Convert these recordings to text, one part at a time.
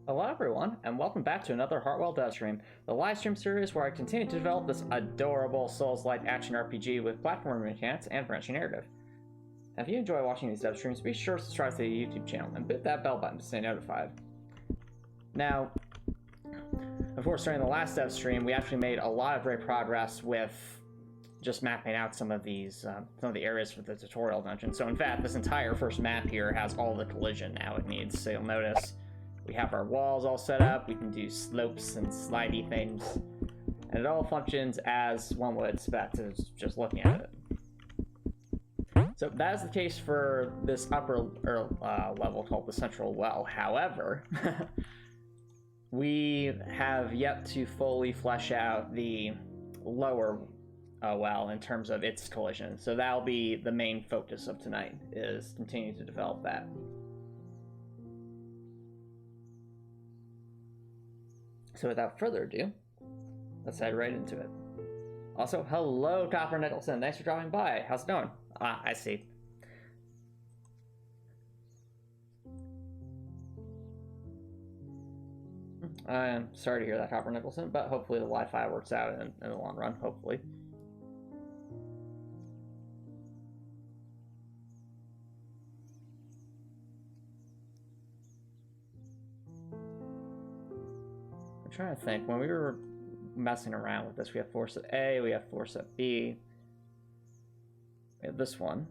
Hello everyone, and welcome back to another Heartwell dev stream, the live stream series where I continue to develop this adorable Souls-like action RPG with platforming mechanics and branching narrative. If you enjoy watching these dev streams, be sure to subscribe to the YouTube channel and hit that bell button to stay notified. Now, of course, during the last dev stream, we actually made a lot of great progress with just mapping out some of the areas for the tutorial dungeon. So in fact, this entire first map here has all the collision now it needs. So you'll notice we have our walls all set up, we can do slopes and slidey things, and it all functions as one would expect just looking at it. So that is the case for this upper level called the Central Well. However, we have yet to fully flesh out the lower well in terms of its collision. So that'll be the main focus of tonight, is continuing to develop that. So without further ado, let's head right into it. Also, hello, Copper Nicholson. Thanks for dropping by. How's it going? Ah, I see. I'm sorry to hear that, Copper Nicholson, but hopefully the Wi-Fi works out in the long run, hopefully. Trying to think, when we were messing around with this, we have floor set A, we have floor set B, we have this one,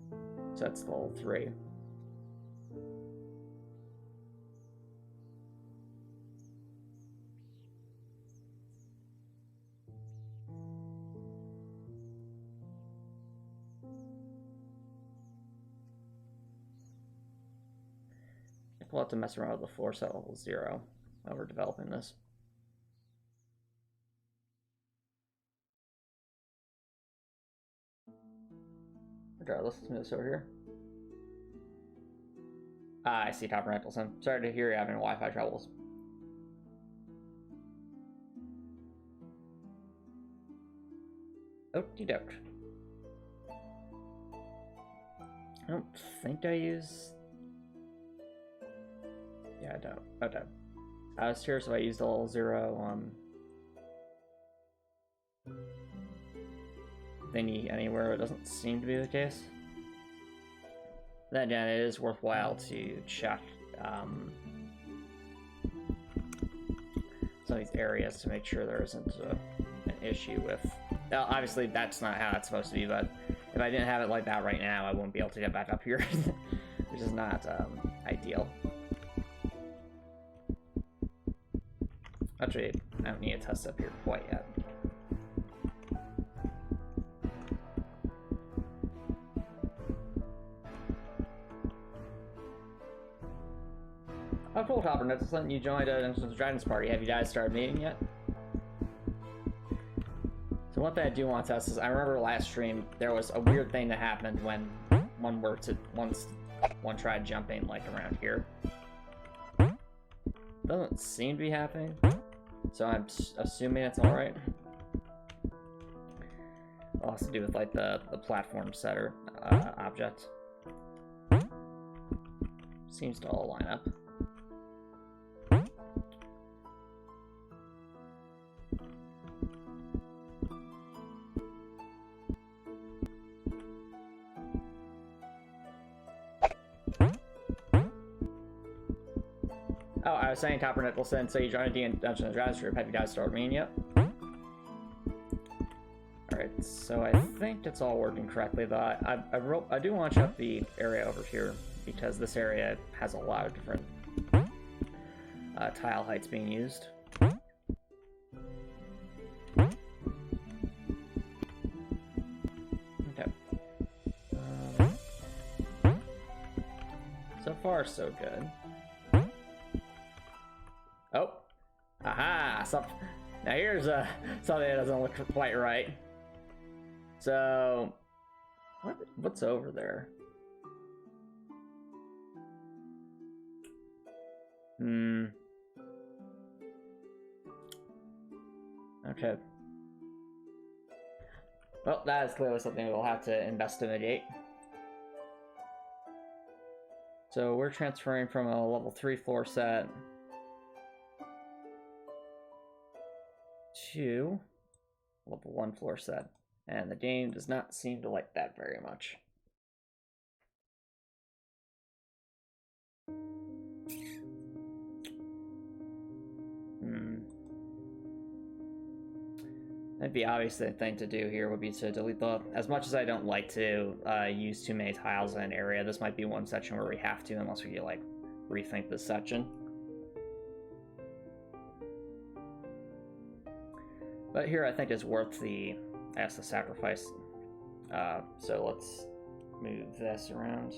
so that's level 3. We'll have to mess around with the floor set level 0 while we're developing this. Regardless, let's move this over here. Ah, I see, Copper Nicholson. Sorry to hear you're having Wi-Fi troubles. Okie doke. I don't think I use... Yeah, I don't. Okay. I was curious if I used the level 0 thingy anywhere. It doesn't seem to be the case. Then again, it is worthwhile to check some of these areas to make sure there isn't an issue with... Well, obviously, that's not how it's supposed to be, but if I didn't have it like that right now, I wouldn't be able to get back up here, which is not ideal. Actually, I don't need to test up here quite yet. Oh, cool, Copper Nicholson. You joined Dungeons & Dragons party. Have you guys started meeting yet? So one thing I do want to test is, I remember last stream, there was a weird thing that happened when one tried jumping, like, around here. Doesn't seem to be happening, so I'm assuming it's alright. It has to do with, like, the platform setter object. Seems to all line up. Oh, I was saying, Copper Nicholson, so you joined a Dungeons & Dragons group. Have you guys started meeting yet? Alright, so I think it's all working correctly, though. I do want to check the area over here, because this area has a lot of different tile heights being used. Okay. So far, so good. Oh, aha! Now here's something that doesn't look quite right. So, what's over there? Okay. Well, that is clearly something we'll have to investigate. So we're transferring from a level 3 floor set to level 1 floor set. And the game does not seem to like that very much. That'd be obvious the thing to do here would be to delete the... As much as I don't like to use too many tiles in an area, this might be one section where we have to, unless we like rethink this section. But here I think it's worth the sacrifice. So let's move this around.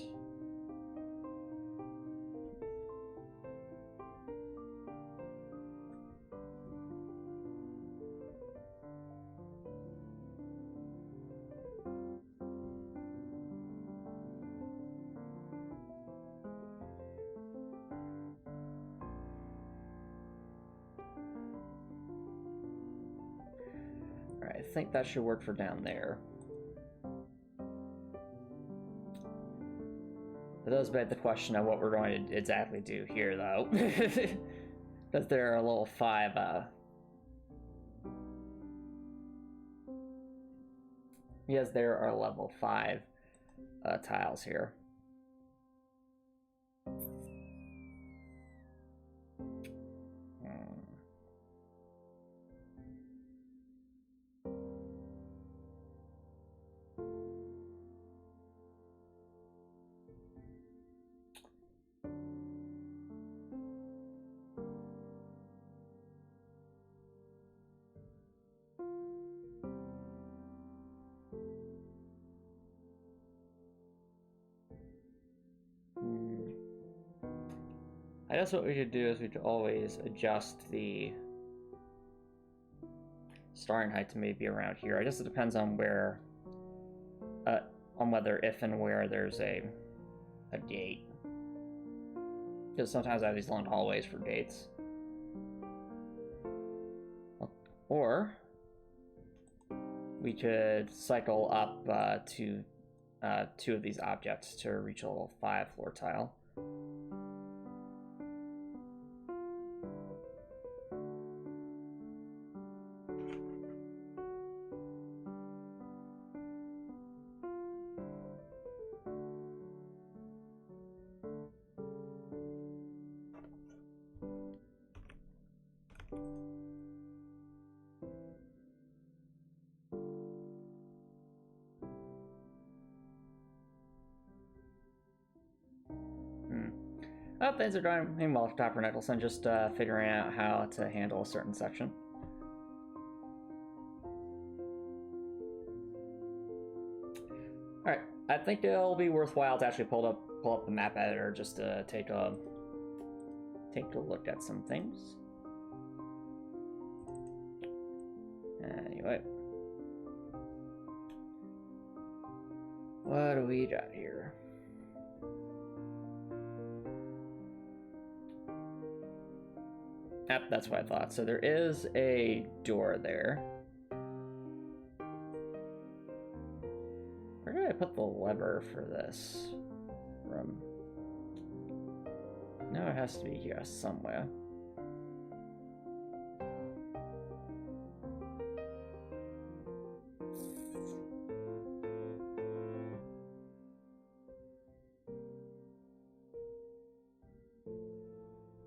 I think that should work for down there. It does beg the question of what we're going to exactly do here, though. Because there are level 5, yes, there are level 5 tiles here. I guess what we could do is we could always adjust the starting height to maybe around here. I guess it depends on where, on whether, if and where there's a gate. Because sometimes I have these long hallways for gates. Or we could cycle up to 2 of these objects to reach a level 5 floor tile. Oh, things are going well for Dr. Nicholson, just figuring out how to handle a certain section. Alright, I think it'll be worthwhile to actually pull up the map editor just to take a look at some things. Anyway. What do we got here? Yep, that's what I thought. So there is a door there. Where did I put the lever for this room? No, it has to be here somewhere.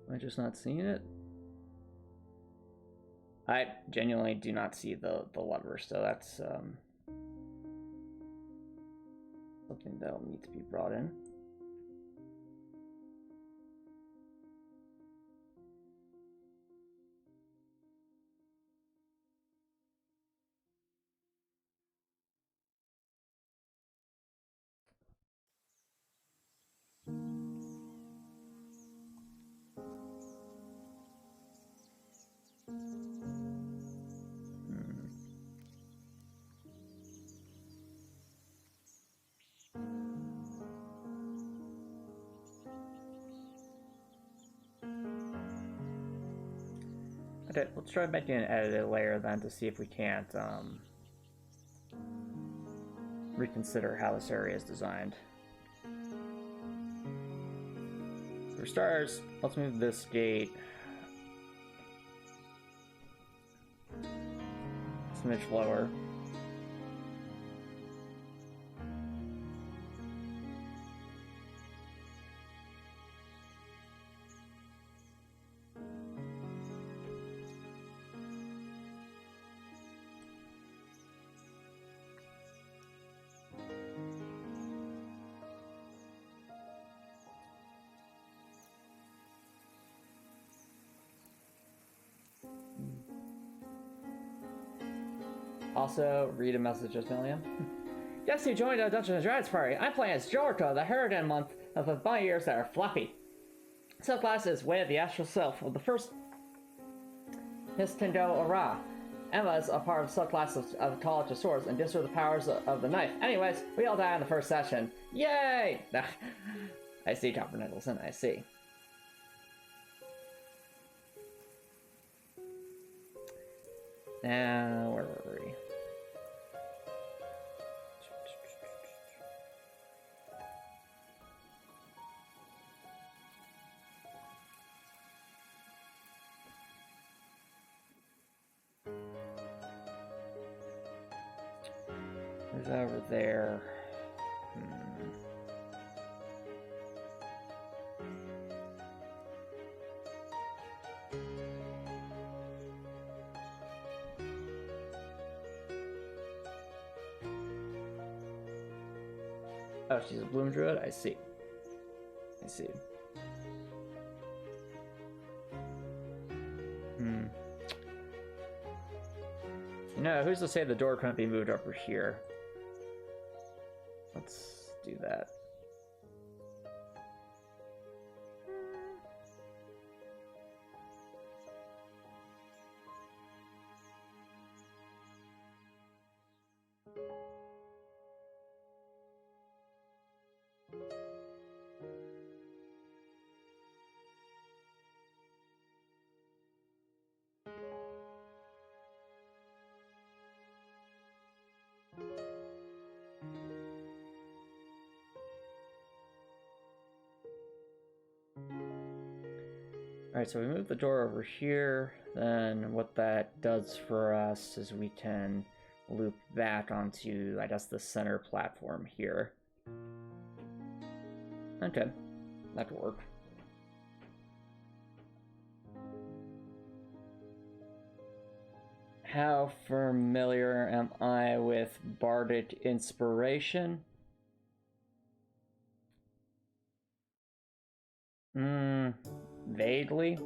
Am I just not seeing it? I genuinely do not see the lever, so that's something that'll need to be brought in. Okay, let's try making an edited layer then to see if we can't reconsider how this area is designed. For starters, let's move this gate Smidge lower. Also, read a message as Milliam. Yes, you joined a Dungeons & Dragons party. I'm playing as Jorko, the Harridan month of the bunny ears that are fluffy. Subclass is Way of the Astral Self of the first Histendo Ora. Emma is a part of the subclass of College of Swords and gives her the powers of the knife. Anyways, we all die in the first session. Yay! I see, Copper Nicholson, I see. Now, where were we? Who's over there? Oh, she's a Bloom Druid? I see. I see. You know, who's to say the door couldn't be moved over here? Let's do that. Alright, so we move the door over here, then what that does for us is we can loop back onto, I guess, the center platform here. Okay, that could work. How familiar am I with Bardic Inspiration? Vaguely.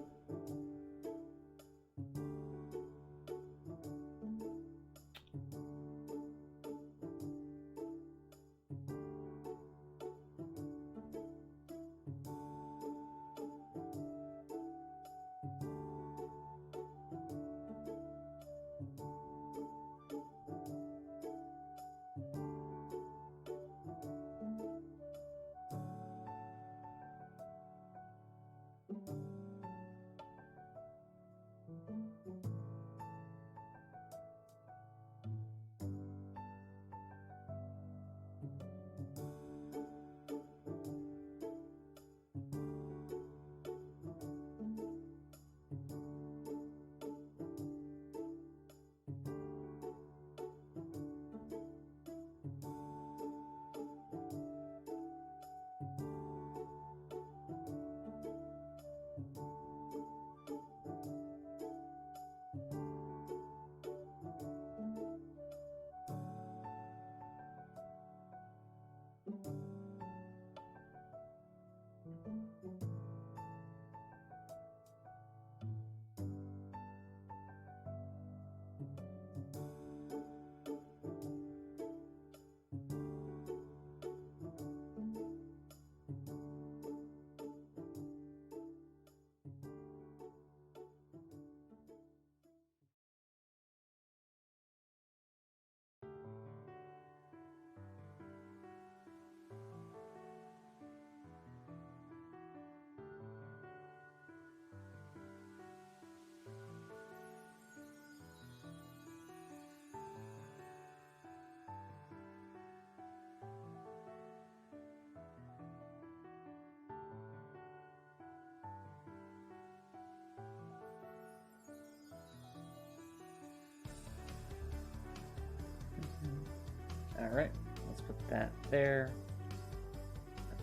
Alright, let's put that there.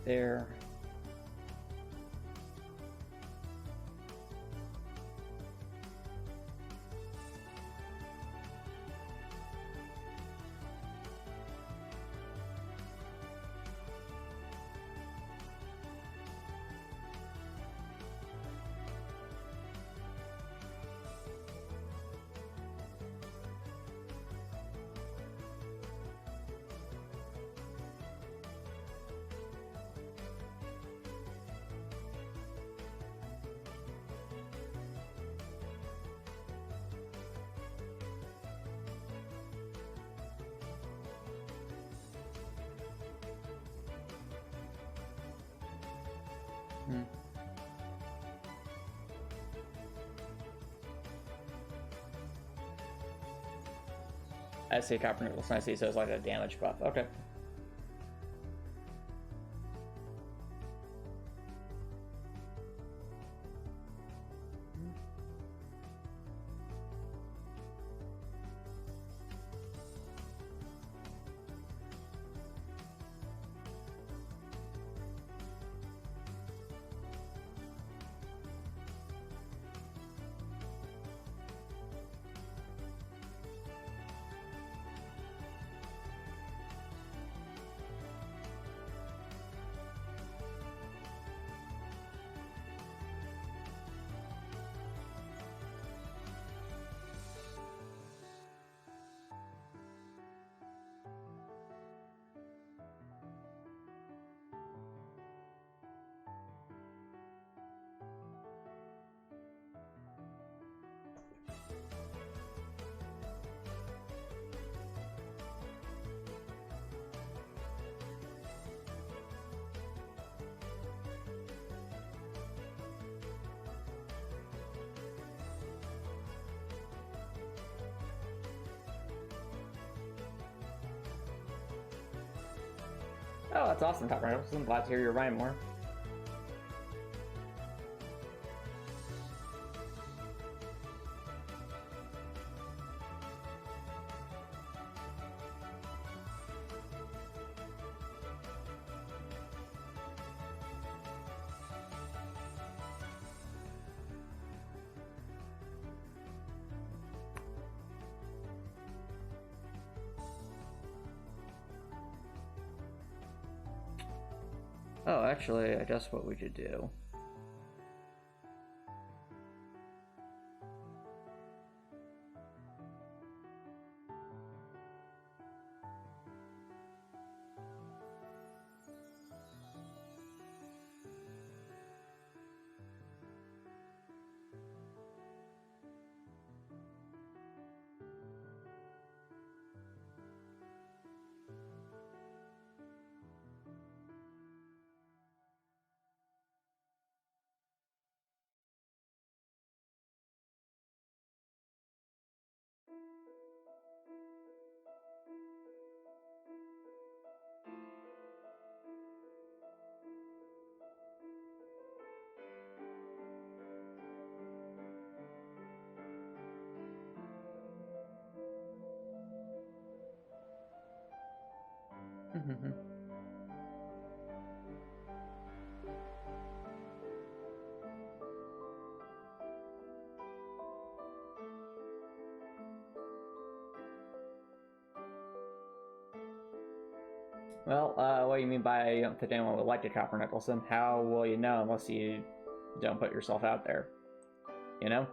There. I see copper nickel, I see, so it's like a damage buff. Okay. Oh, that's awesome, Top Randall. I'm glad to hear you're rhyming more. Oh, actually, I guess what we could do. Well, what do you mean by you don't think anyone would like a copper Nicholson? How will you know unless you don't put yourself out there? You know?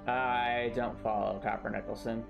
I don't follow Copper Nicholson.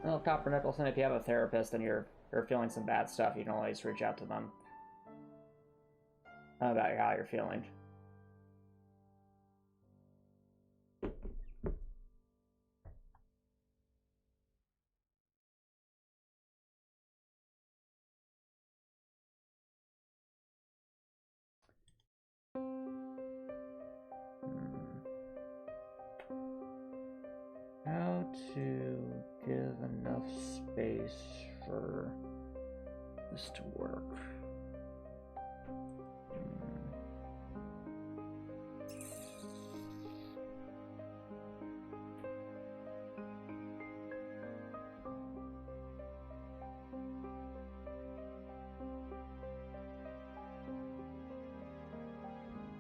Well, Copper Nicholson, if you have a therapist and you're feeling some bad stuff, you can always reach out to them about how you're feeling. How to give enough space for this to work?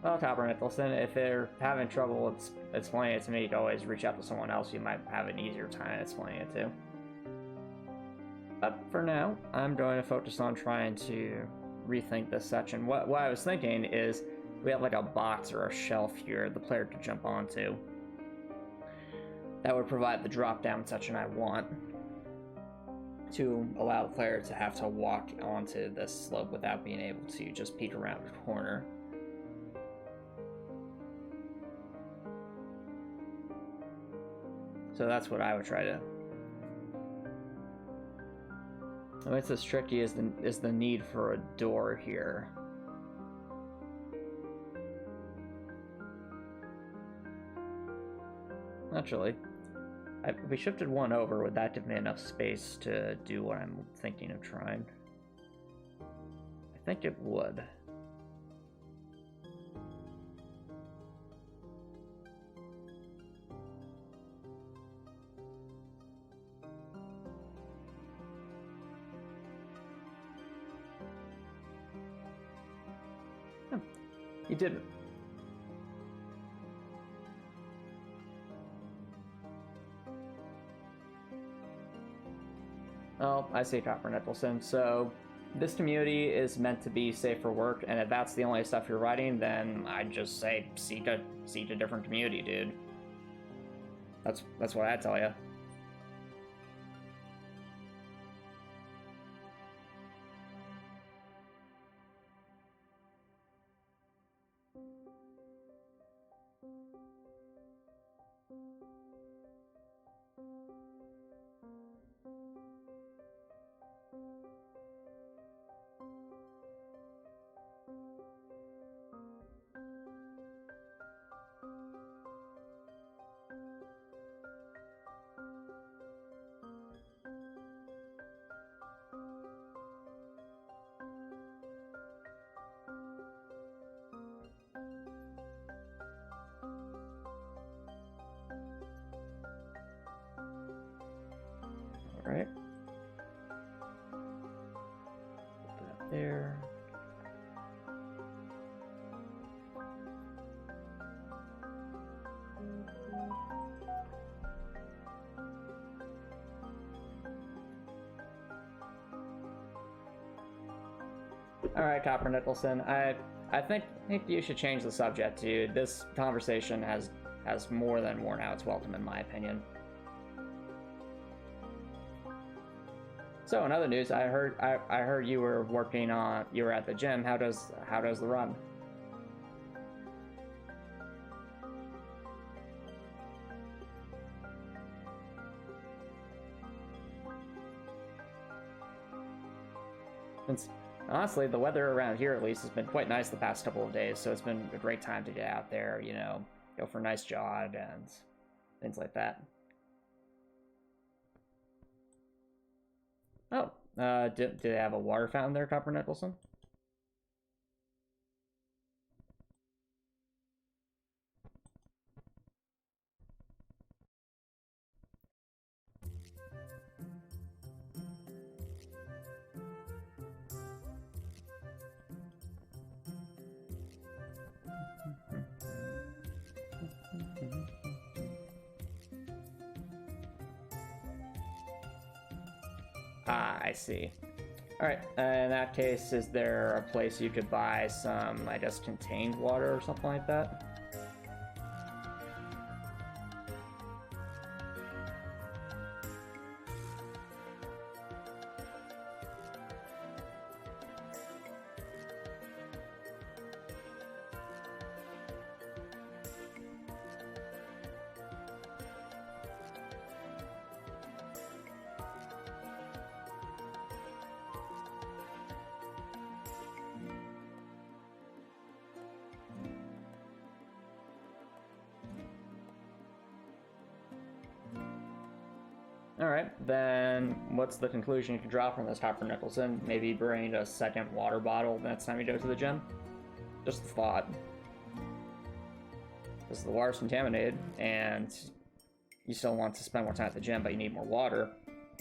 Well, Copper Nicholson, if they're having trouble explaining it to me, you can always reach out to someone else you might have an easier time explaining it to. But for now, I'm going to focus on trying to rethink this section. What I was thinking is we have like a box or a shelf here the player could jump onto. That would provide the drop-down section I want to allow the player to have to walk onto this slope without being able to just peek around a corner. So that's what I would try to. What's as tricky is the need for a door here. Actually, if we shifted one over, would that give me enough space to do what I'm thinking of trying? I think it would. You didn't. Oh, I see, Copper Nicholson. So this community is meant to be safe for work, and if that's the only stuff you're writing, then I'd just say seek a different community, dude. That's what I'd tell you. Right. Put that there. All right, Copper Nicholson. I think you should change the subject, dude. This conversation has more than worn out its welcome, in my opinion. So in other news, I heard you were you were at the gym. How does the run? Honestly, the weather around here at least has been quite nice the past couple of days, so it's been a great time to get out there, you know, go for a nice jog and things like that. Oh, Do they have a water fountain there, Copper Nicholson? Ah, I see. Alright, in that case, is there a place you could buy some, I guess, contained water or something like that? Alright, then what's the conclusion you can draw from this, Copper Nicholson? Maybe bring a second water bottle next time you go to the gym? Just a thought. Because the water's contaminated, and you still want to spend more time at the gym, but you need more water.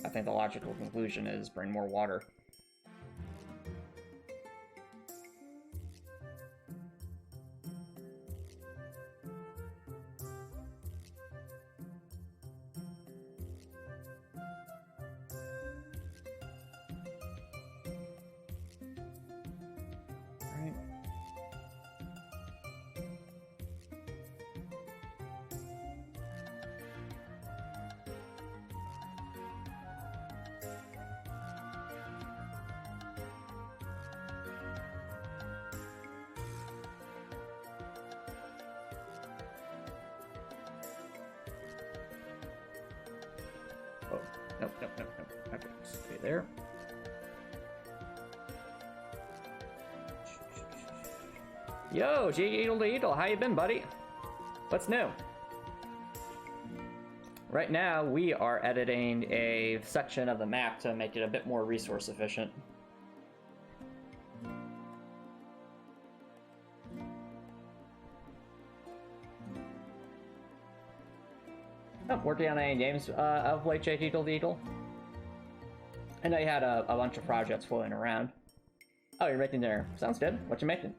I think the logical conclusion is bring more water. Oh, nope. Okay, stay there. Yo, Eagle, how you been, buddy? What's new? Right now, we are editing a section of the map to make it a bit more resource efficient. Oh, working on any games of late, Jake Eagle. I know you had a bunch of projects floating around. Oh, you're making dinner. Sounds good. What you making?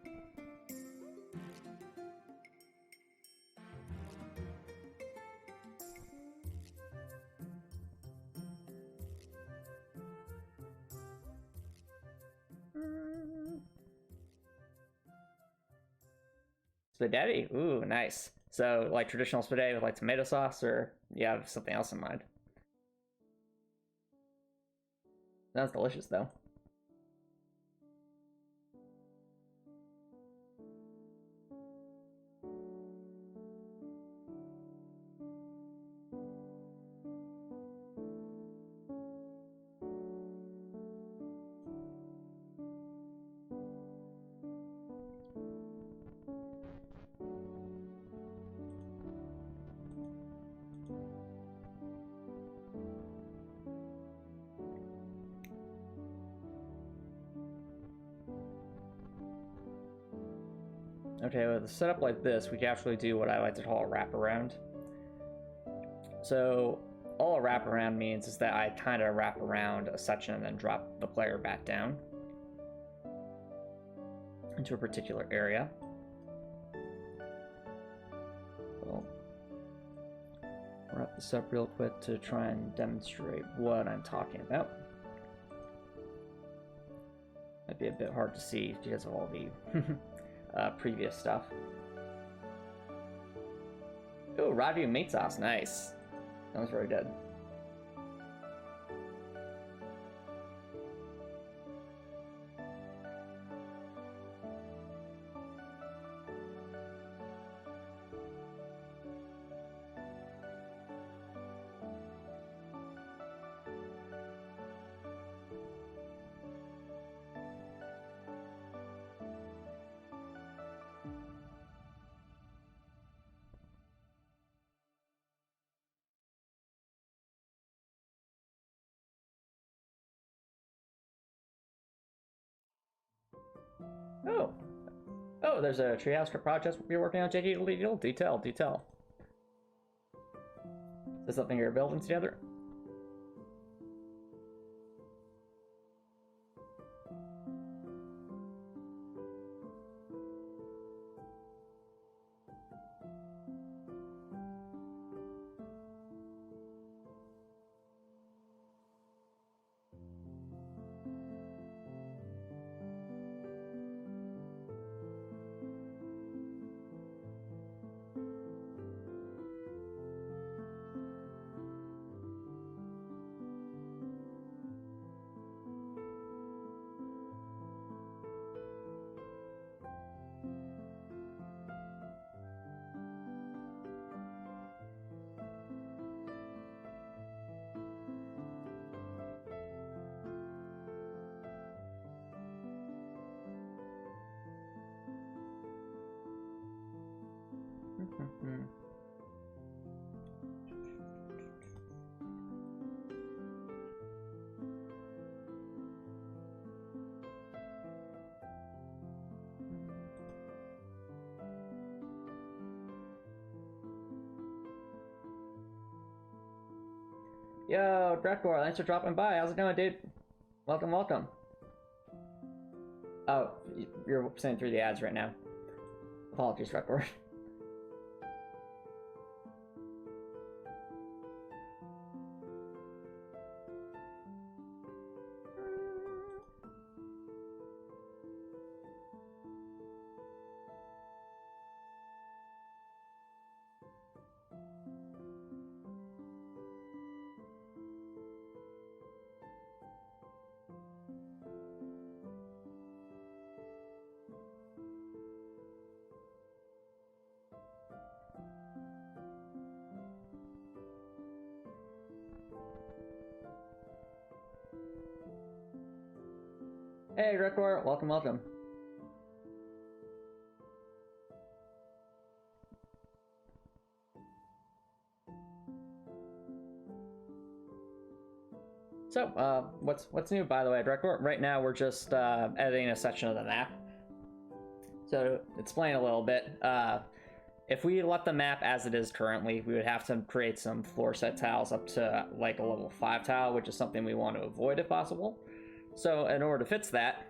Spaghetti? Ooh, nice. So, like traditional spaghetti with like tomato sauce, or you have something else in mind? Sounds delicious, though. Okay, with a setup like this, we can actually do what I like to call a wraparound. So, all a wraparound means is that I kind of wrap around a section and then drop the player back down into a particular area. So, wrap this up real quick to try and demonstrate what I'm talking about. Might be a bit hard to see because of all the previous stuff. Oh, ragu meat sauce, nice. That was very good. Oh. Oh, there's a treehouse project you're working on, JD. Detail. Is this something you're building together? Yo, Drekor, thanks for dropping by. How's it going, dude? Welcome. Oh, you're sending through the ads right now. Apologies, Drekor. Hey, Drekor, welcome. So, what's new, by the way, Drekor? Right now, we're just editing a section of the map. So, to explain a little bit, if we let the map as it is currently, we would have to create some floor set tiles up to like a level 5 tile, which is something we want to avoid if possible. So in order to fix that,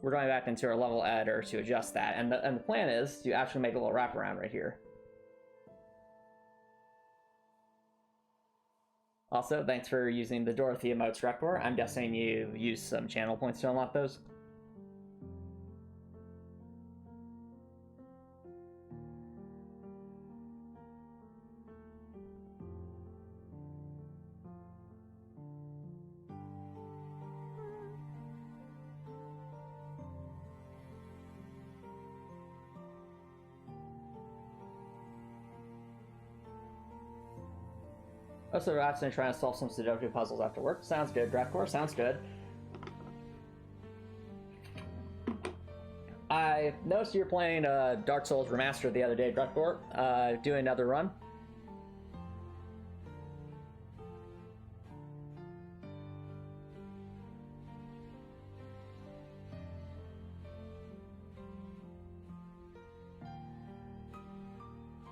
we're going back into our level editor to adjust that. And the plan is to actually make a little wraparound right here. Also, thanks for using the Dorothy emotes, Drekor. I'm guessing you used some channel points to unlock those. Also, actually trying to solve some Sudoku puzzles after work. Sounds good, Drekor. Sounds good. I noticed you were playing Dark Souls Remastered the other day, Drekor. Doing another run.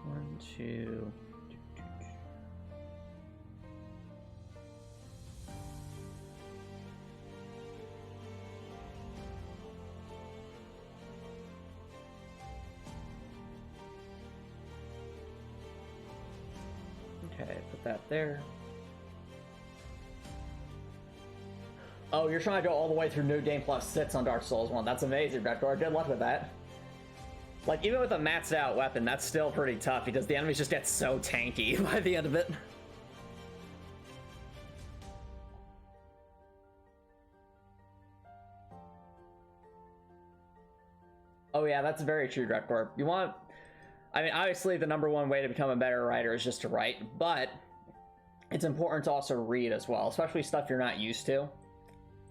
One, two. Okay, put that there. Oh, you're trying to go all the way through New Game Plus 6 on Dark Souls 1. That's amazing, Drekor. Good luck with that. Like, even with a maxed out weapon, that's still pretty tough because the enemies just get so tanky by the end of it. Oh yeah, that's very true, Drekor. You want... I mean, obviously the #1 way to become a better writer is just to write, but it's important to also read as well, especially stuff you're not used to,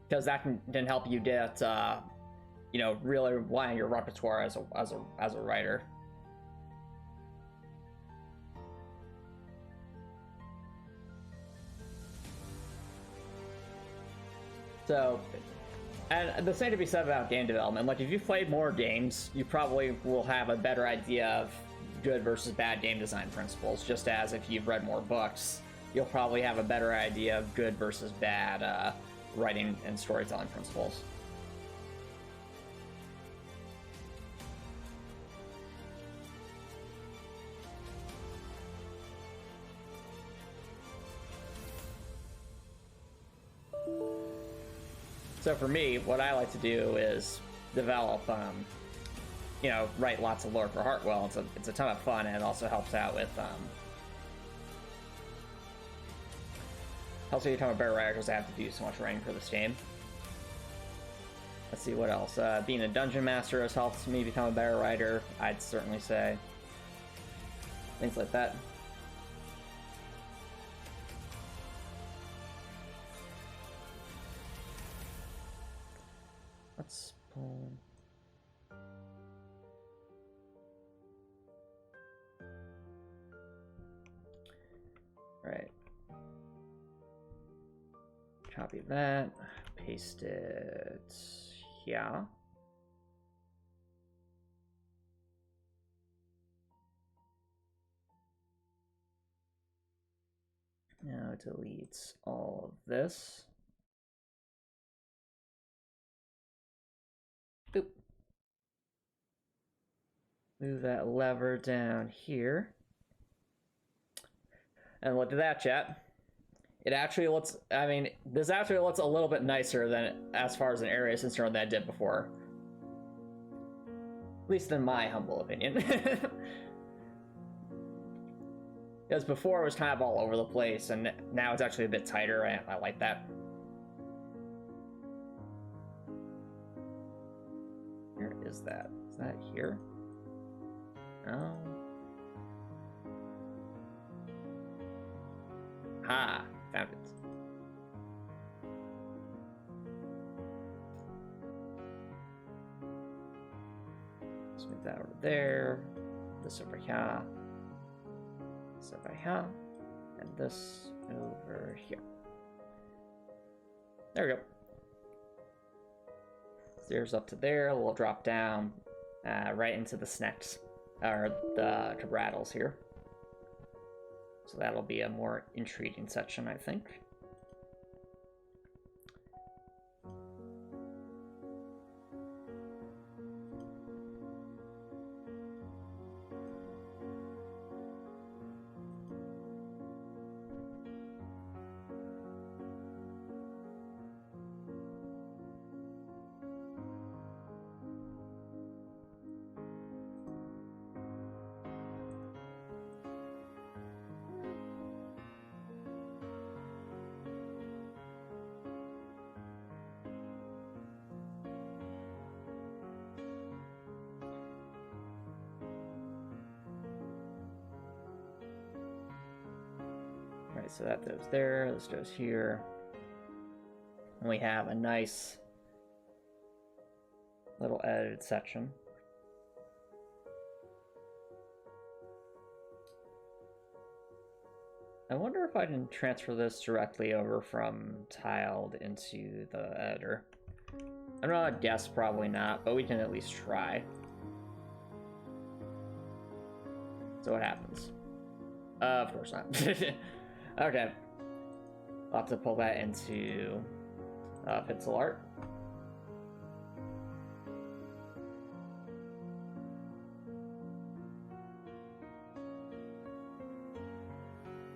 because that can help you get, you know, really widen your repertoire as a writer. So, And the same to be said about game development. Like, if you've played more games, you probably will have a better idea of good versus bad game design principles, just as if you've read more books, you'll probably have a better idea of good versus bad writing and storytelling principles. So for me, what I like to do is develop, you know, write lots of lore for Heartwell. It's a ton of fun, and it also helps out with, helps me become a better writer because I have to do so much writing for this game. Let's see what else. Being a dungeon master has helped me become a better writer, I'd certainly say. Things like that. Let's pull... Right. Copy that, paste it here. Now it deletes all of this. Boop. Move that lever down here. And look at that, chat. It actually looks, I mean, this actually looks a little bit nicer than, as far as an area is concerned, than it did before. At least in my humble opinion. Because before it was kind of all over the place, and now it's actually a bit tighter, and I like that. Where is that? Is that here? No. Ah, found it. Let's move that over there. This over here. This over here. And this over here. There we go. Stairs up to there. We'll drop down right into the snacks, or the cabrattles here. So that'll be a more intriguing section, I think. So that goes there, this goes here. And we have a nice little edited section. I wonder if I can transfer this directly over from tiled into the editor. I'm gonna guess probably not, but we can at least try. So what happens? Of course not. Okay. I'll have to pull that into pixel art.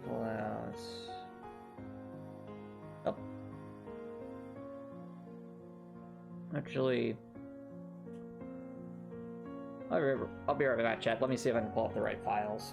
Pull out. Oh. Actually, I'll be right back, chat. Let me see if I can pull up the right files.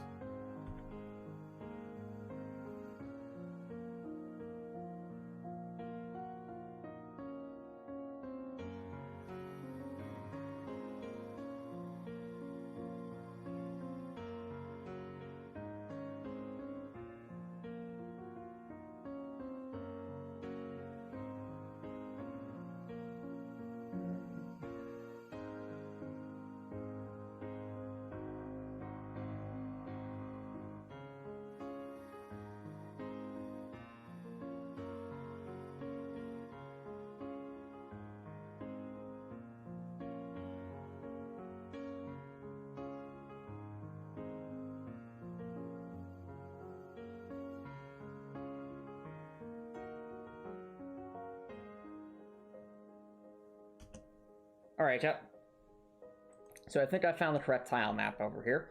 Alright, yep. So I think I found the correct tile map over here.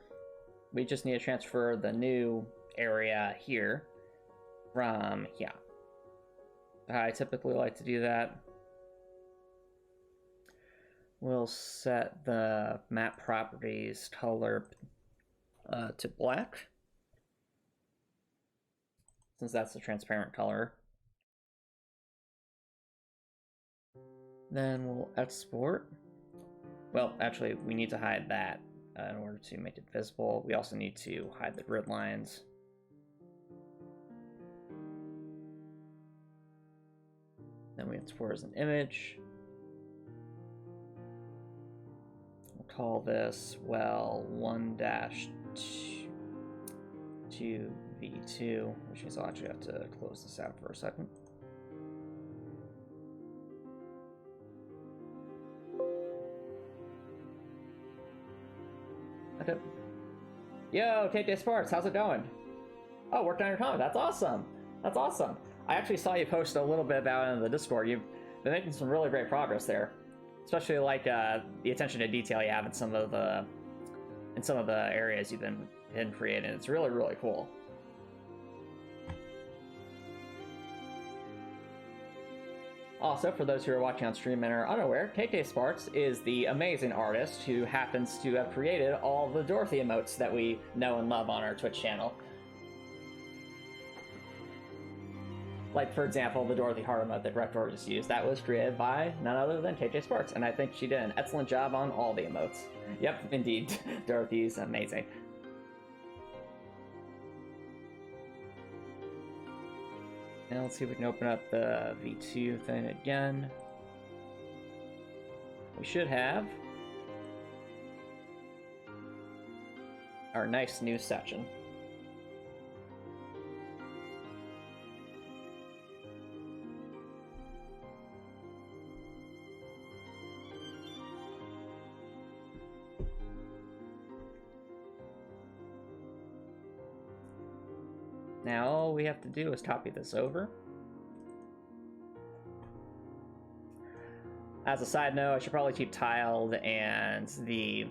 We just need to transfer the new area here from here. I typically like to do that. We'll set the map properties color to black, since that's the transparent color. Then we'll export. Well, actually, we need to hide that in order to make it visible. We also need to hide the grid lines. Then we export as an image. We'll call this, well, 1-2v2, which means I'll actually have to close this out for a second. Okay. Yo, KK Sports, how's it going? Oh, worked on your comment. That's awesome. That's awesome. I actually saw you post a little bit about it in the Discord. You've been making some really great progress there, especially like the attention to detail you have in some of the areas you've been creating. It's really, really cool. Also, for those who are watching on stream and are unaware, KK Sparks is the amazing artist who happens to have created all the Dorothy emotes that we know and love on our Twitch channel. Like, for example, the Dorothy heart emote that Rector just used. That was created by none other than KK Sparks, and I think she did an excellent job on all the emotes. Yep, indeed. Dorothy's amazing. Now let's see if we can open up the V2 thing again. We should have our nice new section. Now all we have to do is copy this over. As a side note, I should probably keep tiled and the...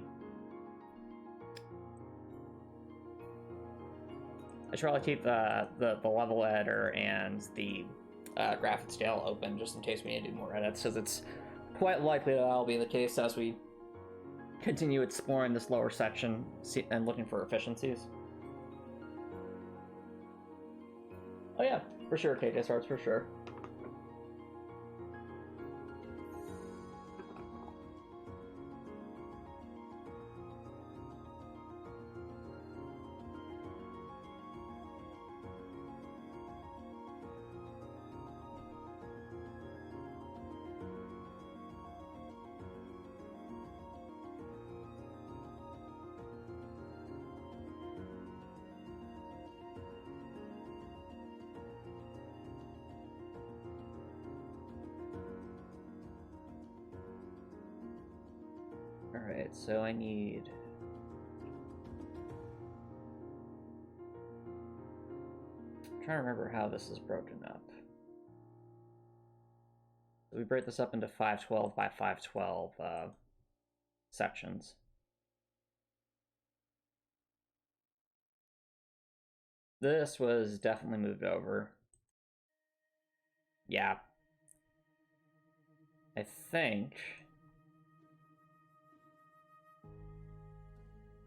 I should probably keep the level editor and the graphics scale open just in case we need to do more edits, because it's quite likely that that'll be the case as we continue exploring this lower section and looking for efficiencies. Oh yeah, for sure, KJ Starts, for sure. Alright, so I need... I'm trying to remember how this is broken up. We break this up into 512 by 512 sections. This was definitely moved over. Yeah. I think...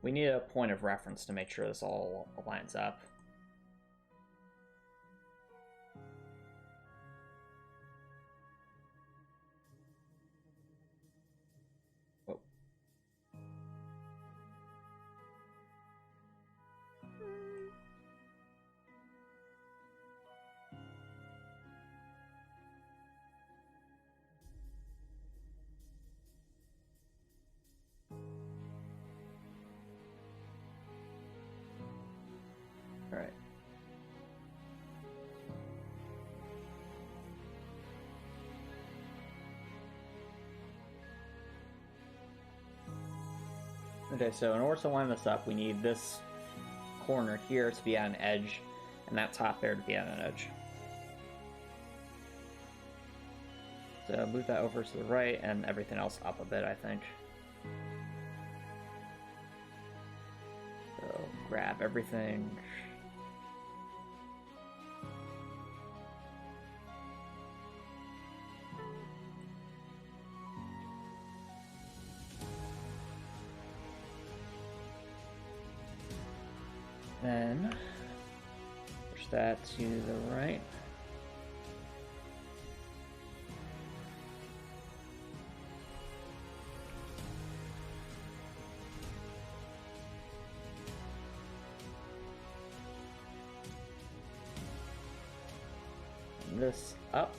we need a point of reference to make sure this all lines up. Whoa. All right. Okay, so in order to line this up, we need this corner here to be at an edge, and that top there to be at an edge. So move that over to the right and everything else up a bit, I think. So grab everything. Then push that to the right. This up.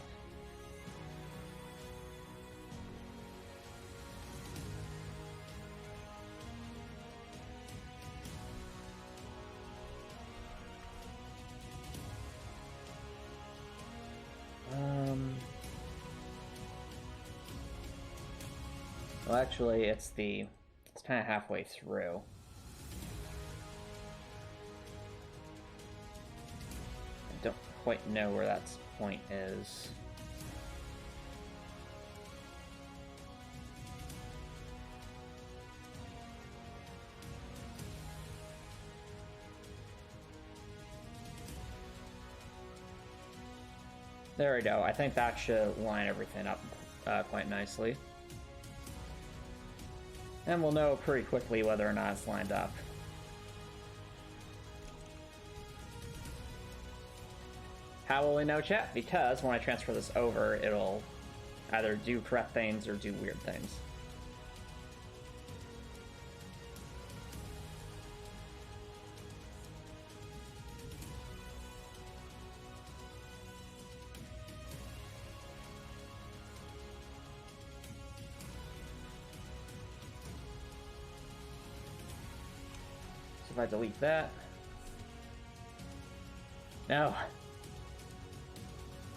Well, actually, it's kind of halfway through. I don't quite know where that point is. There we go. I think that should line everything up quite nicely. And we'll know pretty quickly whether or not it's lined up. How will we know, chat? Because when I transfer this over, it'll either do correct things or do weird things. If I delete that. No.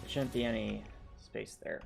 There shouldn't be any space there.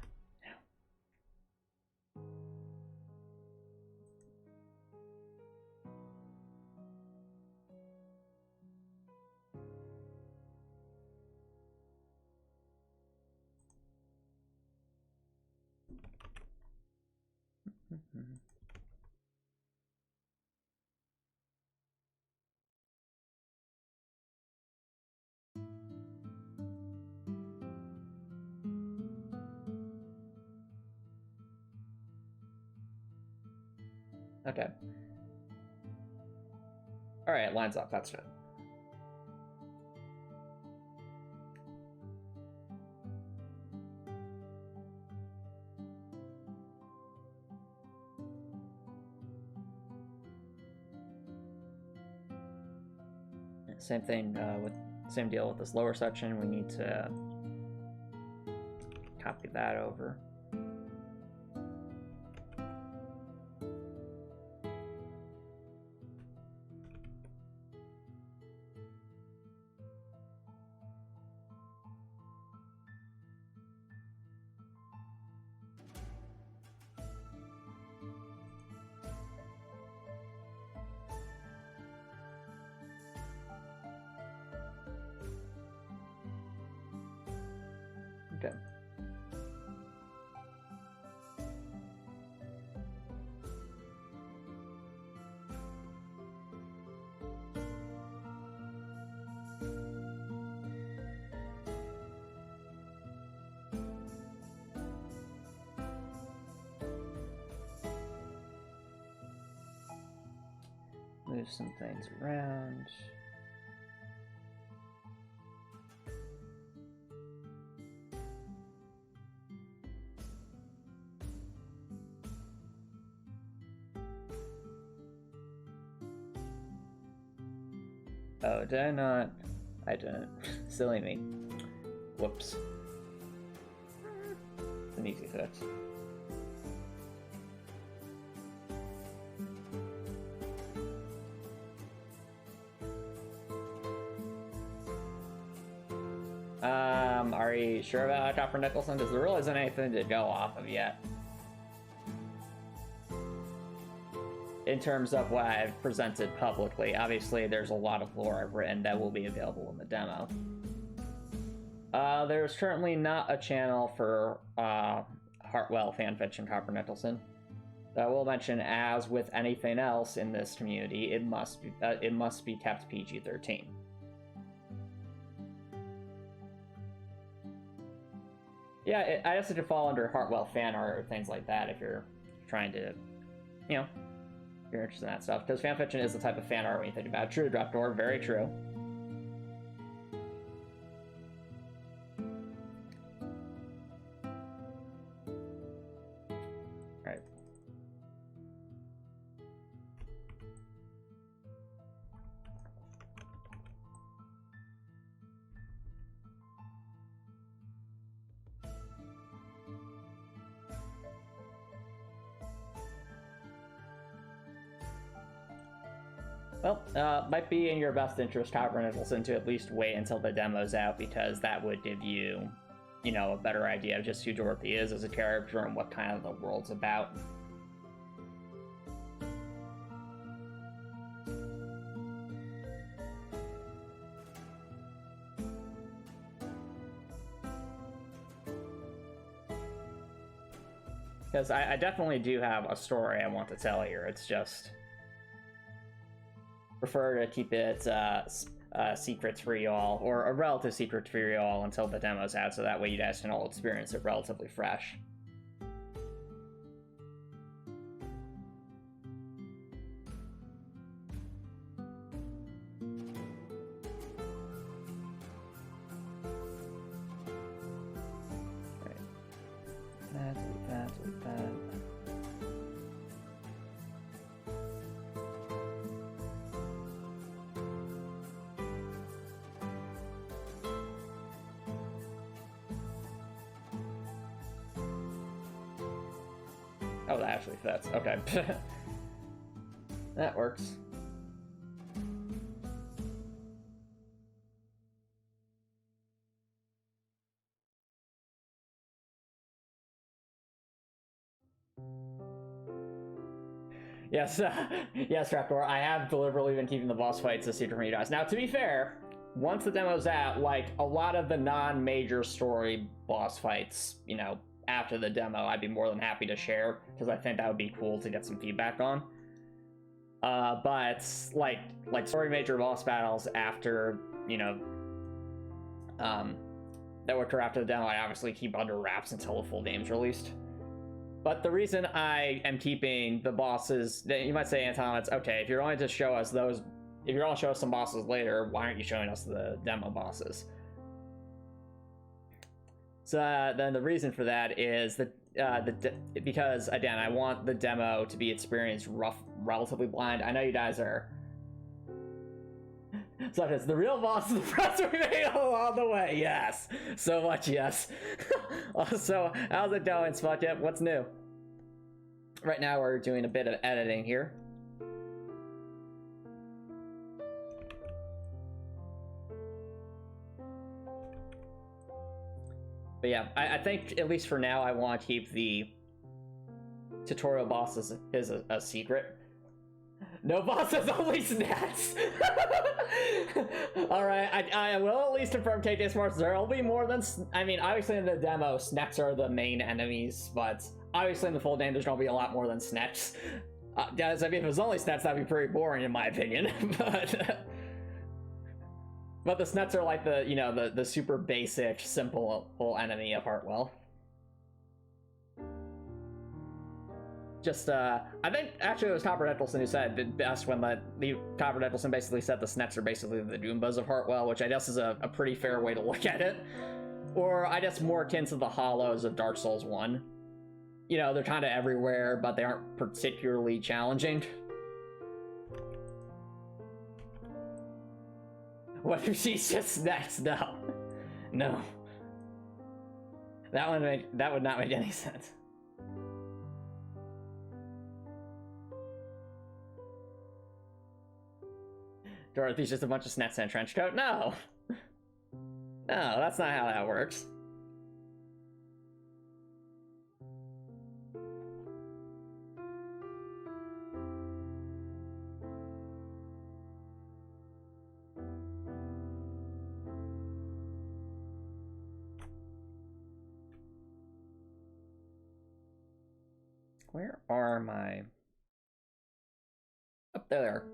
Okay. Alright, lines up, that's good. Same thing same deal with this lower section. We need to copy that over. Okay. Move some things around. Oh, did I not? I didn't. Silly me. Whoops. It's an easy fix. Are you sure about Copper Nicholson? Because there really isn't anything to go off of yet. In terms of what I've presented publicly, obviously there's a lot of lore I've written that will be available in the demo. There's currently not a channel for Heartwell fanfiction Copper Nettleson. I will mention, as with anything else in this community, it must be kept PG-13. Yeah, I guess it could fall under Heartwell fan art or things like that if you're trying to, you know, if you're interested in that stuff. Because fanfiction is the type of fan art when you think about it. True, Drapdoor, very true. Well, might be in your best interest, Copper Nicholson, to at least wait until the demo's out, because that would give you, you know, a better idea of just who Dorothy is as a character and what kind of the world's about. Because I definitely do have a story I want to tell here. It's just prefer to keep it secret for y'all, or a relative secret for y'all until the demo's out, so that way you guys can all experience it relatively fresh. Oh, that actually fits. Okay. That works. Yes, yes, Trapdoor, I have deliberately been keeping the boss fights a secret from you guys. Now, to be fair, once the demo's out, like, a lot of the non-major story boss fights, you know, after the demo, I'd be more than happy to share, because I think that would be cool to get some feedback on. But like story major boss battles after, you know, that would occur after the demo, I obviously keep under wraps until the full game's released. But the reason I am keeping the bosses, you might say, Antomicx, okay, if you're going to show us those, if you're going to show us some bosses later, why aren't you showing us the demo bosses? So then the reason for that is that because, again, I want the demo to be experienced relatively blind. I know you guys are such as the real boss of the press we made along the way. Yes, so much yes. Also, how's it going, Spot? What's new? Right now we're doing a bit of editing here. But yeah, I think, at least for now, I want to keep the tutorial bosses as a secret. No bosses, only snacks! Alright, I will at least confirm KK Smarts. There will be more than... I mean, obviously in the demo, snacks are the main enemies, but obviously in the full game, there's going to be a lot more than snacks. Guys, I mean, if it was only snacks, that'd be pretty boring, in my opinion. But the Snets are like the, you know, the super basic, simple enemy of Heartwell. Just, I think, actually it was Copper Nettleson who said it best when Copper Nettleson basically said the Snets are basically the Goombas of Heartwell, which I guess is a pretty fair way to look at it. Or, I guess, more akin to the Hollows of Dark Souls 1. You know, they're kind of everywhere, but they aren't particularly challenging. What if she's just next? No. No. That would not make any sense. Dorothy's just a bunch of snets in a trench coat? No! No, that's not how that works. Where are my... Up there.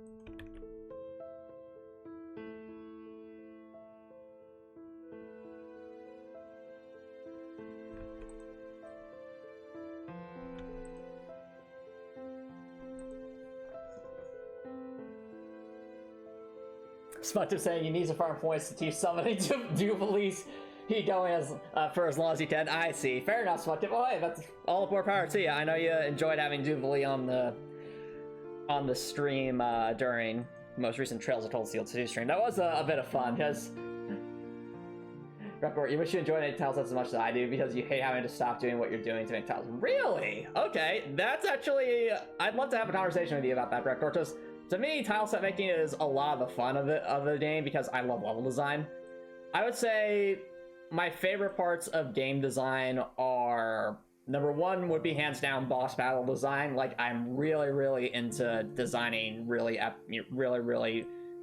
Sputtif saying he needs to farm points to teach summoning to Jubilees. He going as for as long as he can. I see. Fair enough, Sputtif. Oh, hey, that's all more power to you. I know you enjoyed having Jubilee on the stream during the most recent Trails of Cold Steel 2 stream. That was a bit of fun because Report, you wish you enjoyed any tile sets as much as I do because you hate having to stop doing what you're doing to make tiles. Really? Okay, that's actually... I'd love to have a conversation with you about that, Report, because to me, tile set making is a lot of the fun of the game because I love level design. I would say my favorite parts of game design are... Number one would be hands down boss battle design. Like, I'm really into designing really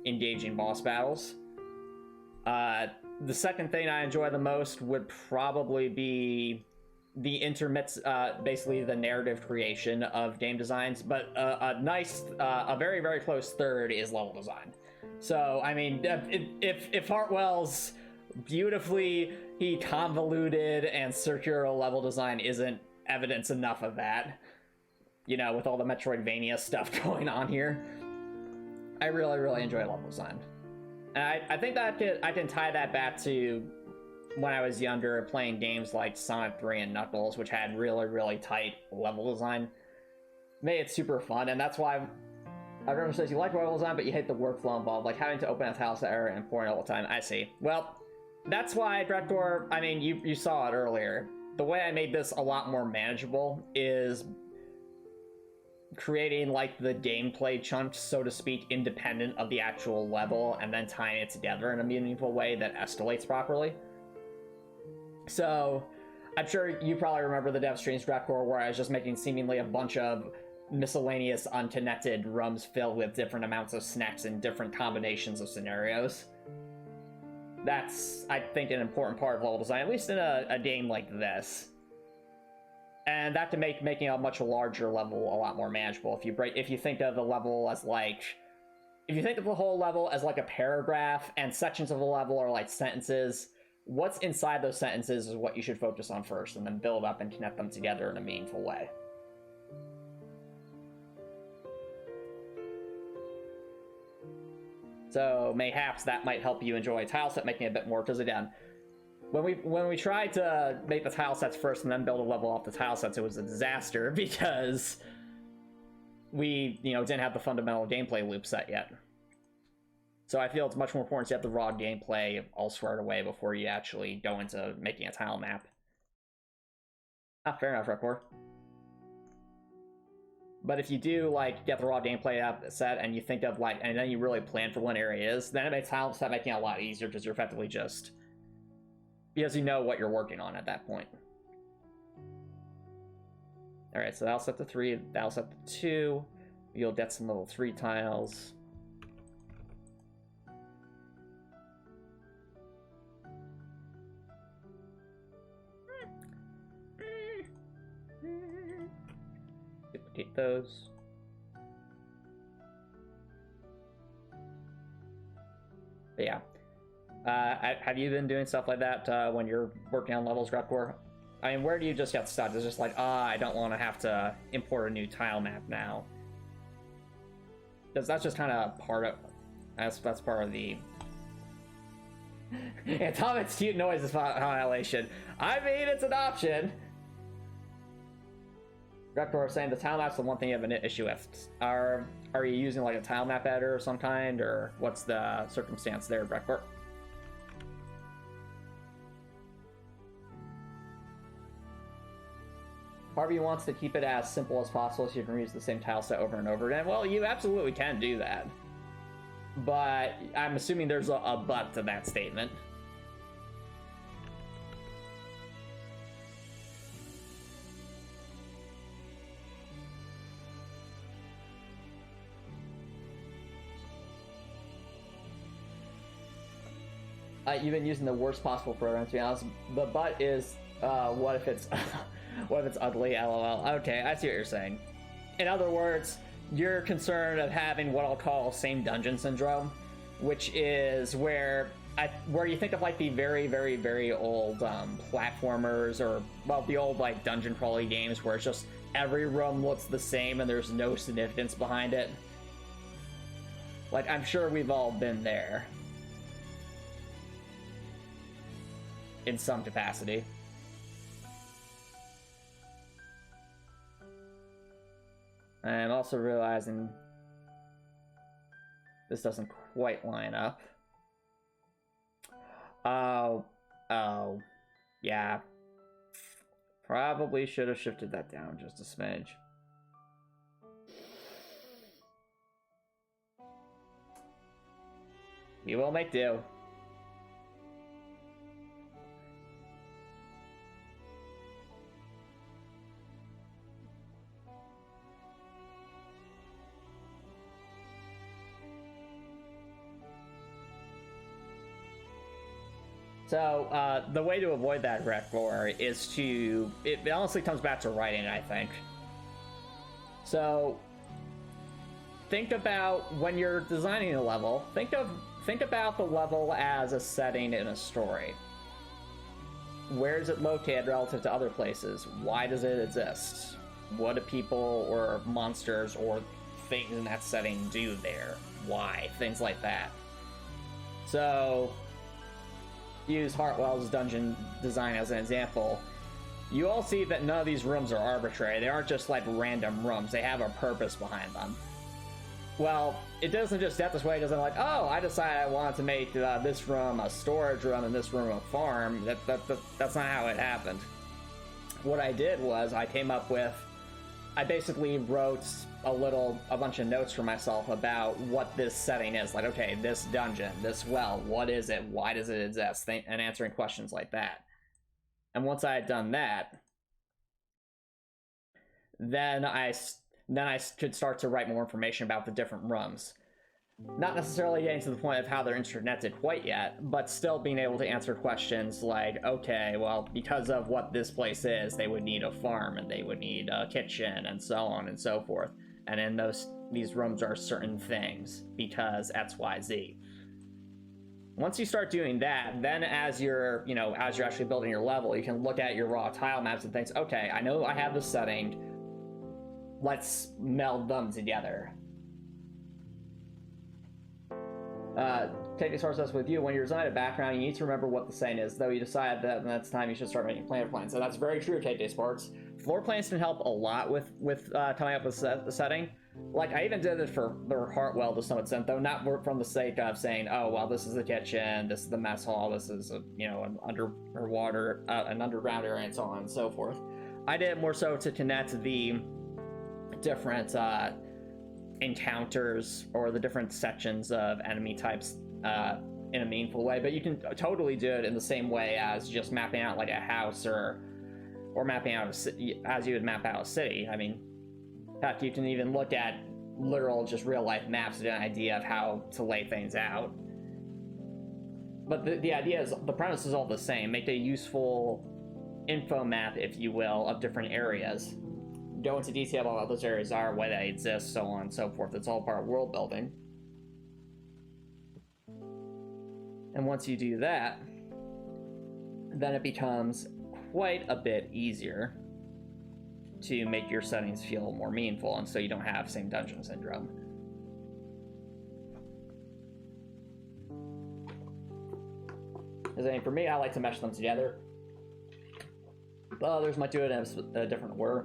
engaging boss battles. The second thing I enjoy the most would probably be the basically the narrative creation of game designs. But a very close third is level design. So, I mean, if Heartwell's beautifully convoluted and circular level design isn't evidence enough of that, you know, with all the Metroidvania stuff going on here, I really enjoy level design. And I think that I can tie that back to when I was younger playing games like Sonic 3 and Knuckles, which had really tight level design. Made it super fun, and that's why everyone says you like level design, but you hate the workflow involved, like having to open a tile set error and pouring all the time. I see. Well, that's why Dreadcore, I mean, you saw it earlier. The way I made this a lot more manageable is creating like the gameplay chunks, so to speak, independent of the actual level, and then tying it together in a meaningful way that escalates properly. So, I'm sure you probably remember the dev streams, Dreadcore, where I was just making seemingly a bunch of miscellaneous unconnected rooms filled with different amounts of snacks and different combinations of scenarios. That's, I think, an important part of level design, at least in a game like this. And that to making a much larger level a lot more manageable. If you think of the level as like, if you think of the whole level as like a paragraph and sections of the level are like sentences, what's inside those sentences is what you should focus on first, and then build up and connect them together in a meaningful way. So mayhaps that might help you enjoy tile set making a bit more, because again, when we tried to make the tile sets first and then build a level off the tile sets, it was a disaster because we, didn't have the fundamental gameplay loop set yet. So I feel it's much more important to have the raw gameplay all squared away before you actually go into making a tile map. Ah, fair enough, Repor. But if you do, like, get the raw gameplay set and you think of, like, and then you really plan for what an area is, then it makes tile set making a lot easier because you're effectively just... because you know what you're working on at that point. Alright, so that'll set to 3, that'll set to 2. You'll get some level 3 tiles. Duplicate those. But yeah. Have you been doing stuff like that when you're working on levels, Grepcore? I mean, where do you just get stuck? It's just like, I don't want to have to import a new tile map now. Because that's just kind of part of... That's part of the... Antomicx cute noise is violation. I mean, it's an option. Grepcore saying the tile map's the one thing you have an issue with. Are you using like a tile map editor of some kind, or what's the circumstance there, Grepcore? Harvey wants to keep it as simple as possible so you can reuse the same tile set over and over again. Well, you absolutely can do that. But I'm assuming there's a but to that statement. You've been using the worst possible program, to be honest. The but is, what if it's... What if it's ugly? LOL. Okay, I see what you're saying. In other words, you're concerned of having what I'll call same dungeon syndrome, which is where you think of like the very, very, very old platformers, or well, the old like dungeon crawly games where it's just every room looks the same and there's no significance behind it. Like, I'm sure we've all been there in some capacity. I'm also realizing this doesn't quite line up. Oh, yeah. Probably should have shifted that down just a smidge. We will make do. So, the way to avoid that record is to... It honestly comes back to writing, I think. So, think about when you're designing a level, think about the level as a setting in a story. Where is it located relative to other places? Why does it exist? What do people or monsters or things in that setting do there? Why? Things like that. So, use Heartwell's dungeon design as an example. You all see that none of these rooms are arbitrary. They aren't just like random rooms. They have a purpose behind them. Well, it doesn't just step this way. It doesn't like, oh, I decided I wanted to make this room a storage room and this room a farm. That's not how it happened. What I did was I basically wrote a bunch of notes for myself about what this setting is. Like, okay, this dungeon, this well, what is it? Why does it exist? And answering questions like that. And once I had done that, then I could start to write more information about the different rooms. Not necessarily getting to the point of how they're interconnected quite yet, but still being able to answer questions like, okay, well, because of what this place is, they would need a farm, and they would need a kitchen, and so on and so forth. And in these rooms are certain things, because X, Y, Z. Once you start doing that, then as you're actually building your level, you can look at your raw tile maps and think, okay, I know I have this setting, let's meld them together. Take a source with you. When you're designing a background, you need to remember what the setting is, though you decide that that's time you should start making planar plans. So that's very true, KJ Sports. Floor plans can help a lot with coming up with the setting. Like, I even did it for Heartwell to some extent, though not from the sake of saying, oh, well, this is the kitchen, this is the mess hall, this is an underground area, and so on and so forth. I did it more so to connect the different encounters or the different sections of enemy types in a meaningful way, but you can totally do it in the same way as just mapping out like a house or mapping out as you would map out a city. I mean, in fact, you can even look at literal, just real life maps to get an idea of how to lay things out. But the idea is, the premise is all the same. Make a useful info map, if you will, of different areas. Go into detail about what those areas are, why they exist, so on and so forth. It's all part of world building. And once you do that, then it becomes quite a bit easier to make your settings feel more meaningful, and so you don't have same dungeon syndrome. Because I mean, for me, I like to mesh them together. But others might do it in a different way.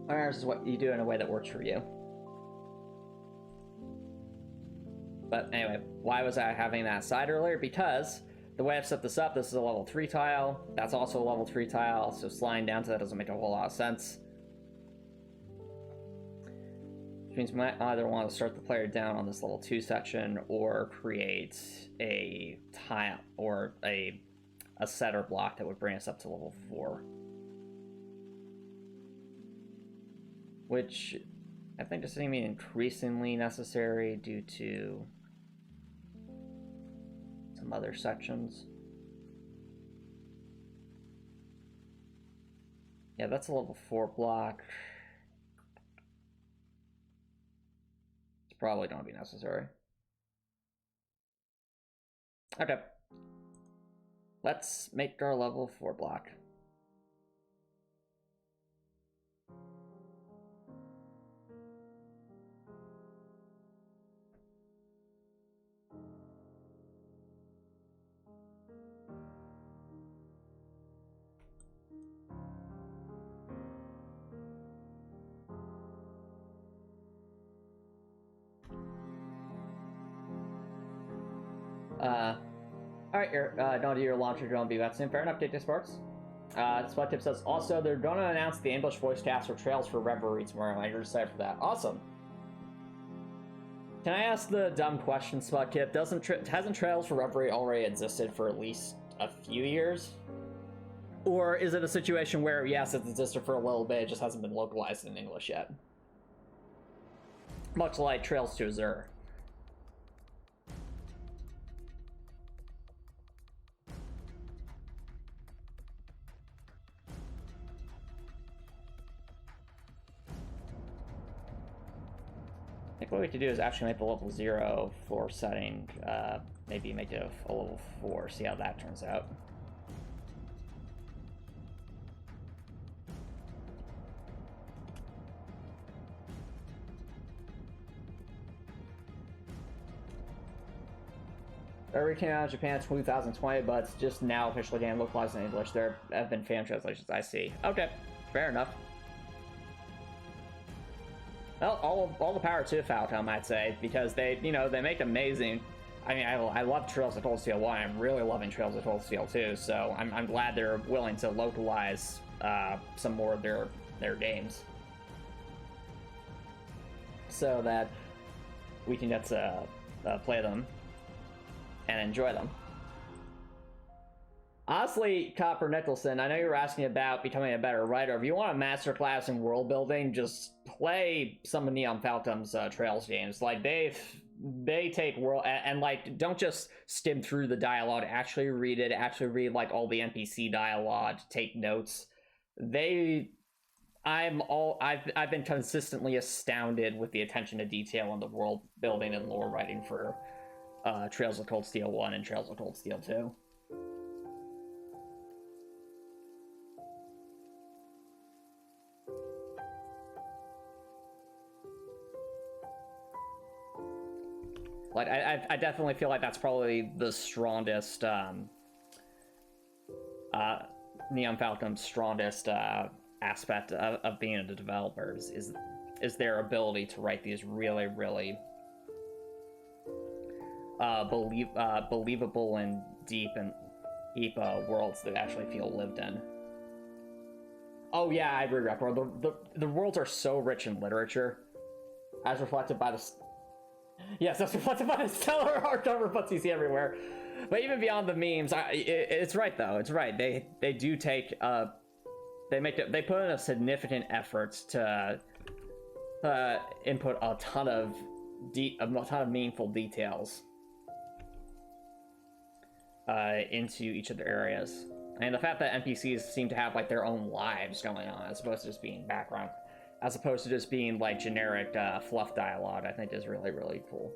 Ours is what you do in a way that works for you. But anyway, why was I having that side earlier? Because the way I've set this up, this is a level 3 tile. That's also a level 3 tile, so sliding down to that doesn't make a whole lot of sense. Which means we might either want to start the player down on this level 2 section or create a tile or a setter block that would bring us up to level 4. Which I think is going to be increasingly necessary due to some other sections. Yeah, that's a level 4 block. It's probably going to be necessary. Okay. Let's make our level 4 block. Alright, don't do your launcher drone be that soon. Fair enough, Dick Sports. Spot Tip says, also, they're going to announce the English voice cast for Trails for Reverie tomorrow. I'm excited for that. Awesome. Can I ask the dumb question, Spot Tip? Hasn't Trails for Reverie already existed for at least a few years? Or is it a situation where, yes, it's existed for a little bit, it just hasn't been localized in English yet? Much like Trails to Azure. I think what we could do is actually make the level 0 floor setting, maybe make it a level 4, see how that turns out. It came out in Japan in 2020, but it's just now officially getting localized in English. There have been fan translations, I see. Okay, fair enough. Well, all the power to Falcom, I'd say, because they, they make amazing. I mean, I love Trails of Cold Steel 1. I'm really loving Trails of Cold Steel 2. So I'm glad they're willing to localize some more of their games, so that we can get to play them and enjoy them. Honestly, Copper Nicholson, I know you were asking about becoming a better writer. If you want a masterclass in world building, just play some of Neon Falcom's Trails games. Like, they take world, and like, don't just skim through the dialogue, actually read it, actually read like all the NPC dialogue, take notes. I've been consistently astounded with the attention to detail in the world building and lore writing for Trails of Cold Steel 1 and Trails of Cold Steel 2. Like, I definitely feel like that's probably the strongest, Neon Falcom's strongest aspect of being a developer is their ability to write these really, really believable and deep worlds that actually feel lived in. Oh yeah, I agree, Record. The worlds are so rich in literature, as reflected by the... Yes, that's reflected by the stellar hardcover books you see everywhere. But even beyond the memes, it's right though. It's right. They do take they put in a significant effort to input a ton of meaningful details into each of their areas. And the fact that NPCs seem to have like their own lives going on, as opposed to just being background, as opposed to just being like generic fluff dialogue, I think is really, really cool.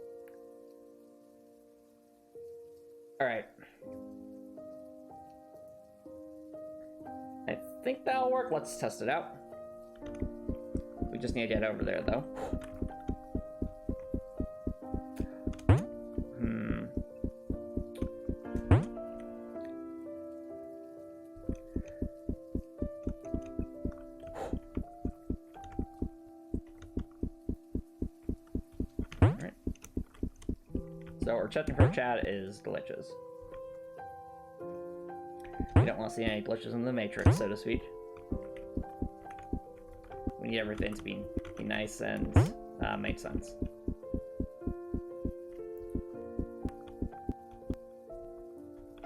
All right. I think that'll work. Let's test it out. We just need to get over there, though. Alright. So our checking for chat is glitches. We don't want to see any glitches in the Matrix, so to speak. We need everything to be nice and make sense.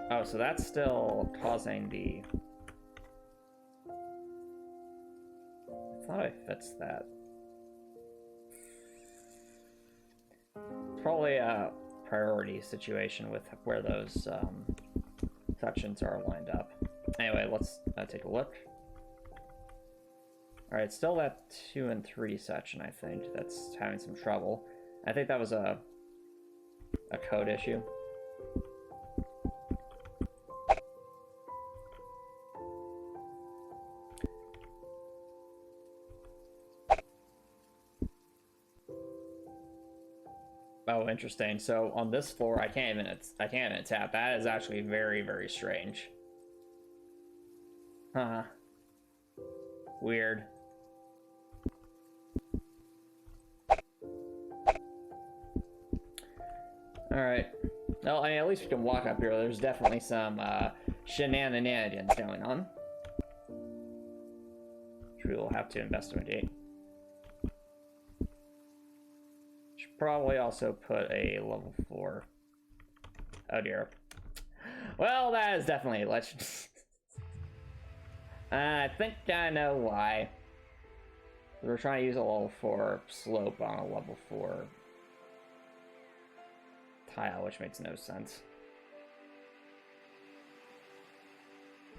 Oh, so that's still causing the... I thought I fixed that. It's probably a priority situation with where those sections are lined up. Anyway, let's take a look. Alright, still that 2 and 3 section, I think, that's having some trouble. I think that was a code issue. Oh, interesting. So on this floor, I can't even tap. That is actually very, very strange. Huh. Weird. Alright. Well, I mean, at least we can walk up here. There's definitely some shenanigans going on, which we will have to investigate. Should probably also put a level 4. Oh dear. Well, that is definitely a legend. I think I know why. We're trying to use a level 4 slope on a level 4 tile, which makes no sense.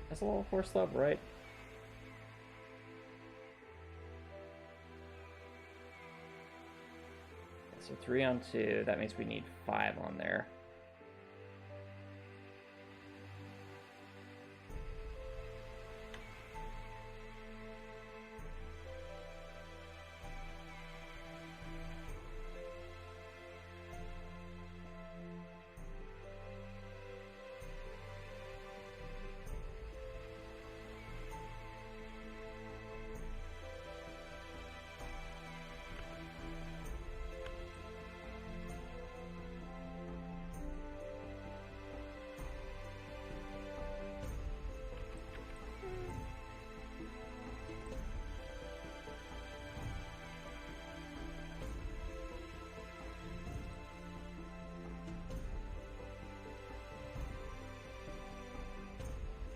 That's a level 4 slope, right? So 3 on 2, that means we need 5 on there.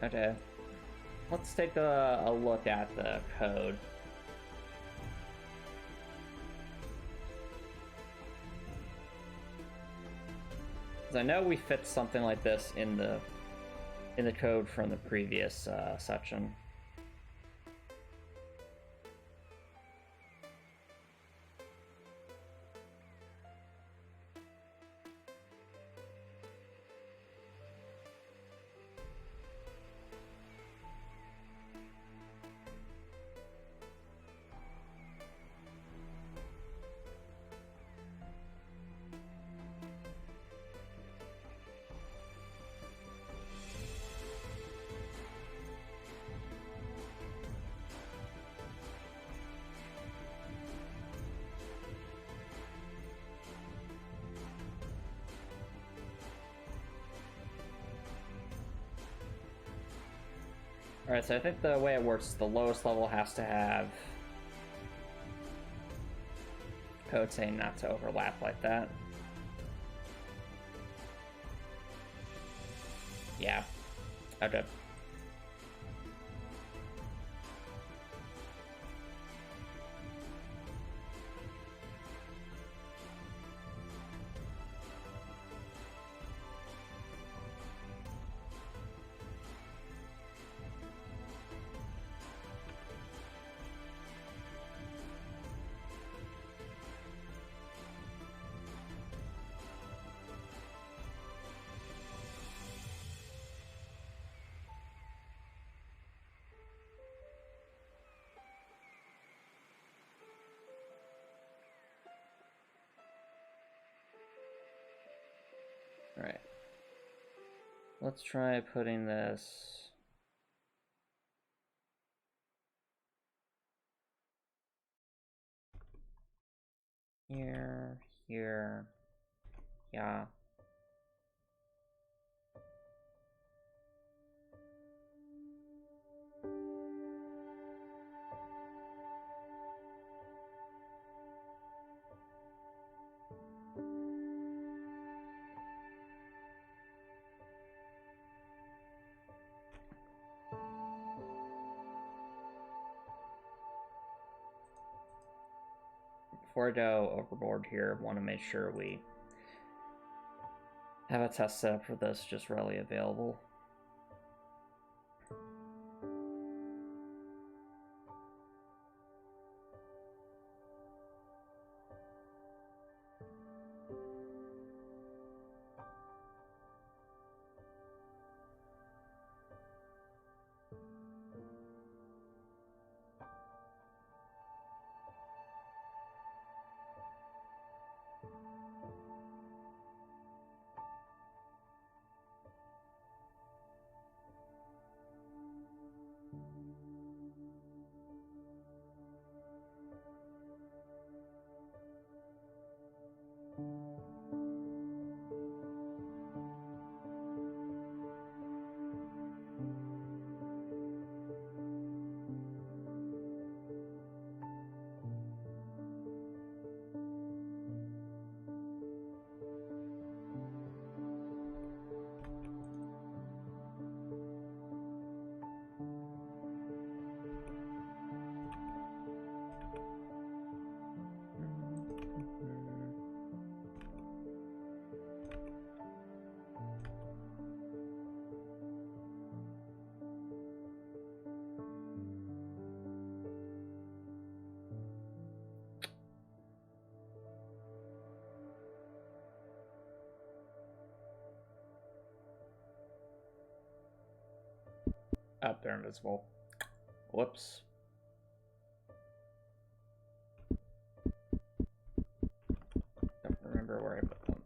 Okay, let's take a look at the code. Because I know we fit something like this in the code from the previous section. Alright, so I think the way it works is the lowest level has to have code saying not to overlap like that. Yeah. Okay. Alright. Let's try putting this here, here, yeah. Before I go overboard here, I want to make sure we have a test set up for this just readily available. they're invisible. Whoops. Don't remember where I put them.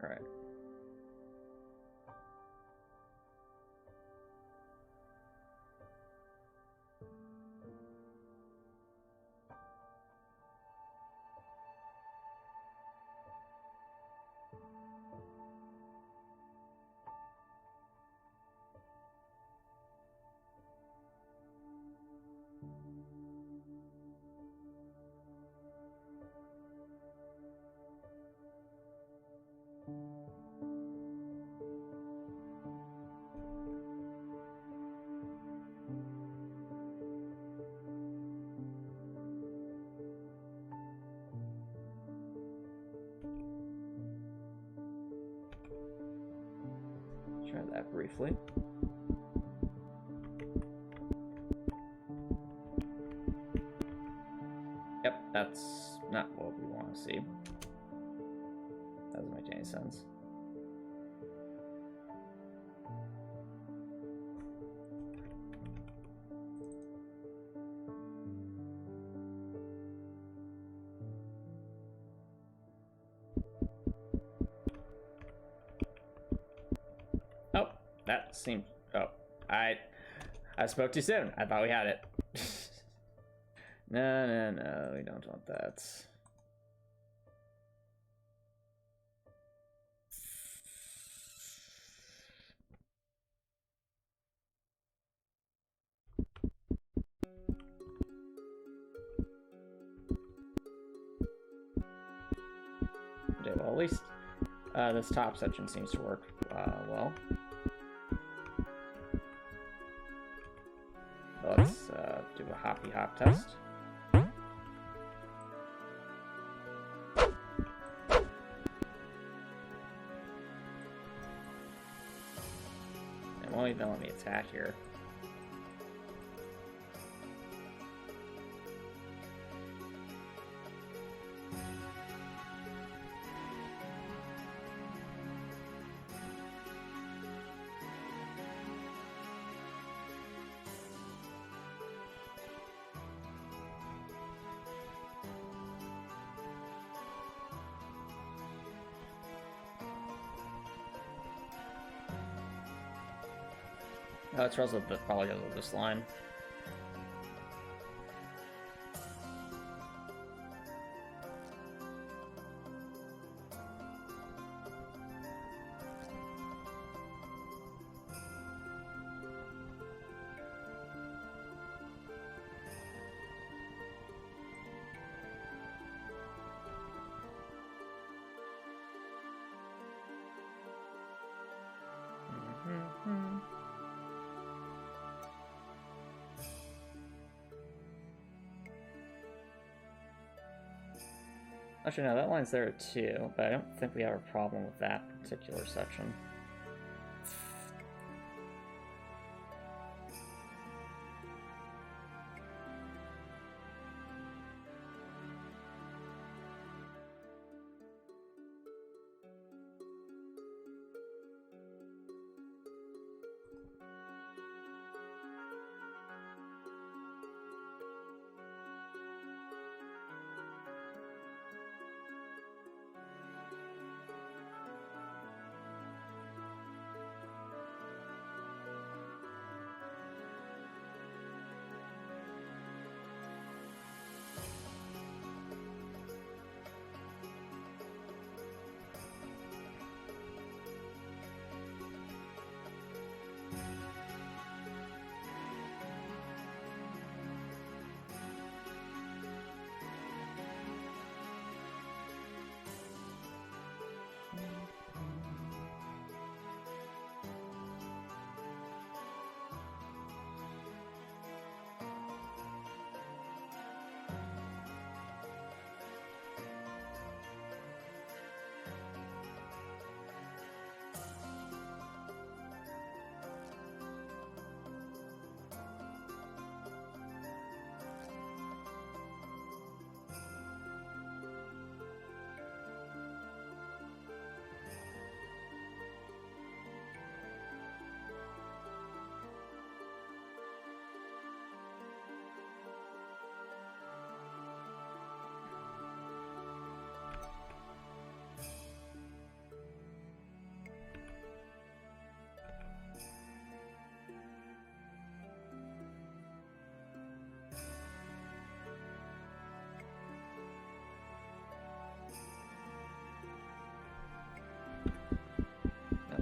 All right. Try that briefly. Yep, that's not what we want to see. Doesn't make any sense. Oh, that seemed... Oh, I spoke too soon. I thought we had it. No, we don't want that. Okay, well, at least this top section seems to work well. Let's do a hoppy hop test. It won't even let me attack here. Oh, it's also probably because of this line. Actually, no, that line's there too, but I don't think we have a problem with that particular section.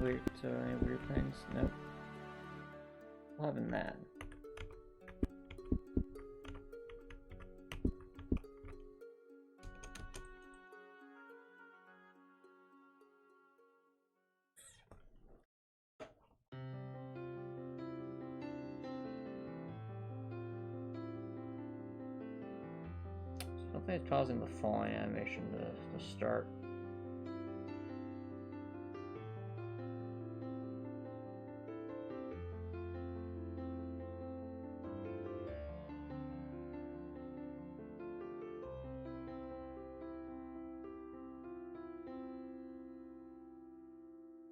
weird, so any weird things? Nope. Loving that. Something's causing the falling animation to start.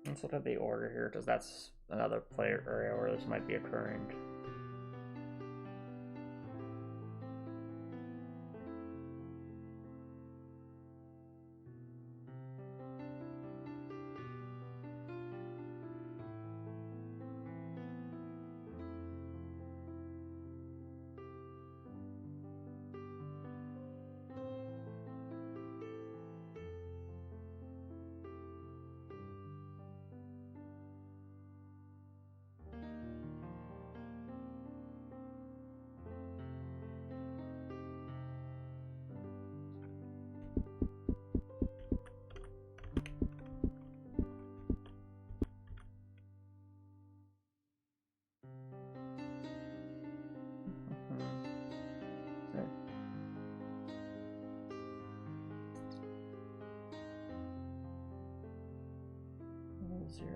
Let's look at the order here, because that's another player area where this might be occurring. Zero.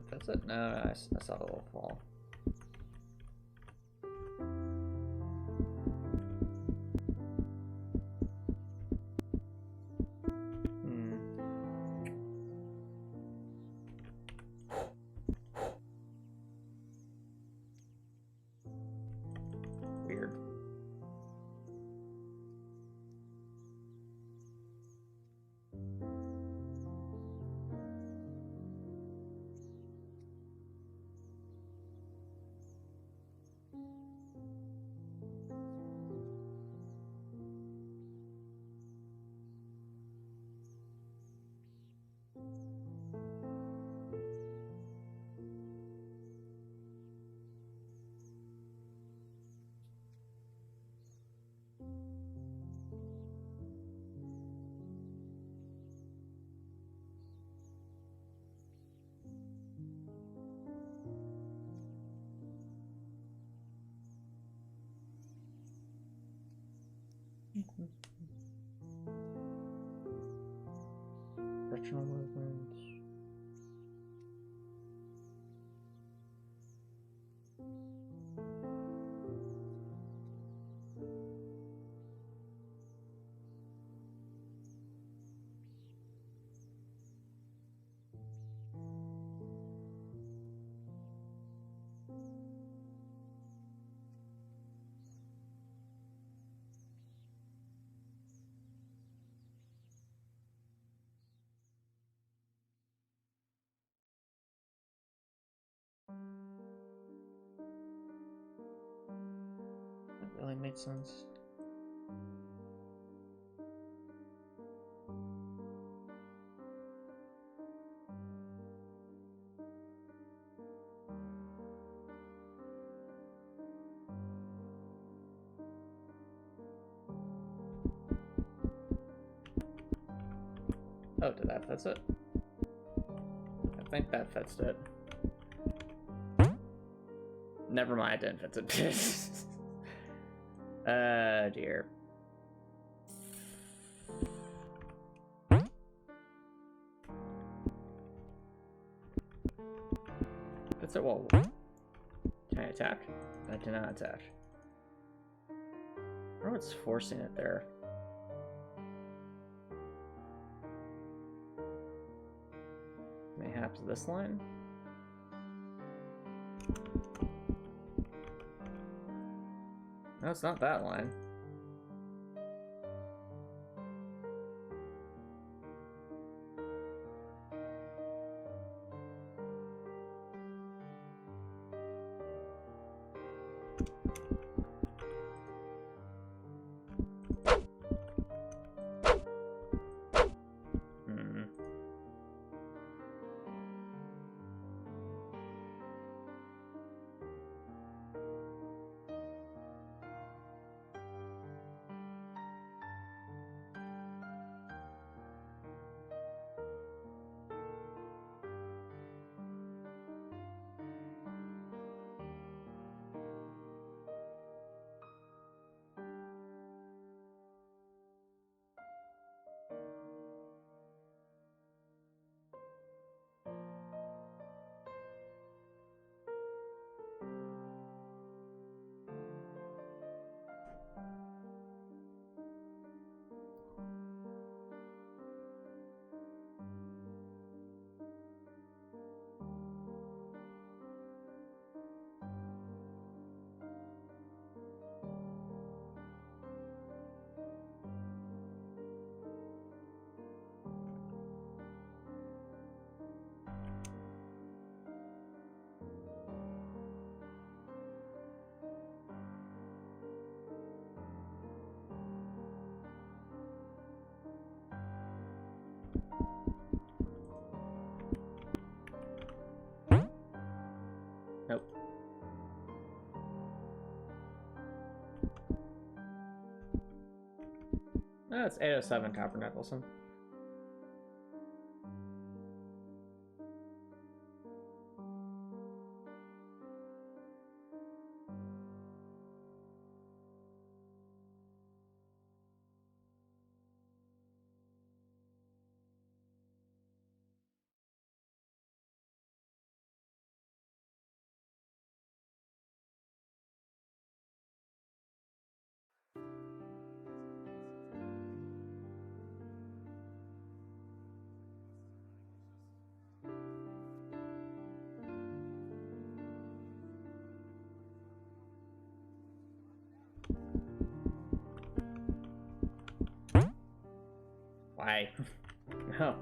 That's it? No, I saw the little fall. Weird. Directional movements. made sense. Oh, did that fix it? I think that fixed it. Never mind, it didn't fix it. Dear. Fix it, well. Can I attack? I cannot attack. I wonder what's forcing it there. Mayhaps this line? No, it's not that line. Nope. That's 807 Copper Nicholson. Why? No.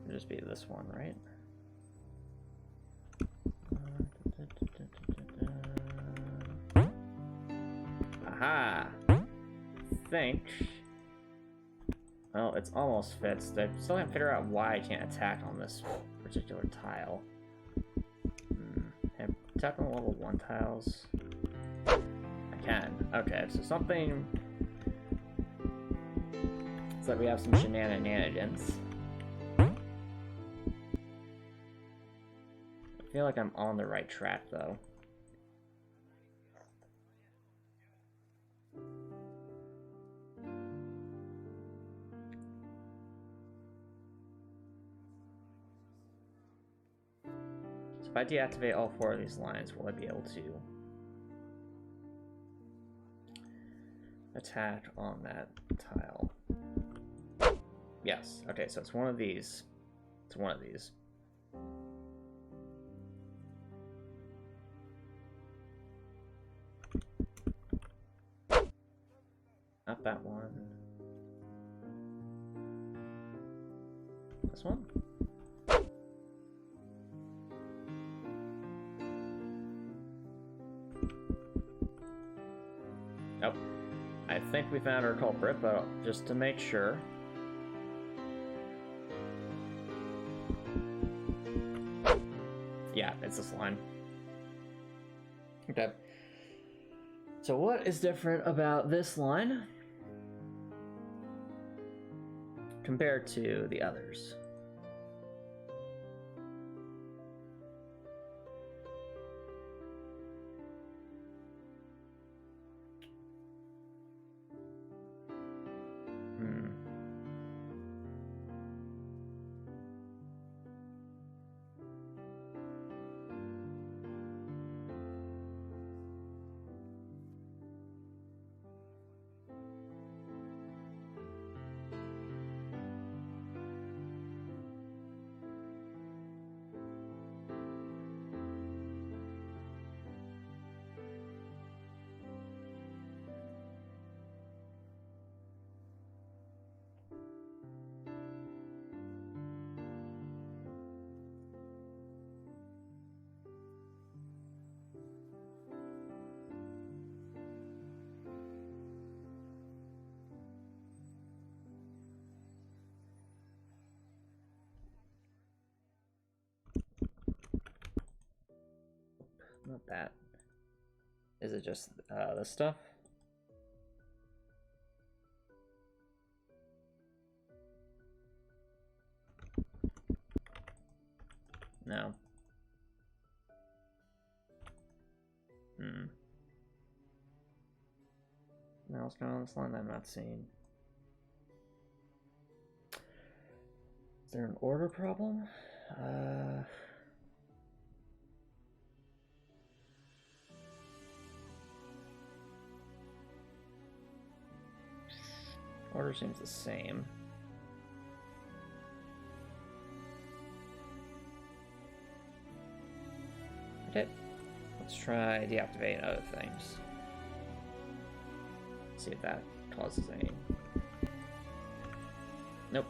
It'll just be this one, right? Aha! Think. Well, it's almost fixed. I still can't figure out why I can't attack on this particular tile. Can I attack on the level 1 tiles? I can. Okay, so something. It's like we have some shenanigans. I feel like I'm on the right track, though. If I deactivate all 4 of these lines, will I be able to attack on that tile? Yes. Okay, so it's one of these. It's one of these. Not that one. This one? Nope. I think we found our culprit, but just to make sure. Yeah, it's this line. Okay. So what is different about this line compared to the others? Not that. Is it just this stuff? No. Now what's going on this line I'm not seeing? Is there an order problem? Order seems the same. Okay, let's try deactivating other things. See if that causes any. Nope.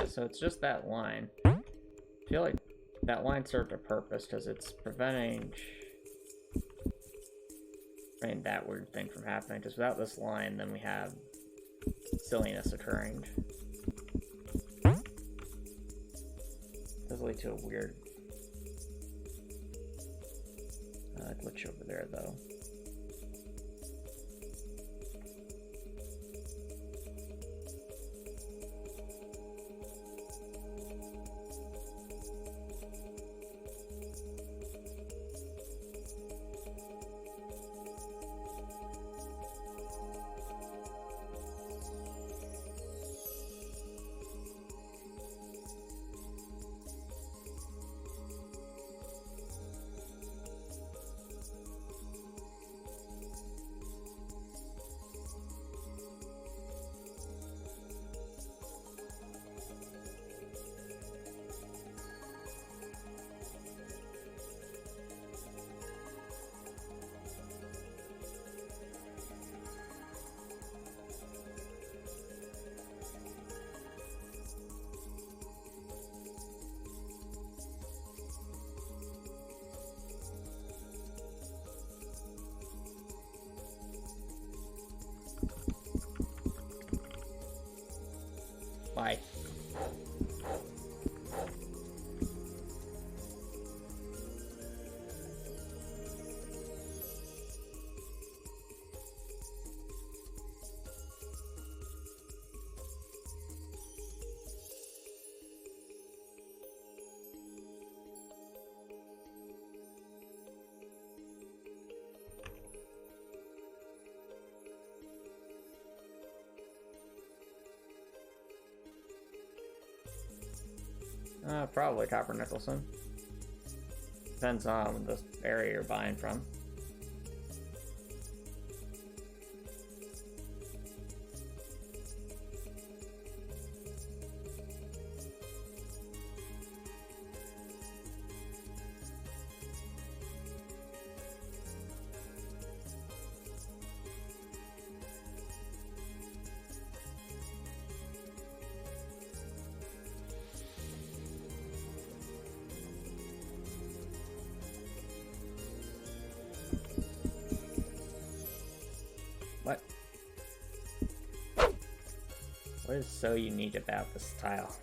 so it's just that line. I feel like that line served a purpose because it's preventing that weird thing from happening. Because without this line, then we have silliness occurring. Does lead to a weird glitch over there, though. Bye. Probably Copper Nicholson. Depends on the area you're buying from. What? What is so unique about this tile?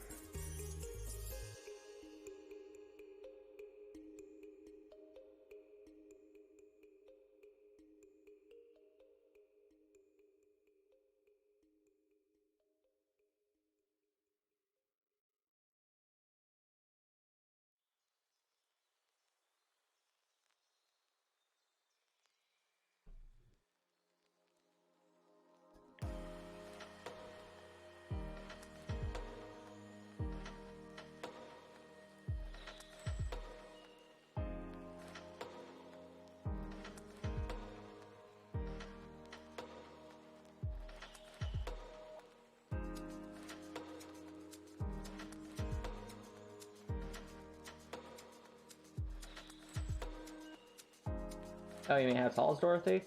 Oh, you mean how tall is Dorothy?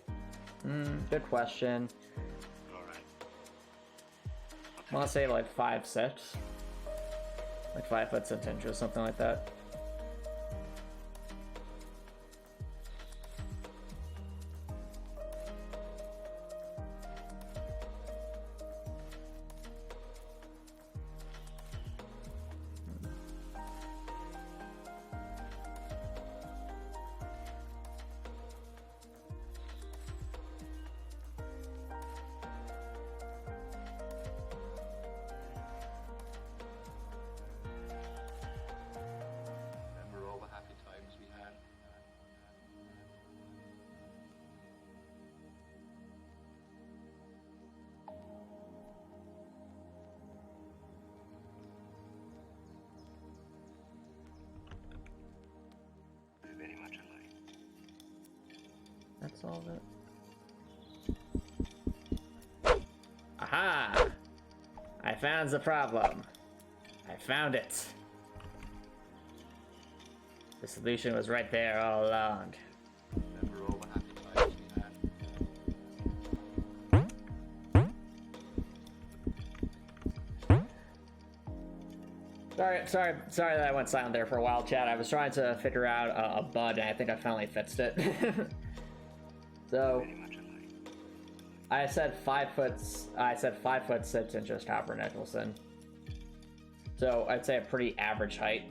Good question. Alright. I want to say like 5'6". Like 5 foot 6 inches, something like that. Remember all the happy times we had? We're very much alike. That's all that. Aha! I found the problem. I found it. The solution was right there all along. Remember all the happy times we had? Sorry that I went silent there for a while, chat. I was trying to figure out a bug, and I think I finally fixed it. So, Very much alike. I said 5 foot. I said 5'6" Copper Nicholson. So I'd say a pretty average height.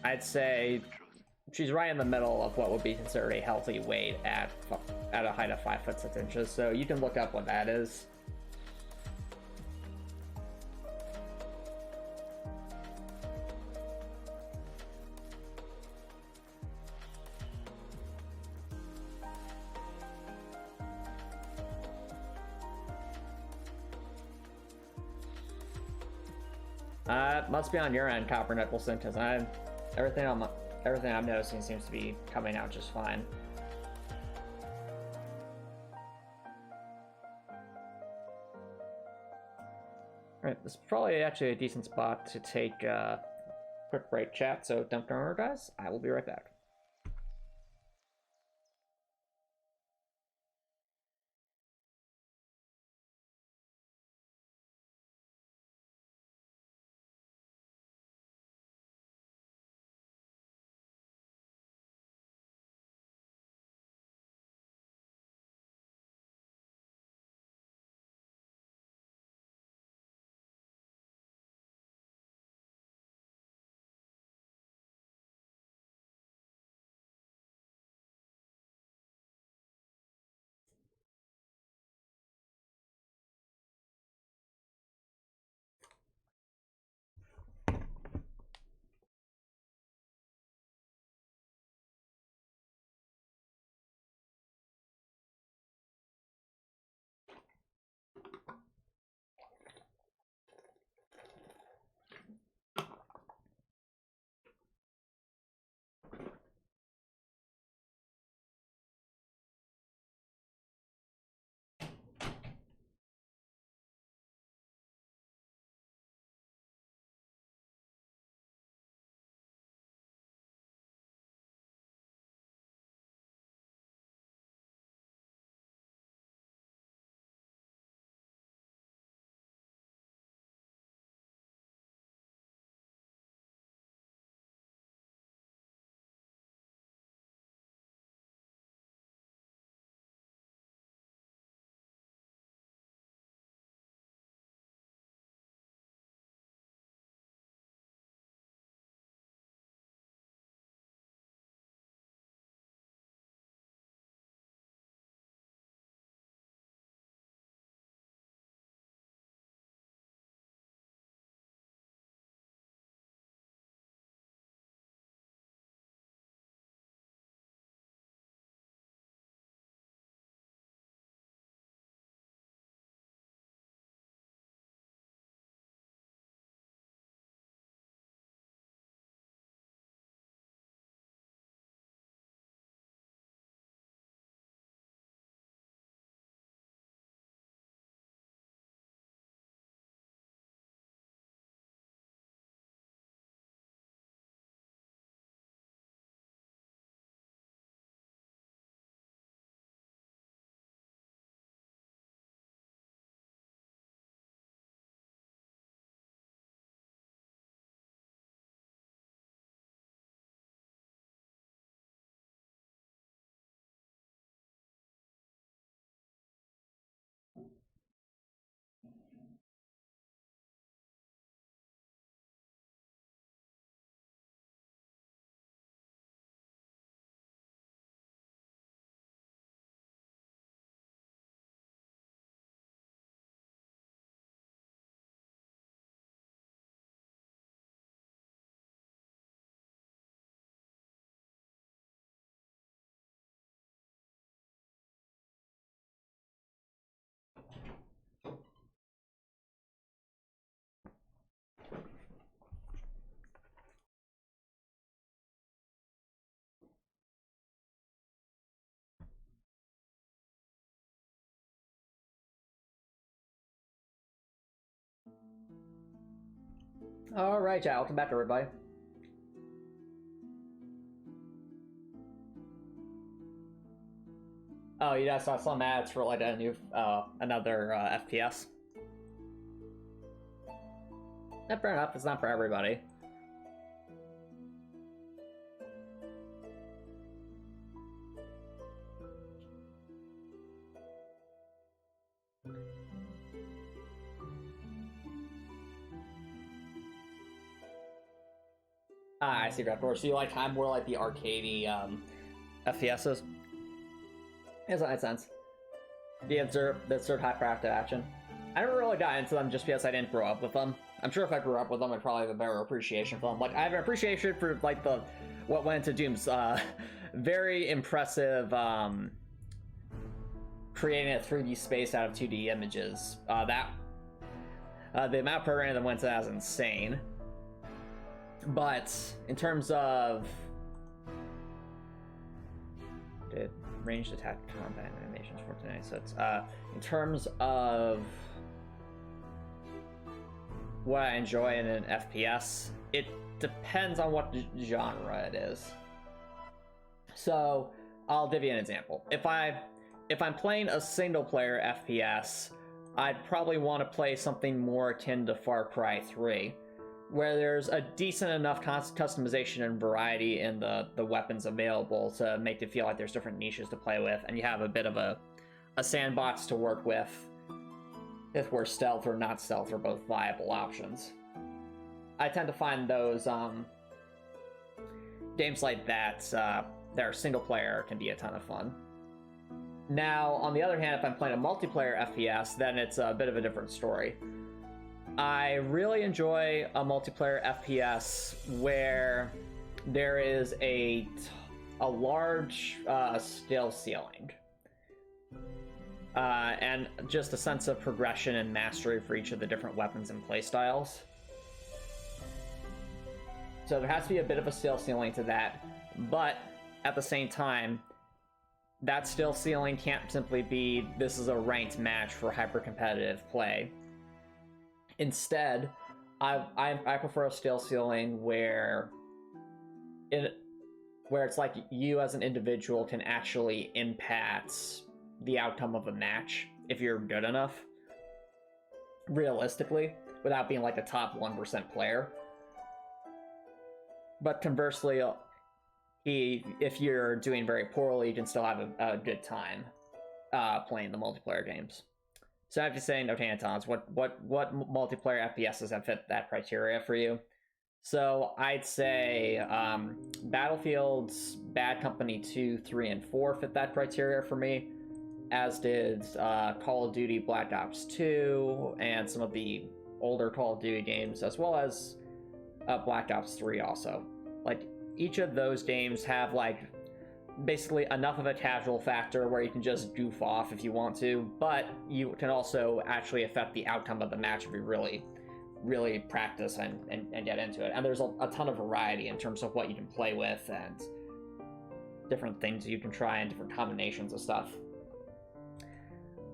I'd say she's right in the middle of what would be considered a healthy weight at a height of 5'6". So you can look up what that is. Must be on your end, Copper Nicholson, because everything I'm noticing seems to be coming out just fine. Alright, this is probably actually a decent spot to take a quick break, chat, so don't go anywhere, guys. I will be right back. Alright, chat, welcome back, everybody. Oh, yeah, so I saw some ads for like a new, another FPS. Yeah, fair enough. It's not for everybody. Ah, I see, Raptor. So you like kind of more like the arcadey FPSs? Yes, that makes sense. The observed hyperactive action. I never really got into them just because I didn't grow up with them. I'm sure if I grew up with them, I'd probably have a better appreciation for them. Like, I have an appreciation for like what went into Doom's very impressive creating a 3D space out of 2D images. The amount of programming that went to that is insane. But in terms of ranged attack combat animations for tonight, so it's in terms of what I enjoy in an FPS, it depends on what genre it is. So I'll give you an example. If I'm playing a single player FPS, I'd probably want to play something more akin to Far Cry 3, where there's a decent enough customization and variety in the weapons available to make it feel like there's different niches to play with, and you have a bit of a sandbox to work with if where stealth or not stealth are both viable options. I tend to find those games like that that are single player can be a ton of fun. Now, on the other hand, if I'm playing a multiplayer FPS, then it's a bit of a different story. I really enjoy a multiplayer FPS where there is a large skill ceiling. And just a sense of progression and mastery for each of the different weapons and playstyles. So there has to be a bit of a skill ceiling to that, but at the same time, that skill ceiling can't simply be, this is a ranked match for hyper-competitive play. Instead, I prefer a skill ceiling where it's like you as an individual can actually impact the outcome of a match if you're good enough, realistically, without being like a top 1% player. But conversely, if you're doing very poorly, you can still have a good time playing the multiplayer games. So I have to say, okay, Antons, what multiplayer FPSs have fit that criteria for you? So I'd say Battlefield's Bad Company 2, 3, and 4 fit that criteria for me, as did Call of Duty Black Ops 2 and some of the older Call of Duty games, as well as Black Ops 3 also. Like, each of those games have, like, basically enough of a casual factor where you can just goof off if you want to, but you can also actually affect the outcome of the match if you really practice and get into it. And there's a ton of variety in terms of what you can play with and different things you can try and different combinations of stuff.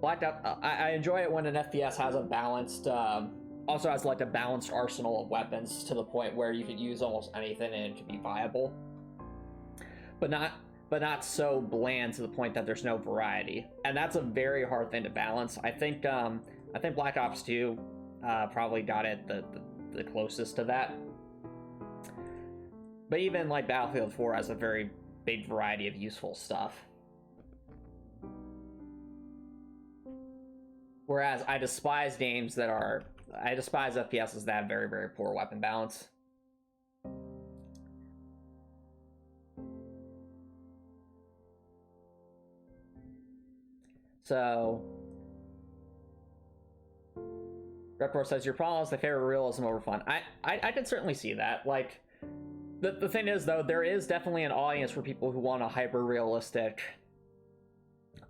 Black Ops, I enjoy it when an FPS has a balanced, also has like a balanced arsenal of weapons to the point where you could use almost anything and it can be viable, but not so bland to the point that there's no variety. And that's a very hard thing to balance. I think Black Ops 2 probably got it the closest to that. But even like Battlefield 4 has a very big variety of useful stuff. Whereas I despise FPSs that have very, very poor weapon balance. So, Reptor says, your problem is the favorite realism over fun. I can certainly see that. Like, the thing is, though, there is definitely an audience for people who want a hyper-realistic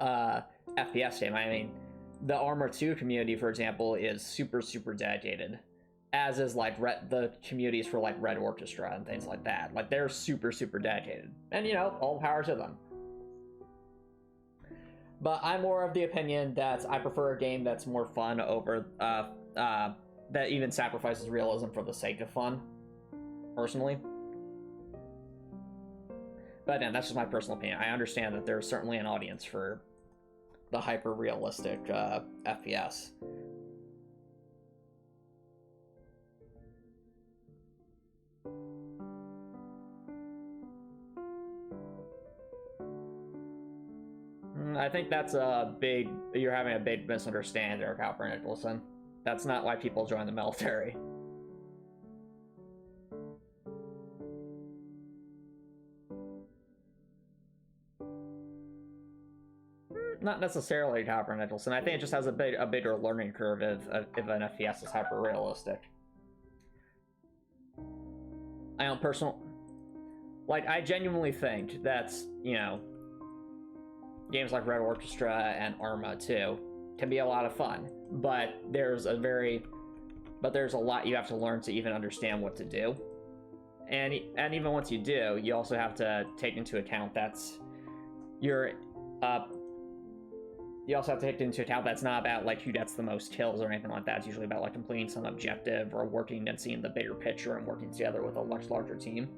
FPS game. I mean, the Armor 2 community, for example, is super, super dedicated. As is, like, the communities for, like, Red Orchestra and things like that. Like, they're super, super dedicated. And, you know, all power to them. But I'm more of the opinion that I prefer a game that's more fun over, that even sacrifices realism for the sake of fun, personally. But again, that's just my personal opinion. I understand that there's certainly an audience for the hyper realistic FPS. I think that's you're having a big misunderstanding there, Copper Nicholson. That's not why people join the military. Not necessarily, Copper Nicholson. I think it just has a bigger learning curve if an FPS is hyper realistic. I don't I genuinely think that's, you know, games like Red Orchestra and Arma 2 can be a lot of fun, but there's a lot you have to learn to even understand what to do. And even once you do, you also have to take into account that's not about like who gets the most kills or anything like that. It's usually about like completing some objective or working and seeing the bigger picture and working together with a much larger team.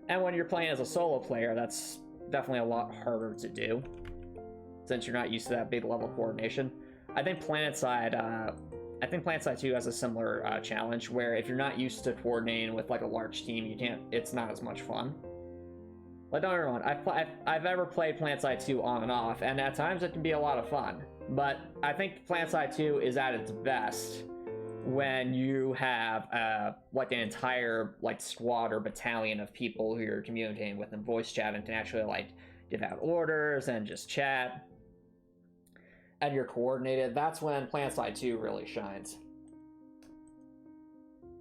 And when you're playing as a solo player, that's definitely a lot harder to do, since you're not used to that big level coordination. I think PlanetSide 2 has a similar challenge where if you're not used to coordinating with like a large team, it's not as much fun. Like, don't get me wrong, I've ever played PlanetSide 2 on and off, and at times it can be a lot of fun. But I think PlanetSide 2 is at its best when you have like an entire like squad or battalion of people who you're communicating with in voice chat and can actually like give out orders and just chat. And you're coordinated. That's when PlanetSide 2 really shines.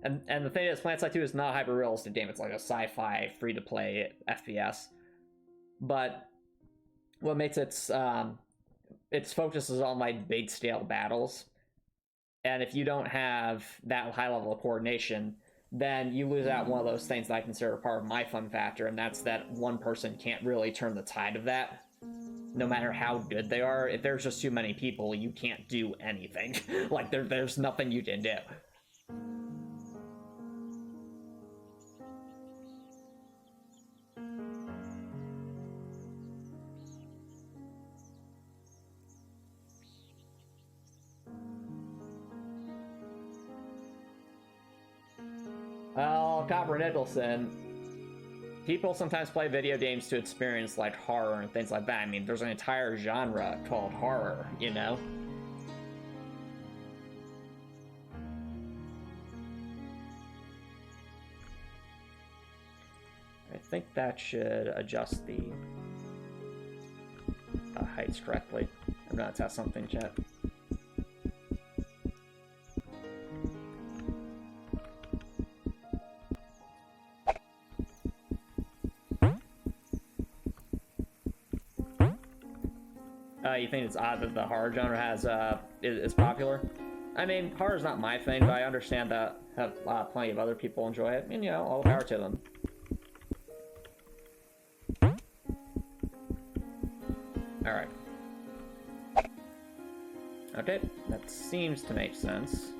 And the thing is, PlanetSide 2 is not a hyper-realistic game. It's like a sci-fi, free-to-play FPS. But what makes its focus is on like big-scale battles. And if you don't have that high level of coordination, then you lose out one of those things that I consider part of my fun factor, and that's that one person can't really turn the tide of that. No matter how good they are, if there's just too many people, you can't do anything. Like, there's nothing you can do. Well, Copper Nicholson, people sometimes play video games to experience like horror and things like that. I mean, there's an entire genre called horror, you know? I think that should adjust the heights correctly. I'm gonna test something, chat. You think it's odd that the horror genre is popular? I mean, horror's not my thing, but I understand that plenty of other people enjoy it, and you know, all power to them. Alright. Okay, that seems to make sense.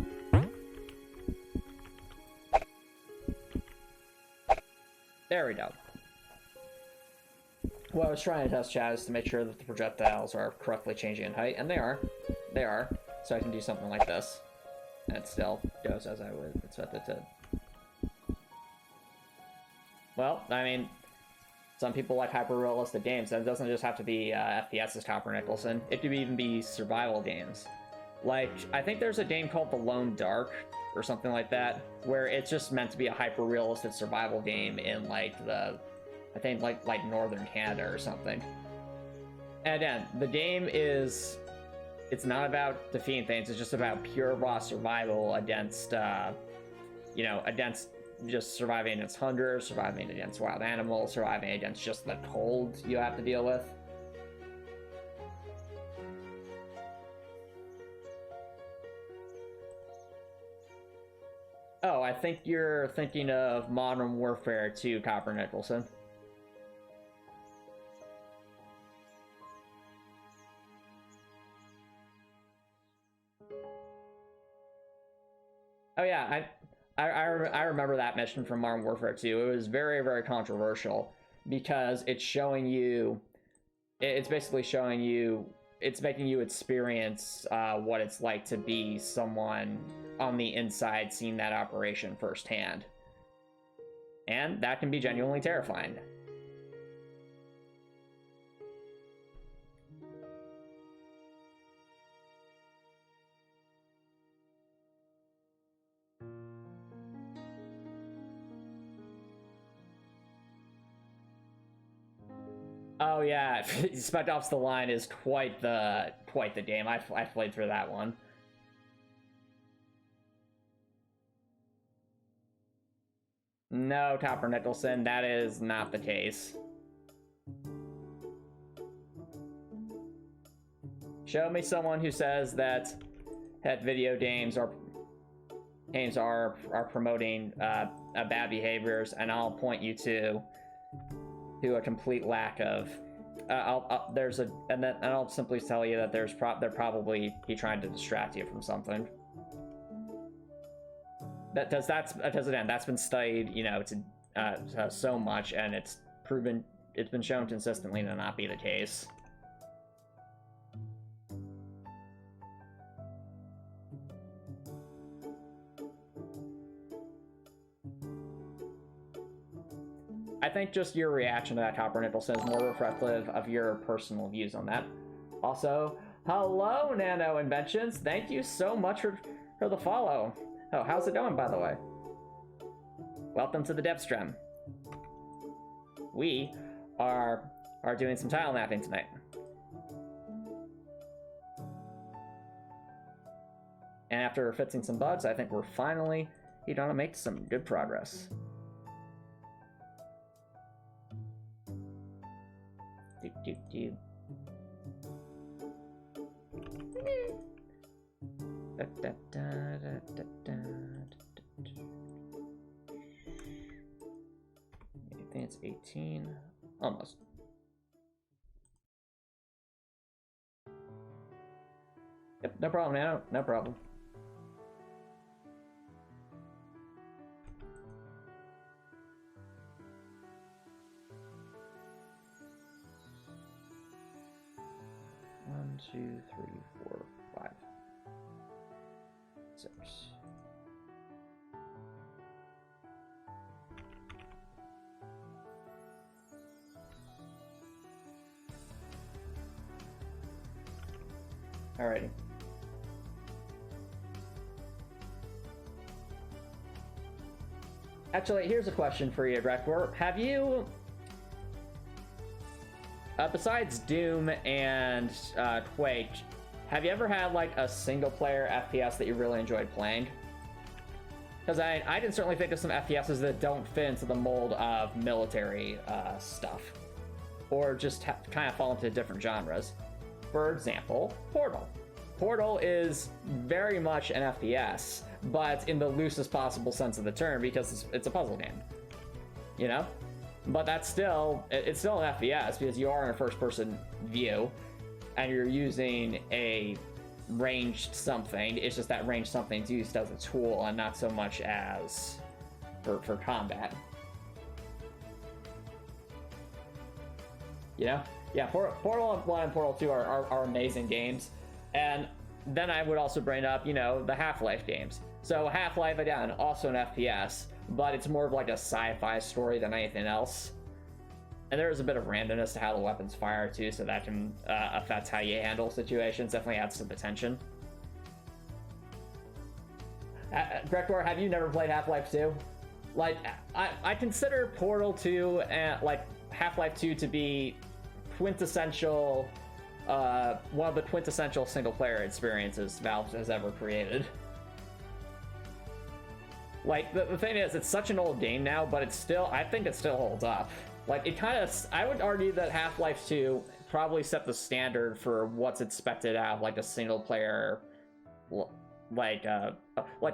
There we go. What I was trying to test, chat, is to make sure that the projectiles are correctly changing in height, and they are. They are. So I can do something like this, and it still goes as I would expect it to. Well, I mean, some people like hyper-realistic games, and it doesn't just have to be FPS's, Copper Nicholson. It could even be survival games. Like, I think there's a game called The Lone Dark, or something like that, where it's just meant to be a hyper-realistic survival game in, like, I think like northern Canada or something. And again, the game it's not about defeating things, it's just about pure raw survival against, you know, against just surviving against hunger, surviving against wild animals, surviving against just the cold you have to deal with. Oh, I think you're thinking of Modern Warfare 2, Copper Nicholson. Oh yeah, I remember that mission from Modern Warfare 2. It was very, very controversial because it's basically showing you it's making you experience what it's like to be someone on the inside seeing that operation firsthand. And that can be genuinely terrifying. Oh yeah, Spec Ops: The Line is quite the game. I played through that one. No, Topper Nicholson, that is not the case. Show me someone who says that video games are promoting bad behaviors, and I'll point you to a complete lack of. I'll simply tell you that they're probably trying to distract you from something. That's been studied, you know, to so much, and it's been shown consistently to not be the case. I think just your reaction to that, Copper Nicholson, is more reflective of your personal views on that. Also, hello, Nano Inventions. Thank you so much for the follow. Oh, how's it going, by the way? Welcome to the dev stream. We are doing some tile mapping tonight. And after fixing some bugs, I think we're finally gonna make some good progress. Do. I think it's 18. Almost. Yep, no problem, man. No problem. One, 2, 3, 4, 5, 6. Alrighty. Actually, here's a question for you, Rekor. Have you, besides Doom and Quake, have you ever had like a single-player FPS that you really enjoyed playing? Because I can certainly think of some FPSs that don't fit into the mold of military stuff, or just kind of fall into different genres. For example, Portal. Portal is very much an FPS, but in the loosest possible sense of the term, because it's a puzzle game, you know? But it's still an FPS because you are in a first-person view, and you're using a ranged something. It's just that ranged something's used as a tool and not so much as for combat. You know? Yeah, Portal 1 and Portal 2 are amazing games. And then I would also bring up, you know, the Half-Life games. So Half-Life, again, also an FPS, but it's more of like a sci-fi story than anything else. And there is a bit of randomness to how the weapons fire too, so that can affect how you handle situations. Definitely adds to the tension. Grektor, have you never played Half-Life 2? Like, I consider Portal 2 and like Half-Life 2 to be quintessential, one of the quintessential single-player experiences Valve has ever created. Like, the thing is, it's such an old game now, but I think it still holds up. Like, I would argue that Half-Life 2 probably set the standard for what's expected out of, like, a single-player, like a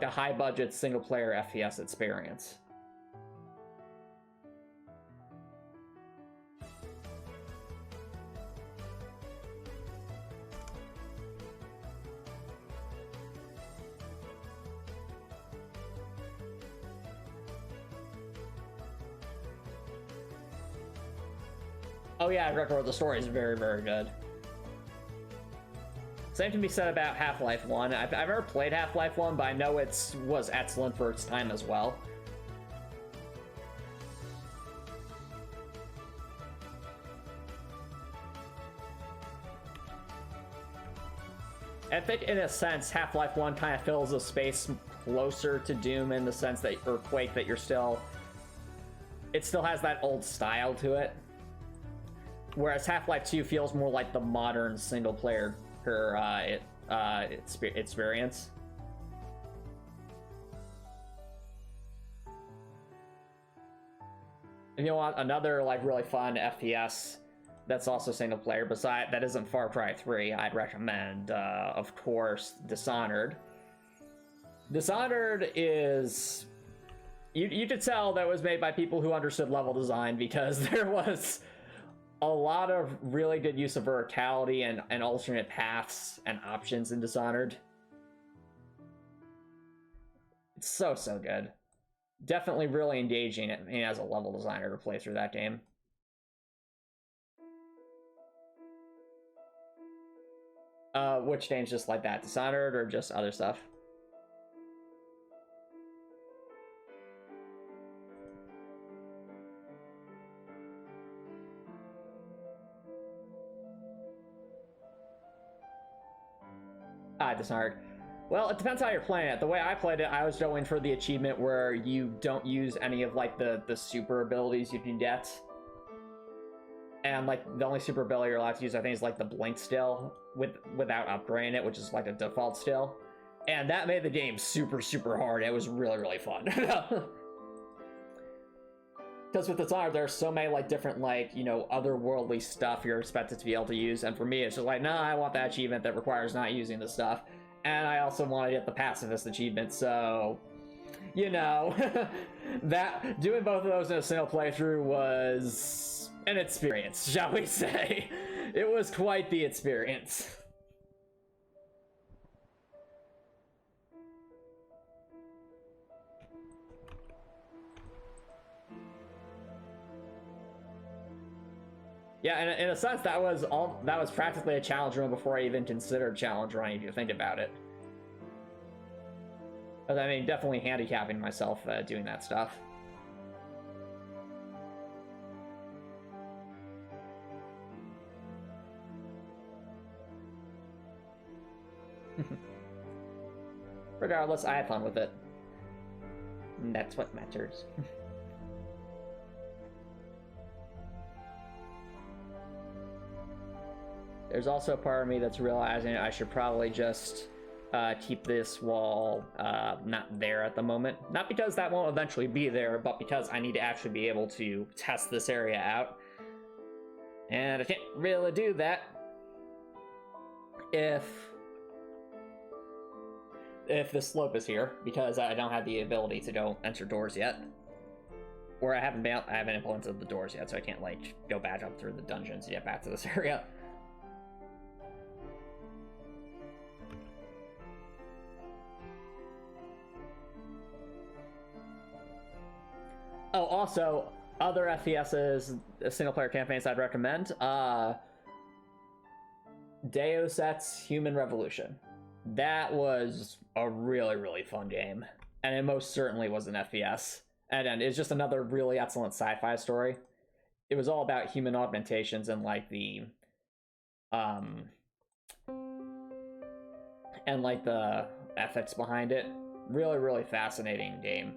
high-budget single-player FPS experience. Oh yeah, Record, the story is very, very good. Same can be said about Half-Life 1. I've never played Half-Life 1, but I know it was excellent for its time as well. I think, in a sense, Half-Life 1 kind of fills a space closer to Doom in the sense that, or Quake, that you're still... It still has that old style to it. Whereas Half-Life 2 feels more like the modern single-player experience. If you want another, like, really fun FPS that's also single player, that isn't Far Cry 3, I'd recommend, of course, Dishonored. Dishonored is... You could tell that it was made by people who understood level design, because there was a lot of really good use of verticality and alternate paths and options in Dishonored. It's so good. Definitely really engaging as a level designer to play through that game. Which games just like that? Dishonored or just other stuff? Dishonored. Well, it depends how you're playing it. The way I played it, I was going for the achievement where you don't use any of, like, the super abilities you can get. And, like, the only super ability you're allowed to use, I think, is, like, the blink still, without upgrading it, which is, like, a default still. And that made the game super hard. It was really fun. Because with Dishonored, there's so many, like, different, like, you know, otherworldly stuff you're expected to be able to use. And for me, it's just like, nah, I want that achievement that requires not using the stuff. And I also want to get the pacifist achievement, so... You know, that doing both of those in a single playthrough was an experience, shall we say. It was quite the experience. Yeah, and in a sense, that was practically a challenge run before I even considered challenge running, if you think about it. But I mean, definitely handicapping myself doing that stuff. Regardless, I had fun with it. And that's what matters. There's also a part of me that's realizing I should probably just keep this wall not there at the moment. Not because that won't eventually be there, but because I need to actually be able to test this area out. And I can't really do that if the slope is here, because I don't have the ability to go enter doors yet. Or I haven't implemented the doors yet, so I can't, like, go back up through the dungeons to get back to this area. Oh, also, other FPS's single-player campaigns I'd recommend. Deus Ex Human Revolution. That was a really fun game. And it most certainly was an FPS. And it's just another really excellent sci-fi story. It was all about human augmentations and, like, the ethics behind it. Really fascinating game.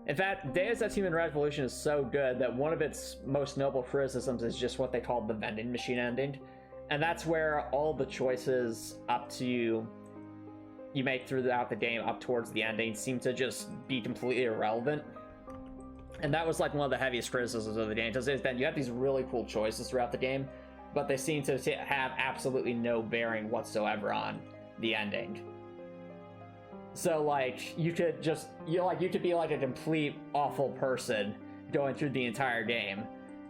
In fact, Deus Ex Human Revolution is so good that one of its most noble criticisms is just what they call the vending machine ending. And that's where all the choices up to you make throughout the game up towards the ending seem to just be completely irrelevant. And that was, like, one of the heaviest criticisms of the game, because then you have these really cool choices throughout the game, but they seem to have absolutely no bearing whatsoever on the ending. So, like, you could be like a complete awful person going through the entire game,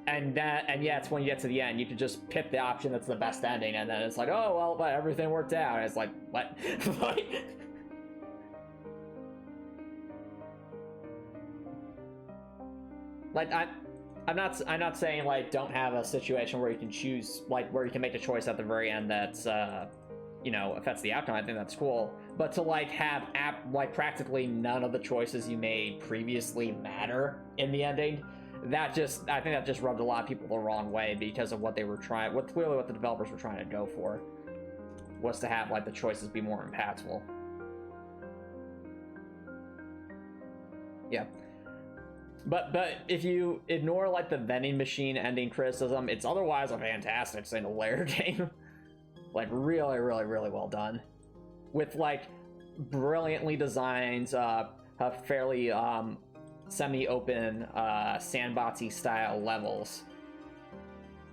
and yeah, it's when you get to the end, you could just pick the option that's the best ending, and then it's like, oh well, but everything worked out. And it's like, what? Like, I'm not saying, like, don't have a situation where you can choose, like, where you can make a choice at the very end that's you know, affects the outcome, I think that's cool. But to like have like practically none of the choices you made previously matter in the ending, I think that just rubbed a lot of people the wrong way because of what they were trying, clearly what the developers were trying to go for, was to have like the choices be more impactful. Yeah. But if you ignore like the vending machine ending criticism, it's otherwise a fantastic single-player game. Like really, really, really well done, with like brilliantly designed, a fairly semi-open sandboxy style levels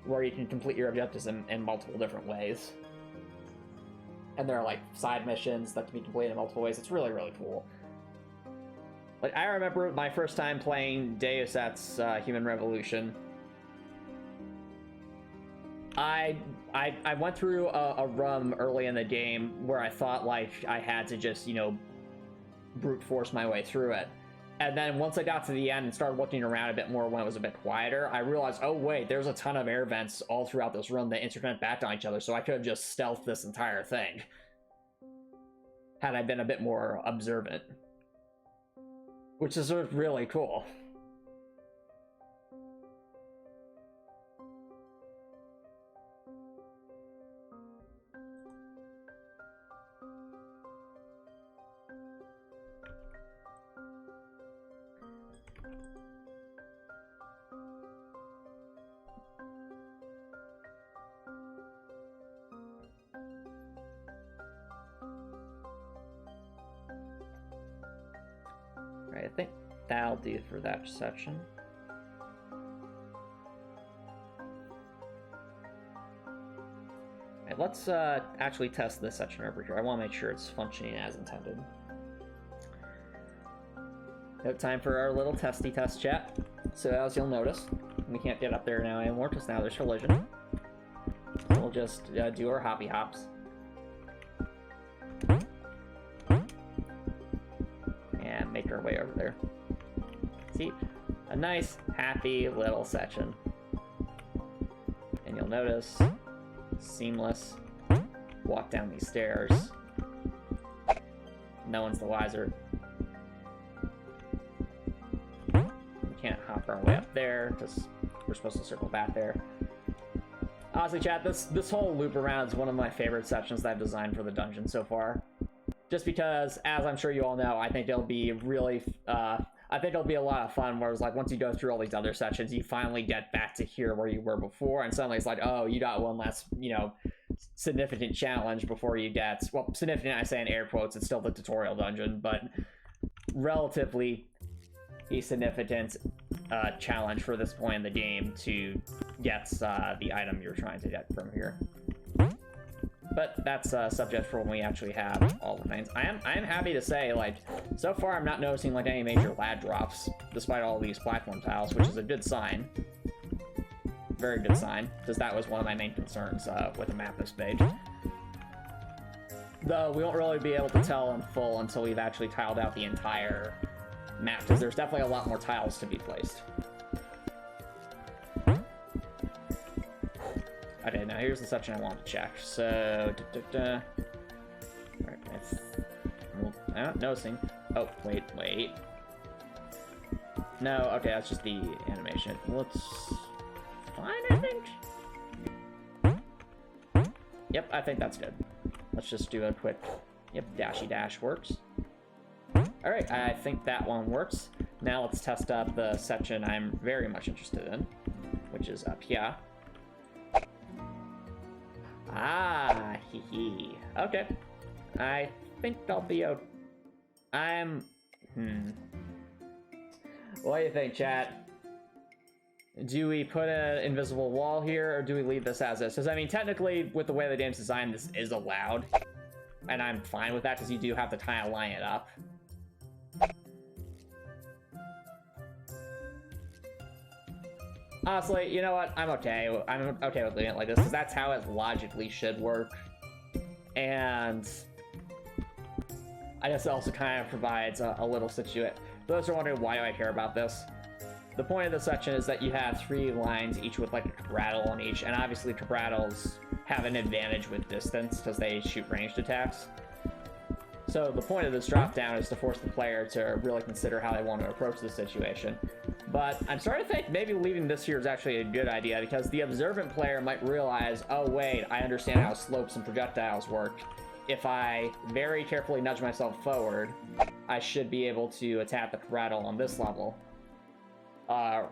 where you can complete your objectives in multiple different ways. And there are like side missions that can be completed in multiple ways. It's really, really cool. Like, I remember my first time playing Deus Ex Human Revolution. I went through a run early in the game where I thought like I had to just, you know, brute force my way through it. And then once I got to the end and started looking around a bit more when it was a bit quieter, I realized, oh wait, there's a ton of air vents all throughout this room that interconnect back on each other, so I could have just stealthed this entire thing had I been a bit more observant. Which is really cool. Right, I think that'll do for that section. Right, let's actually test this section over here. I want to make sure it's functioning as intended. Time for our little testy test chat. So as you'll notice, we can't get up there now anymore because now there's collision. So we'll just do our hoppy hops. And make our way over there. See? A nice, happy little section. And you'll notice, seamless. Walk down these stairs. No one's the wiser. We can't hop our way up there, because we're supposed to circle back there. Honestly, chat, this whole loop around is one of my favorite sections that I've designed for the dungeon so far. Just because, as I'm sure you all know, I think it'll be really, I think it'll be a lot of fun, whereas like once you go through all these other sections, you finally get back to here where you were before, and suddenly it's like, oh, you got one less, you know, significant challenge before you get, well, significant I say in air quotes, it's still the tutorial dungeon, but relatively a significant challenge for this point in the game to get the item you're trying to get from here. But that's a subject for when we actually have all the things. I am happy to say, like, so far I'm not noticing like any major lag drops, despite all these platform tiles, which is a good sign. Very good sign, because that was one of my main concerns with the map this page. Though we won't really be able to tell in full until we've actually tiled out the entire map, because there's definitely a lot more tiles to be placed. Okay, now here's the section I want to check. So, Alright, I'm not noticing. Oh, wait. No, okay, that's just the animation. Looks fine, I think. Yep, I think that's good. Let's just do a quick, yep, dashy dash works. Alright, I think that one works. Now let's test out the section I'm very much interested in, which is up here. Ah, hee. Okay. I think I'll be okay. What do you think, chat? Do we put an invisible wall here, or do we leave this as is? Because, I mean, technically, with the way the game's designed, this is allowed. And I'm fine with that, because you do have to tile line it up. Honestly, you know what? I'm okay with leaving it like this, because that's how it logically should work. And I guess it also kind of provides a little situation. For those who are wondering why do I care about this, the point of this section is that you have 3 lines, each with like a Cabrattle on each, and obviously Cabrattles have an advantage with distance because they shoot ranged attacks. So the point of this drop down is to force the player to really consider how they want to approach the situation. But I'm starting to think maybe leaving this here is actually a good idea, because the observant player might realize, oh wait, I understand how slopes and projectiles work. If I very carefully nudge myself forward, I should be able to attack the Cabrattle on this level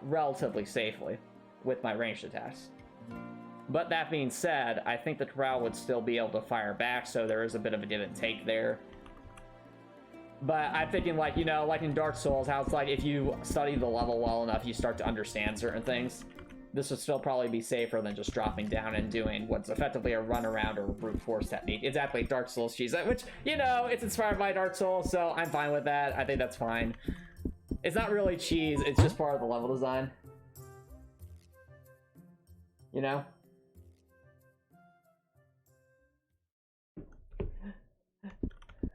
relatively safely with my ranged attacks. But that being said, I think the Cabrattle would still be able to fire back, so there is a bit of a give and take there. But I'm thinking, like, you know, like in Dark Souls, how it's like if you study the level well enough, you start to understand certain things. This would still probably be safer than just dropping down and doing what's effectively a run around or a brute force technique. Exactly, Dark Souls cheese, which, you know, it's inspired by Dark Souls, so I'm fine with that. I think that's fine. It's not really cheese, it's just part of the level design. You know?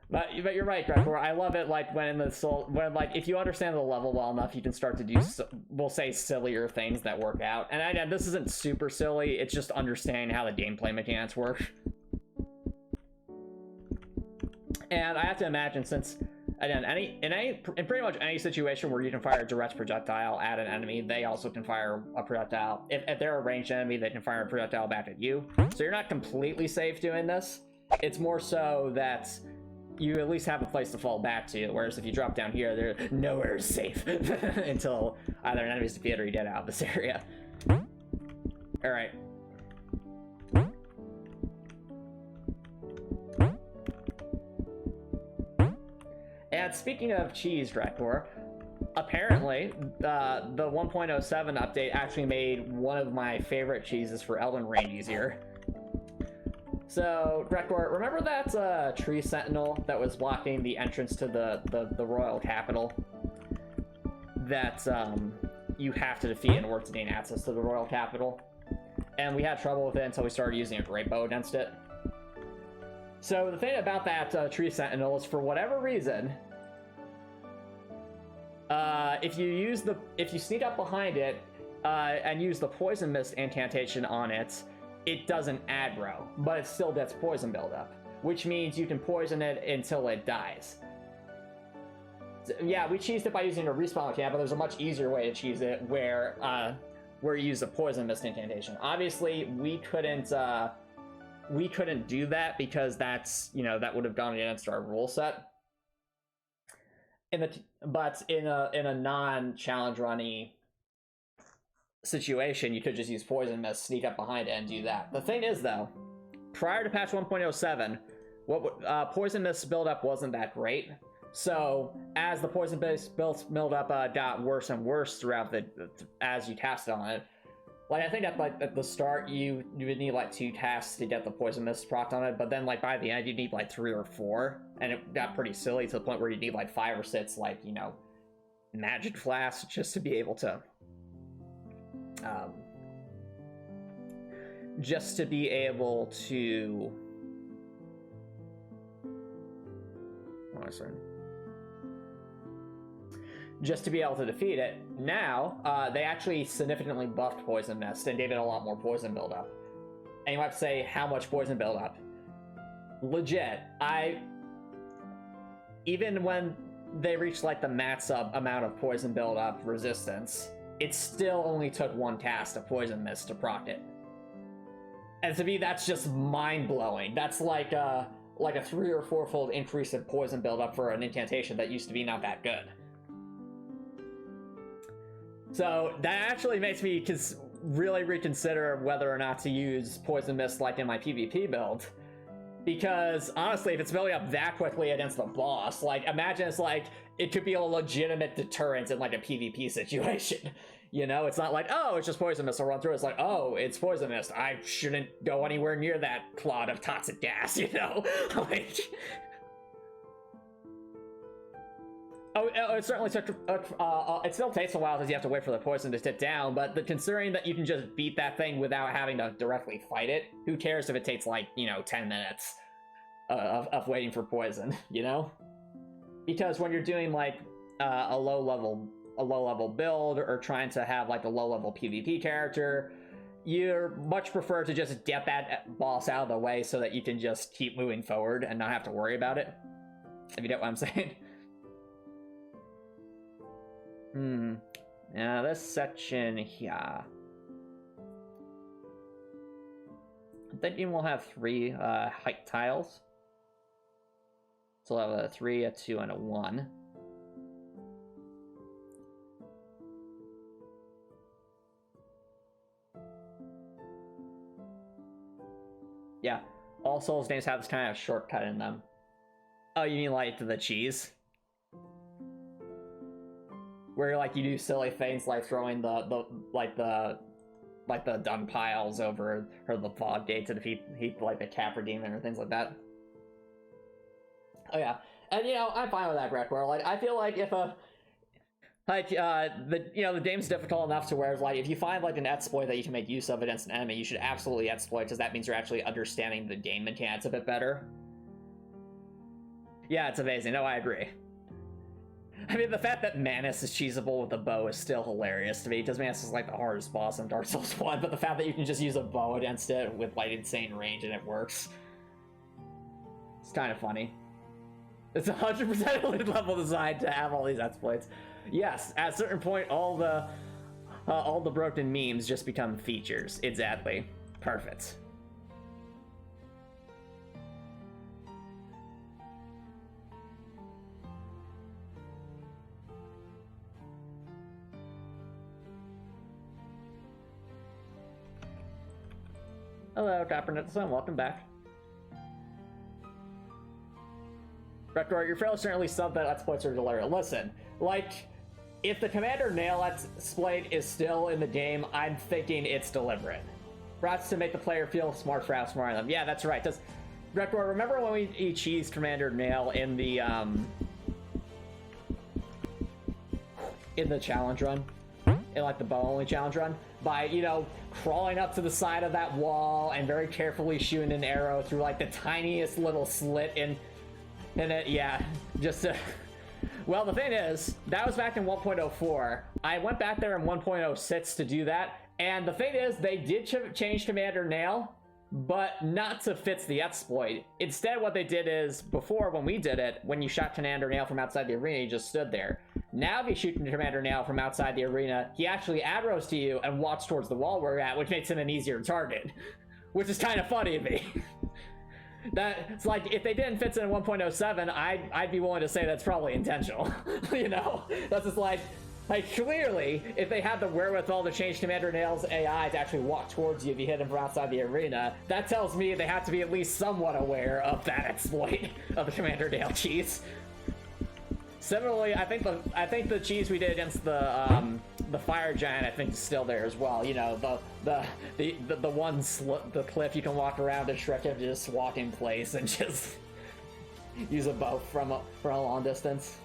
But you're right, Gregor. I love it, like, when in the soul, when, like, if you understand the level well enough, you can start to do, we'll say, sillier things that work out. And again, this isn't super silly, it's just understanding how the gameplay mechanics work. And I have to imagine, since, again, in pretty much any situation where you can fire a direct projectile at an enemy, they also can fire a projectile. If they're a ranged enemy, they can fire a projectile back at you. So you're not completely safe doing this. It's more so that you at least have a place to fall back to, whereas if you drop down here, they're nowhere safe until either an enemy's defeated or you get out of this area. Alright. And speaking of cheese, Drakor, apparently, the 1.07 update actually made one of my favorite cheeses for Elden Ring easier. So, Drakor, remember that tree sentinel that was blocking the entrance to the royal capital? That you have to defeat in order to gain access to the royal capital? And we had trouble with it until we started using a great bow against it. So the thing about that tree sentinel is, for whatever reason, if you sneak up behind it and use the poison mist incantation on it, it doesn't aggro, but it still gets poison buildup, which means you can poison it until it dies. So, yeah, we cheesed it by using a respawn mechanic, but there's a much easier way to cheese it where you use the poison mist incantation. Obviously, we couldn't do that because that's, you know, that would have gone against our rule set. But in a non-challenge runny situation, you could just use poison mist, sneak up behind it, and do that. The thing is, though, prior to patch 1.07, poison mist buildup wasn't that great. So as the poison based buildup got worse and worse throughout as you casted on it, like, I think at the start you would need like 2 casts to get the poison mist proc on it, but then like by the end you need like 3 or 4, and it got pretty silly to the point where you need like 5 or 6, like, you know, magic flasks just to be able to defeat it. Now, they actually significantly buffed Poison Mist and gave it a lot more poison buildup. And you might say, how much poison buildup? Legit, even when they reached like the max amount of poison buildup resistance, it still only took 1 cast of Poison Mist to proc it. And to me, that's just mind-blowing. That's like a 3 or 4-fold increase in poison buildup for an incantation that used to be not that good. So that actually makes me really reconsider whether or not to use Poison Mist like in my PvP build. Because honestly, if it's building up that quickly against the boss, like, imagine it's like, it could be a legitimate deterrent in like a PvP situation. You know, it's not like, oh, it's just Poison Mist, I'll run through. It's like, oh, it's Poison Mist, I shouldn't go anywhere near that cloud of toxic gas, you know? Like... Oh, it certainly took, it still takes a while because you have to wait for the poison to tip down, but considering that you can just beat that thing without having to directly fight it, who cares if it takes, like, you know, 10 minutes of waiting for poison, you know? Because when you're doing, like, a low-level a low-level build or trying to have like a low-level PvP character, you much prefer to just get that boss out of the way so that you can just keep moving forward and not have to worry about it. If you get what I'm saying. Now this section here, I'm thinking we'll have 3 height tiles. So we'll have a 3, a 2, and a 1. Yeah, all Souls games have this kind of shortcut in them. Oh, you mean like the cheese? Where like you do silly things like throwing the dung piles over or the fog gate to defeat like the Capra demon or things like that. Oh yeah, and you know I'm fine with that, Greg. Where like I feel like if the game's difficult enough to where it's like if you find like an exploit that you can make use of against an enemy, you should absolutely exploit, because that means you're actually understanding the game mechanics a bit better. Yeah, it's amazing. No, I agree. I mean, the fact that Manus is cheesable with a bow is still hilarious to me, because Manus is like the hardest boss in Dark Souls 1, but the fact that you can just use a bow against it with like insane range and it works, it's kind of funny. It's 100% elite level design to have all these exploits. Yes, at a certain point, all the broken memes just become features. Exactly. Perfect. Hello, Dapper Netson, welcome back. Rector, you're fairly certainly sub that exploits are delirious. Listen, like, if the Commander Nail exploit is still in the game, I'm thinking it's deliberate. Perhaps to make the player feel smart for outsmarting them. Yeah, that's right. Does Rector, remember when we cheesed Commander Nail in the challenge run? In like the bow only challenge run? By, you know, crawling up to the side of that wall and very carefully shooting an arrow through like the tiniest little slit in it. Yeah, just well, the thing is, that was back in 1.04. I went back there in 1.06 to do that, and the thing is, they did change Commander Nail, but not to fit the exploit. Instead, what they did is, before when we did it, when you shot Commander Nail from outside the arena, he just stood there. Now if you shoot Commander Nail from outside the arena, he actually aggroes to you and walks towards the wall we're at, which makes him an easier target. Which is kind of funny to me. That's like, if they didn't fit it in 1.07, I'd be willing to say that's probably intentional. You know? That's just like clearly, if they had the wherewithal to change Commander Nail's AI to actually walk towards you if you hit him from outside the arena, that tells me they have to be at least somewhat aware of that exploit of the Commander Nail cheese. Similarly, I think the cheese we did against the fire giant, I think, is still there as well. You know, the one the cliff you can walk around and Shrek can just walk in place and just use a bow from a long distance.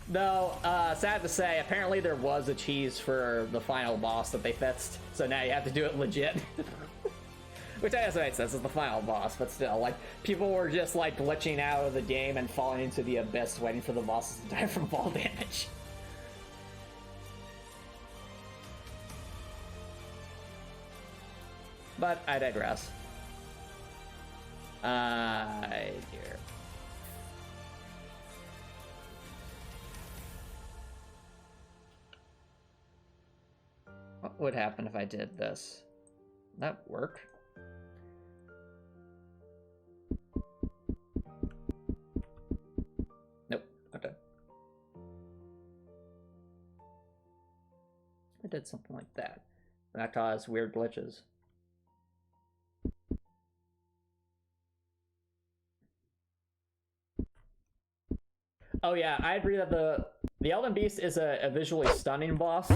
Though, sad to say, apparently there was a cheese for the final boss that they fixed, so now you have to do it legit. Which I guess makes sense, it's the final boss, but still, like, people were just, like, glitching out of the game and falling into the abyss waiting for the bosses to die from fall damage. But I digress. Here. What would happen if I did this? Would that work? Nope. Okay. I did something like that. That caused weird glitches. Oh yeah, I agree that the Elden Beast is a visually stunning boss.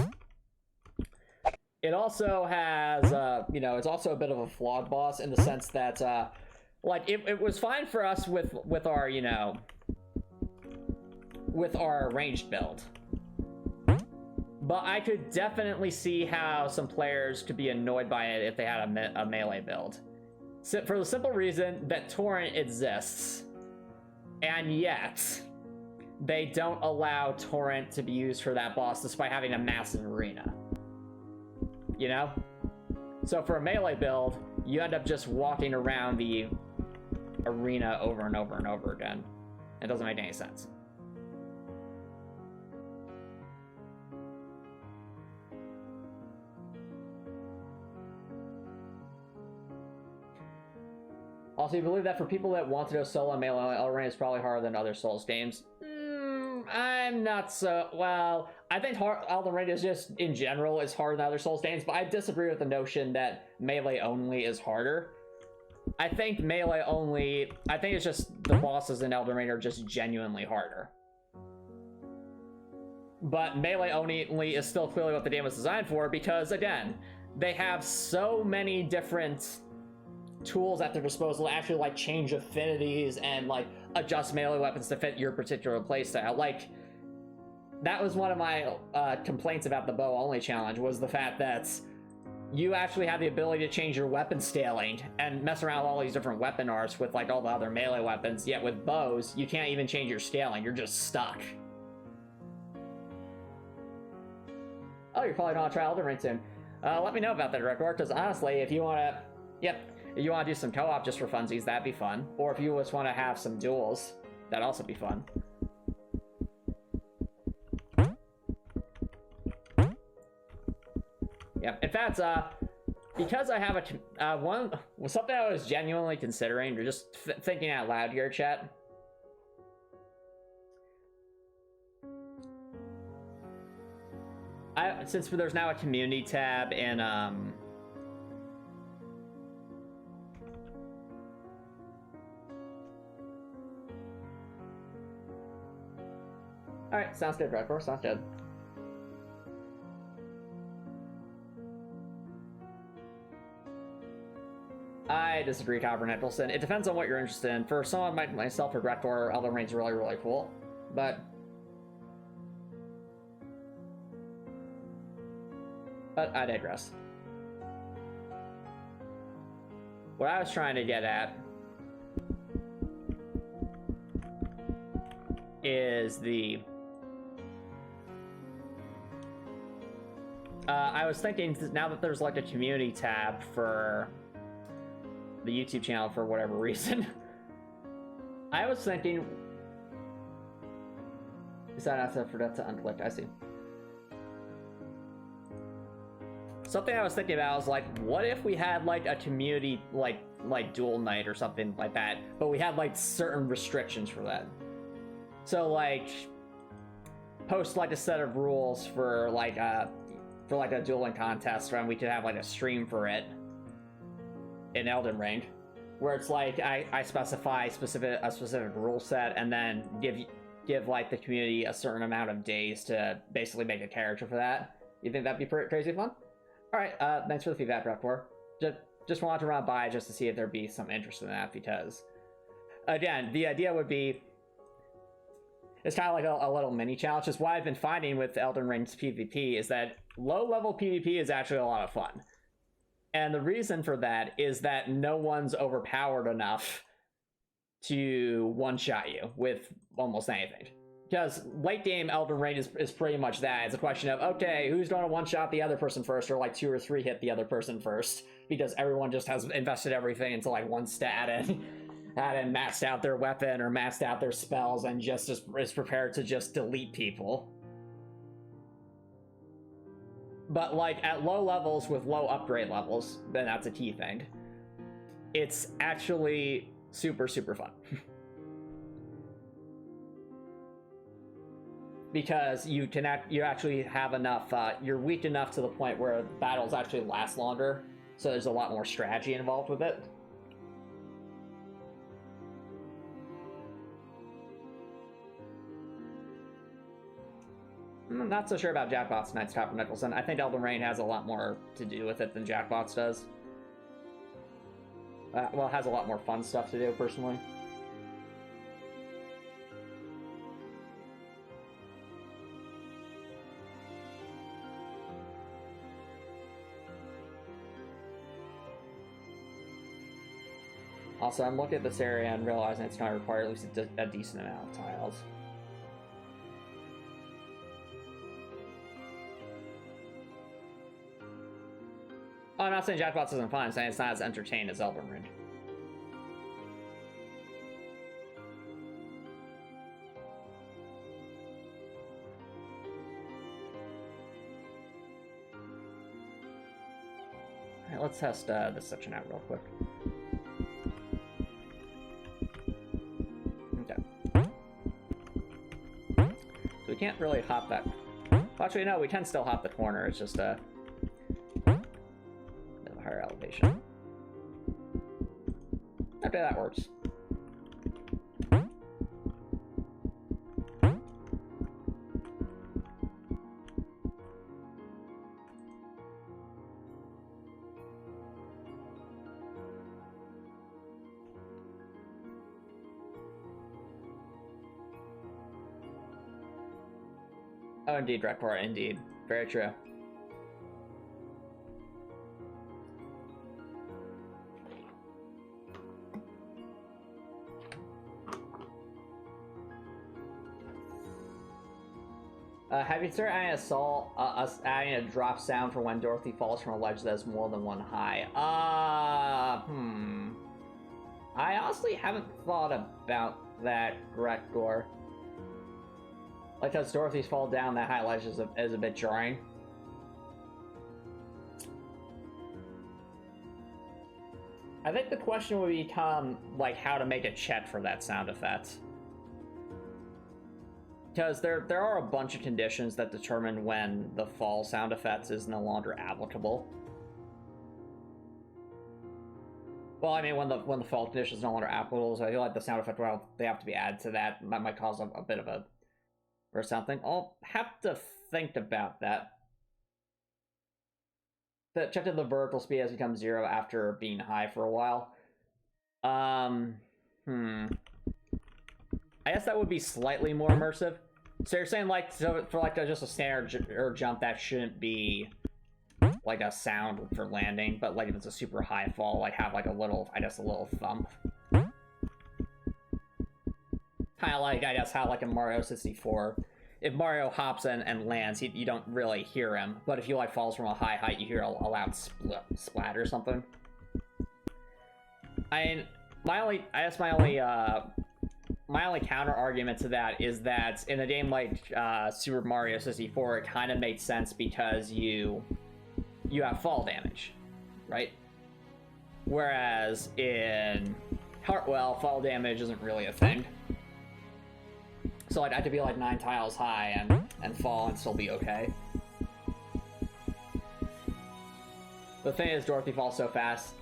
It also has, you know, it's also a bit of a flawed boss in the sense that, like, it was fine for us with our, you know, with our ranged build. But I could definitely see how some players could be annoyed by it if they had a melee build. So, for the simple reason that Torrent exists. And yet, they don't allow Torrent to be used for that boss despite having a massive arena. You know? So for a melee build, you end up just walking around the arena over and over and over again. It doesn't make any sense. Also, you believe that for people that want to go solo, melee Elden Ring is probably harder than other Souls games? I'm not so... Well, I think Elden Ring is just, in general, is harder than other Souls games, but I disagree with the notion that melee only is harder. I think melee only... I think it's just the bosses in Elden Ring are just genuinely harder. But melee only is still clearly what the game was designed for, because, again, they have so many different tools at their disposal to actually like change affinities and like adjust melee weapons to fit your particular playstyle. Like, that was one of my complaints about the bow only challenge, was the fact that you actually have the ability to change your weapon scaling and mess around with all these different weapon arts with like all the other melee weapons, yet with bows you can't even change your scaling. You're just stuck. Oh, you're probably gonna try Elden Ring soon. Let me know about that, Director, because honestly, if you want to, if you want to do some co-op just for funsies, that'd be fun. Or if you just want to have some duels, that'd also be fun. Yeah, in fact, because I have something I was genuinely considering, or just thinking out loud here, chat. Since there's now a community tab in Alright, sounds good, Redcore, sounds good. I disagree, Copper Nicholson. It depends on what you're interested in. For someone like myself or Redcore, Elden Ring's really, really cool. But I digress. What I was trying to get at is the... I was thinking, now that there's like a community tab for the YouTube channel for whatever reason, I was thinking... Is that after for that to unclick? I see. Something I was thinking about was like, what if we had like a community like duel night or something like that, but we had like certain restrictions for that. So like, post like a set of rules for like a dueling contest, and we could have like a stream for it in Elden Ring, where it's like I specify a specific rule set, and then give like the community a certain amount of days to basically make a character for that. You think that'd be pretty crazy fun? All right, thanks for the feedback, Raptor. Just wanted to run by just to see if there'd be some interest in that, because, again, the idea would be, it's kind of like a little mini challenge. Just what I've been finding with Elden Ring's PvP is that low-level PvP is actually a lot of fun. And the reason for that is that no one's overpowered enough to one-shot you with almost anything. Because late game Elden Ring is pretty much that. It's a question of, okay, who's going to one-shot the other person first, or like 2 or 3 hit the other person first, because everyone just has invested everything into like one stat and maxed out their weapon or maxed out their spells and just is prepared to just delete people. But like at low levels with low upgrade levels, then that's a key thing. It's actually super, super fun. Because you actually have enough, you're weak enough to the point where battles actually last longer, so there's a lot more strategy involved with it. I'm not so sure about Jackbox Knights, Copper Nicholson. I think Elden Ring has a lot more to do with it than Jackbox does. Well, it has a lot more fun stuff to do, personally. Also, I'm looking at this area and realizing it's going to require at least a decent amount of tiles. Oh, I'm not saying Jackbox isn't fun, I'm saying it's not as entertaining as Elden Ring. Alright, let's test this section out real quick. Okay. So we can't really hop that. Well, actually, no, we can still hop the corner, it's just a higher elevation. Okay, that works. Oh, indeed, Rekor, indeed. Very true. Have you considered adding a drop sound for when Dorothy falls from a ledge that has more than one high? I honestly haven't thought about that, Gretgor. Like, as Dorothy's fall down that high ledge is a bit jarring. I think the question would become, like, how to make a chet for that sound effect. Because there are a bunch of conditions that determine when the fall sound effect is no longer applicable. Well, I mean, when the fall condition is no longer applicable, so I feel like the sound effect, well, they have to be added to that. That might cause a bit of a... or something. I'll have to think about that. Check that the vertical speed has become 0 after being high for a while. I guess that would be slightly more immersive. So you're saying, like, so for like just a standard or jump, that shouldn't be like a sound for landing, but like if it's a super high fall, like have like a little, I guess, a little thump. Kind of like, I guess, how like in Mario 64, if Mario hops and lands, you don't really hear him, but if you like falls from a high height, you hear a loud splat or something. I mean, my only counter argument to that is that in a game like Super Mario 64, it kind of makes sense because you have fall damage, right? Whereas in Heartwell, fall damage isn't really a thing. So like I could be like 9 tiles high and fall and still be okay. The thing is, Dorothy falls so fast.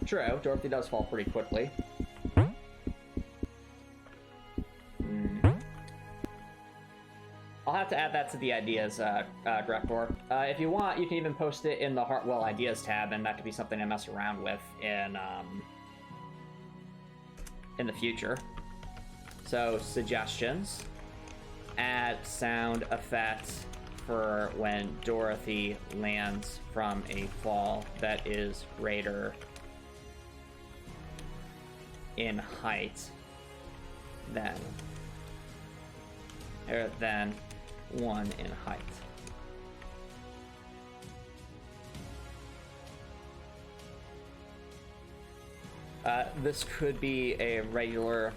True, Dorothy does fall pretty quickly. I'll have to add that to the ideas, Grekor. If you want, you can even post it in the Heartwell Ideas tab, and that could be something I mess around with in the future. So, suggestions. Add sound effects for when Dorothy lands from a fall that is greater in height than 1 in height. This could be a regular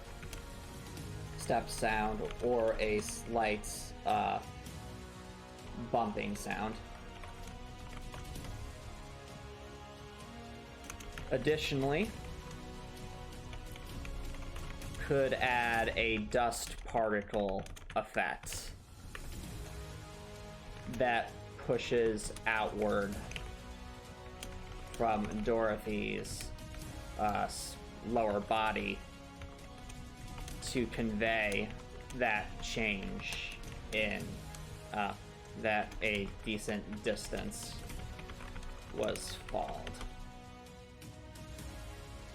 step sound or a slight bumping sound. Additionally, could add a dust particle effect that pushes outward from Dorothy's lower body to convey that change in that a decent distance was falled.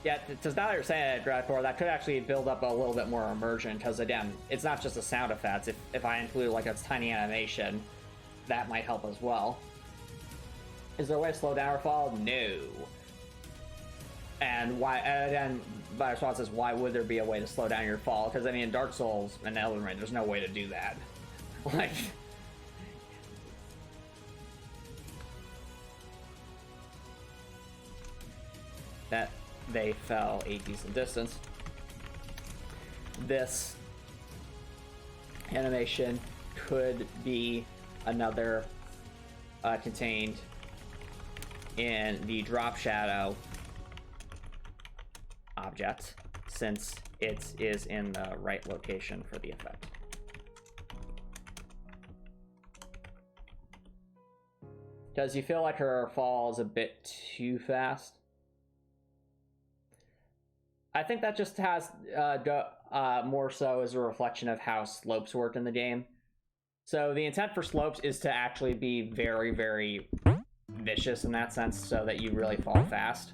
Yeah, because now that you're saying it, Dradfor, that could actually build up a little bit more immersion, because again, it's not just a sound effect. If I include like a tiny animation, that might help as well. Is there a way to slow down or fall? No. And why? And then my response is, why would there be a way to slow down your fall? Because I mean, in Dark Souls and Elden Ring, there's no way to do that. Like, that they fell a decent distance. This animation could be another contained in the drop shadow object, since it is in the right location for the effect. Does you feel like her fall is a bit too fast? I think that just has more so as a reflection of how slopes work in the game. So the intent for slopes is to actually be very, very vicious in that sense, so that you really fall fast.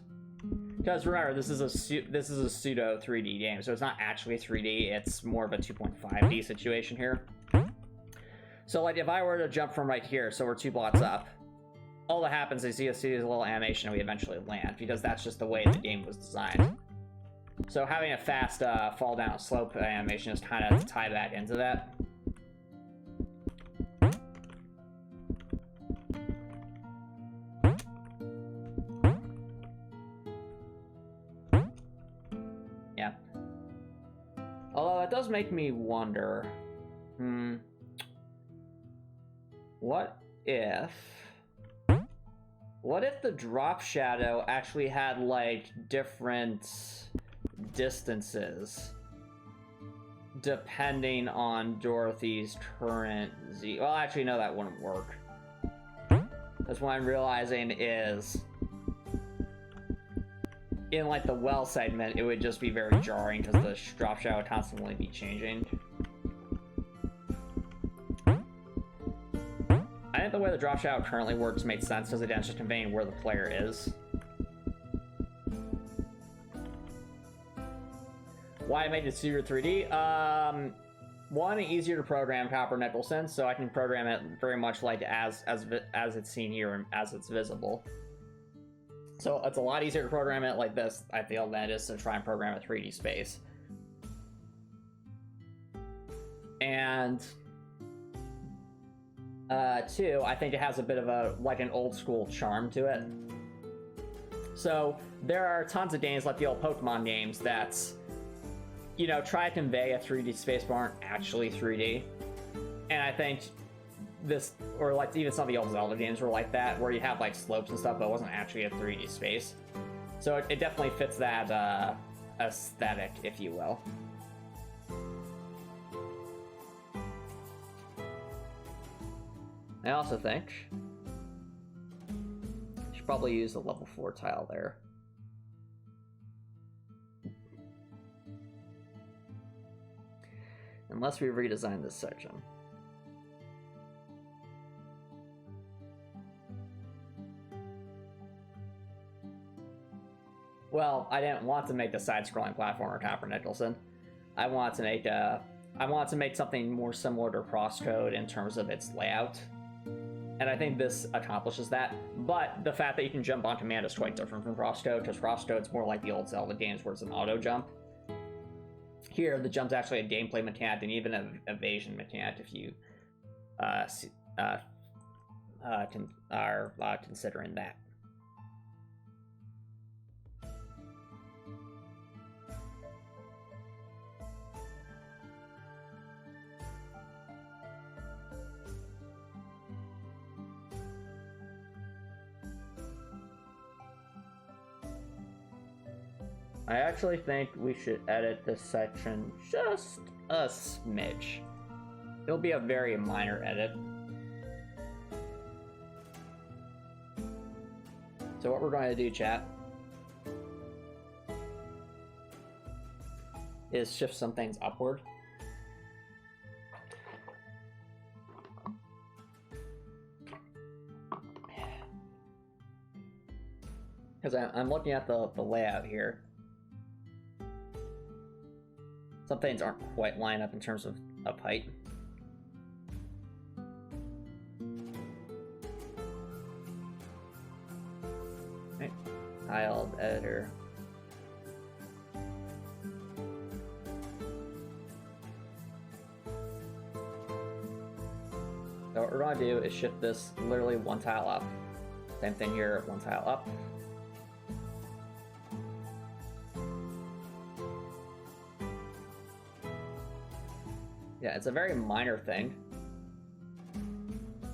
Because remember, this is a pseudo 3D game, so it's not actually 3D. It's more of a 2.5D situation here. So like if I were to jump from right here, so we're 2 blocks up, all that happens is you see this little animation and we eventually land, because that's just the way the game was designed. So having a fast fall down slope animation is kind of to tie that into that. Yeah. Although it does make me wonder, what if the drop shadow actually had like different distances depending on Dorothy's current Z? Well, actually, no, that wouldn't work. That's what I'm realizing is in like the well segment, it would just be very jarring because the drop shadow would constantly be changing. I think the way the drop shadow currently works makes sense because it's just conveying where the player is. Why I made it super 3D? One, easier to program Copper Nicholson, so I can program it very much like as it's seen here and as it's visible. So it's a lot easier to program it like this, I feel, than it is to try and program a 3D space. And two, I think it has a bit of a like an old school charm to it. So there are tons of games like the old Pokemon games that's, you know, try to convey a 3D space but aren't actually 3D. And I think this, or like even some of the old Zelda games were like that, where you have like slopes and stuff, but it wasn't actually a 3D space. So it definitely fits that aesthetic, if you will. I also think I should probably use the level 4 tile there. Unless we redesign this section. Well, I didn't want to make the side-scrolling platformer Copper Nicholson. I want to make something more similar to Crosscode in terms of its layout. And I think this accomplishes that. But the fact that you can jump on command is quite different from Crosscode, because Crosscode's more like the old Zelda games where it's an auto jump. Here, the jump's actually a gameplay mechanic and even an evasion mechanic if you are considering that. I actually think we should edit this section just a smidge. It'll be a very minor edit. So what we're going to do, chat, is shift some things upward. Because I'm looking at the layout here. Some things aren't quite lined up in terms of height. Right. Tiled editor. want to do is shift this literally one tile up. Same thing here, one tile up. Yeah, it's a very minor thing,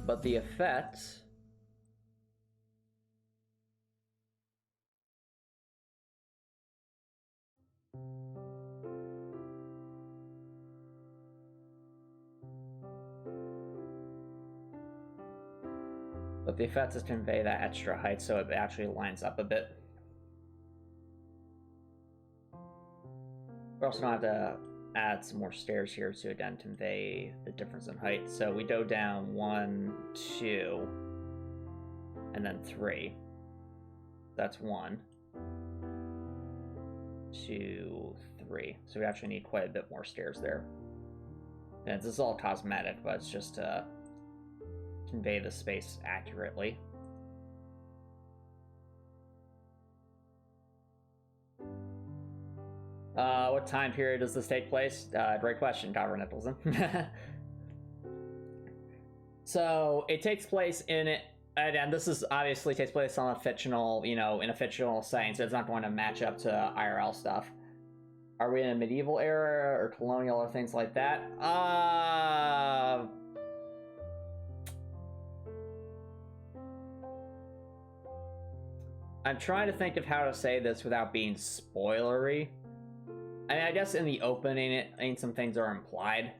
but the effect is to convey that extra height so it actually lines up a bit. We also don't have to add some more stairs here to again convey the difference in height. So we go down 1, 2, and then 3. That's 1, 2, 3. So we actually need quite a bit more stairs there. And this is all cosmetic, but it's just to convey the space accurately. What time period does this take place? Great question, Governor Nicholson. So it takes place in it, and this is obviously takes place on a fictional, in a fictional setting, so it's not going to match up to IRL stuff. Are we in a medieval era or colonial or things like that? I'm trying to think of how to say this without being spoilery. I mean, I guess in the opening, some things are implied.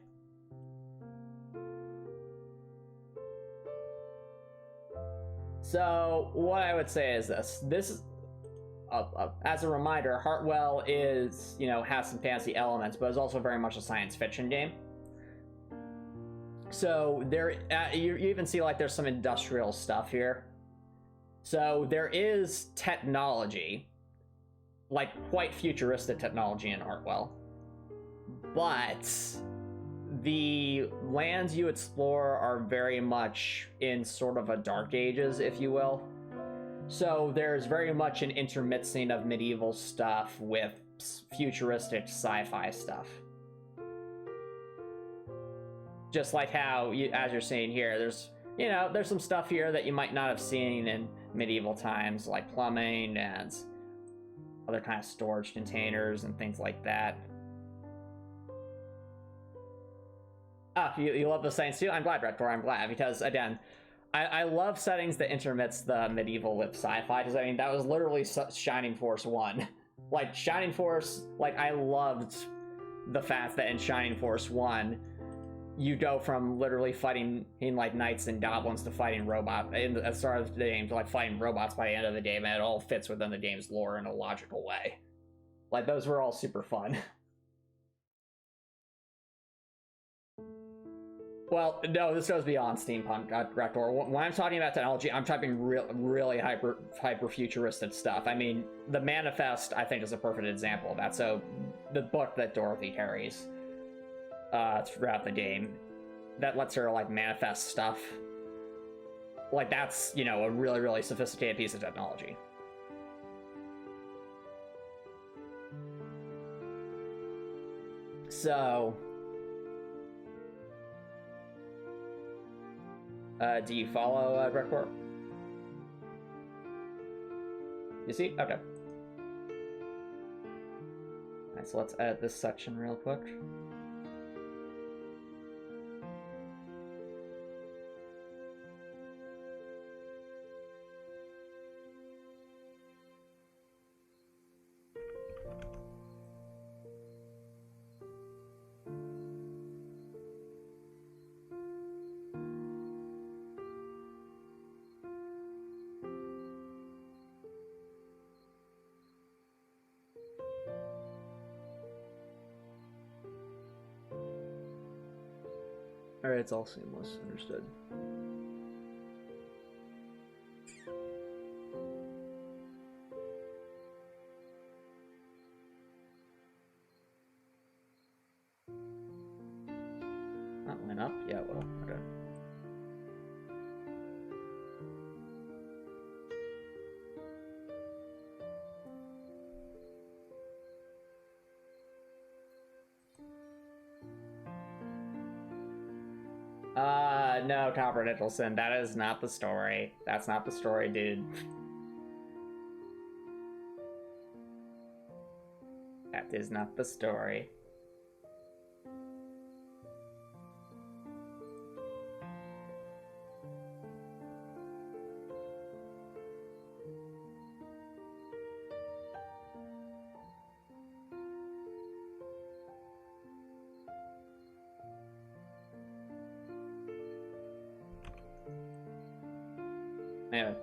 So, what I would say is this. This is, as a reminder, Heartwell is, has some fantasy elements, but it's also very much a science fiction game. So, there, you even see, like, there's some industrial stuff here. So, there is technology, like quite futuristic technology in Heartwell, but the lands you explore are very much in sort of a dark ages, if you will. So there's very much an intermixing of medieval stuff with futuristic sci-fi stuff. Just like how, as you're seeing here, there's some stuff here that you might not have seen in medieval times, like plumbing and other kind of storage containers and things like that. Oh, you love the science too? I'm glad, Rector, I'm glad, because again, I love settings that intermix the medieval with sci-fi, because I mean, that was literally Shining Force 1. Like, Shining Force, like, I loved the fact that in Shining Force 1, you go from literally fighting like knights and goblins to fighting robots at the start of the game to like fighting robots by the end of the game, and it all fits within the game's lore in a logical way. Like, those were all super fun. Well, no, this goes beyond steampunk, Rector. When I'm talking about technology, I'm talking really hyper futuristic stuff. I mean, the Manifest, I think, is a perfect example of that. So, the book that Dorothy carries throughout the game, that lets her like manifest stuff. Like, that's, a really sophisticated piece of technology. So, do you follow Gregor? You see? Okay. Alright, so let's edit this section real quick. Alright, it's all seamless. Understood. That went up? Yeah, well, okay. No, Copper Nicholson, that is not the story. That's not the story, dude. That is not the story. Anyway,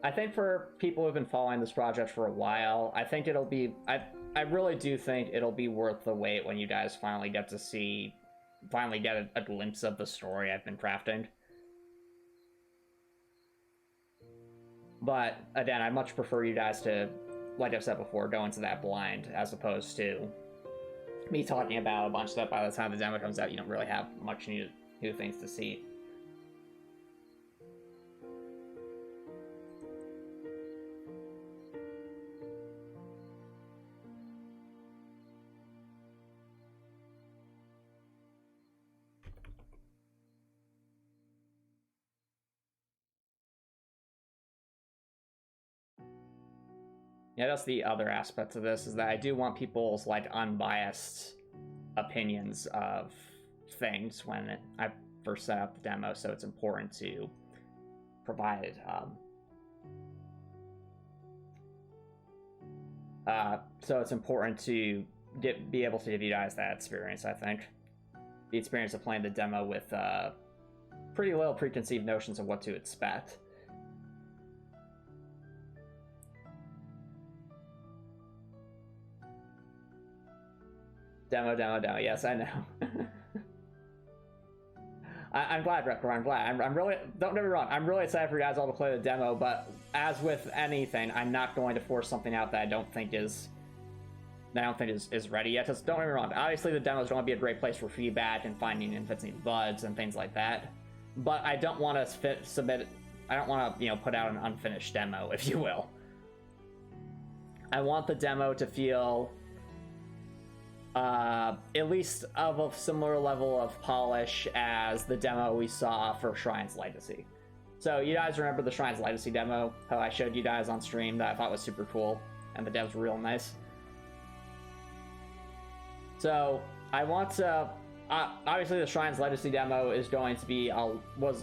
I think for people who've been following this project for a while, I think it'll be, I really do think it'll be worth the wait when you guys finally get a glimpse of the story I've been crafting. But again, I much prefer you guys to, like I've said before, go into that blind as opposed to me talking about a bunch of stuff. By the time the demo comes out, you don't really have much new things to see. Yeah, that's the other aspect of this, is that I do want people's, like, unbiased opinions of things when I first set up the demo, so it's important to provide, so it's important to be able to give you guys that experience, I think. The experience of playing the demo with, pretty little preconceived notions of what to expect. Demo, yes, I know. I'm glad, Reptor, I'm glad. I'm really, don't get me wrong, I'm really excited for you guys all to play the demo, but as with anything, I'm not going to force something out that I don't think is ready yet. Just don't get me wrong, obviously the demo is going to be a great place for feedback and finding if it's any bugs and things like that, but I don't want to I don't want to, put out an unfinished demo, if you will. I want the demo to feel at least of a similar level of polish as the demo we saw for Shrine's Legacy. So you guys remember the Shrine's Legacy demo, how I showed you guys on stream that I thought was super cool, and the devs were real nice? So I want to, obviously the Shrine's Legacy demo is going to be, was